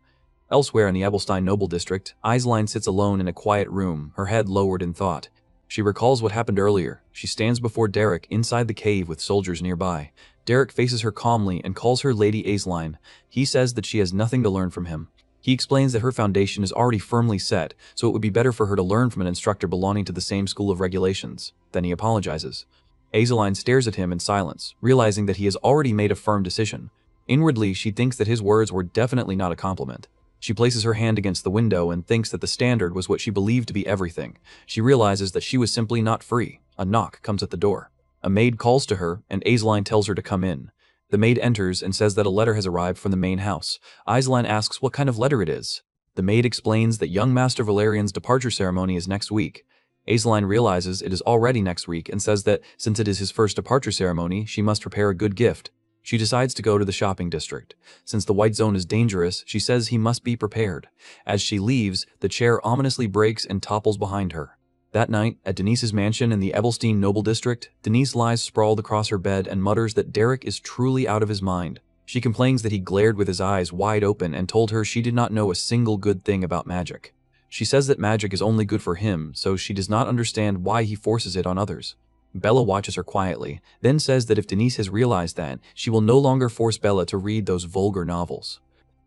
Elsewhere in the Ebelstein Noble District, Aisline sits alone in a quiet room, her head lowered in thought. She recalls what happened earlier. She stands before Derek inside the cave with soldiers nearby. Derek faces her calmly and calls her Lady Aisline. He says that she has nothing to learn from him. He explains that her foundation is already firmly set, so it would be better for her to learn from an instructor belonging to the same school of regulations. Then he apologizes. Aisline stares at him in silence, realizing that he has already made a firm decision. Inwardly, she thinks that his words were definitely not a compliment. She places her hand against the window and thinks that the standard was what she believed to be everything. She realizes that she was simply not free. A knock comes at the door. A maid calls to her, and Aisline tells her to come in. The maid enters and says that a letter has arrived from the main house. Aisline asks what kind of letter it is. The maid explains that young Master Valerian's departure ceremony is next week. Aisline realizes it is already next week and says that since it is his first departure ceremony, she must prepare a good gift. She decides to go to the shopping district. Since the white zone is dangerous, she says he must be prepared. As she leaves, the chair ominously breaks and topples behind her. That night, at Denise's mansion in the Ebelstein Noble District, Denise lies sprawled across her bed and mutters that Derek is truly out of his mind. She complains that he glared with his eyes wide open and told her she did not know a single good thing about magic. She says that magic is only good for him, so she does not understand why he forces it on others. Bella watches her quietly, then says that if Denise has realized that, she will no longer force Bella to read those vulgar novels.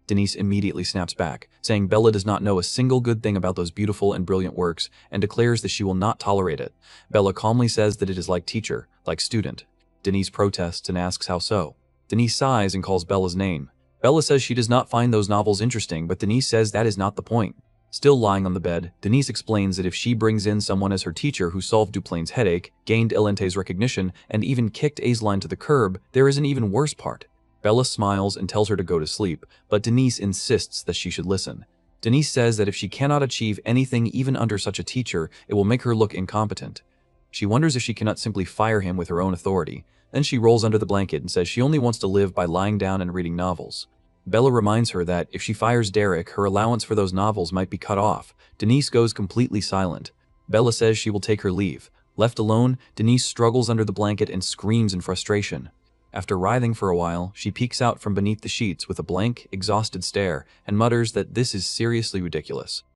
Denise immediately snaps back, saying Bella does not know a single good thing about those beautiful and brilliant works, and declares that she will not tolerate it. Bella calmly says that it is like teacher, like student. Denise protests and asks how so. Denise sighs and calls Bella's name. Bella says she does not find those novels interesting, but Denise says that is not the point. Still lying on the bed, Denise explains that if she brings in someone as her teacher who solved Duplain's headache, gained Elente's recognition, and even kicked Aisline to the curb, there is an even worse part. Bella smiles and tells her to go to sleep, but Denise insists that she should listen. Denise says that if she cannot achieve anything even under such a teacher, it will make her look incompetent. She wonders if she cannot simply fire him with her own authority. Then she rolls under the blanket and says she only wants to live by lying down and reading novels. Bella reminds her that if she fires Derek, her allowance for those novels might be cut off. Denise goes completely silent. Bella says she will take her leave. Left alone, Denise struggles under the blanket and screams in frustration. After writhing for a while, she peeks out from beneath the sheets with a blank, exhausted stare and mutters that this is seriously ridiculous.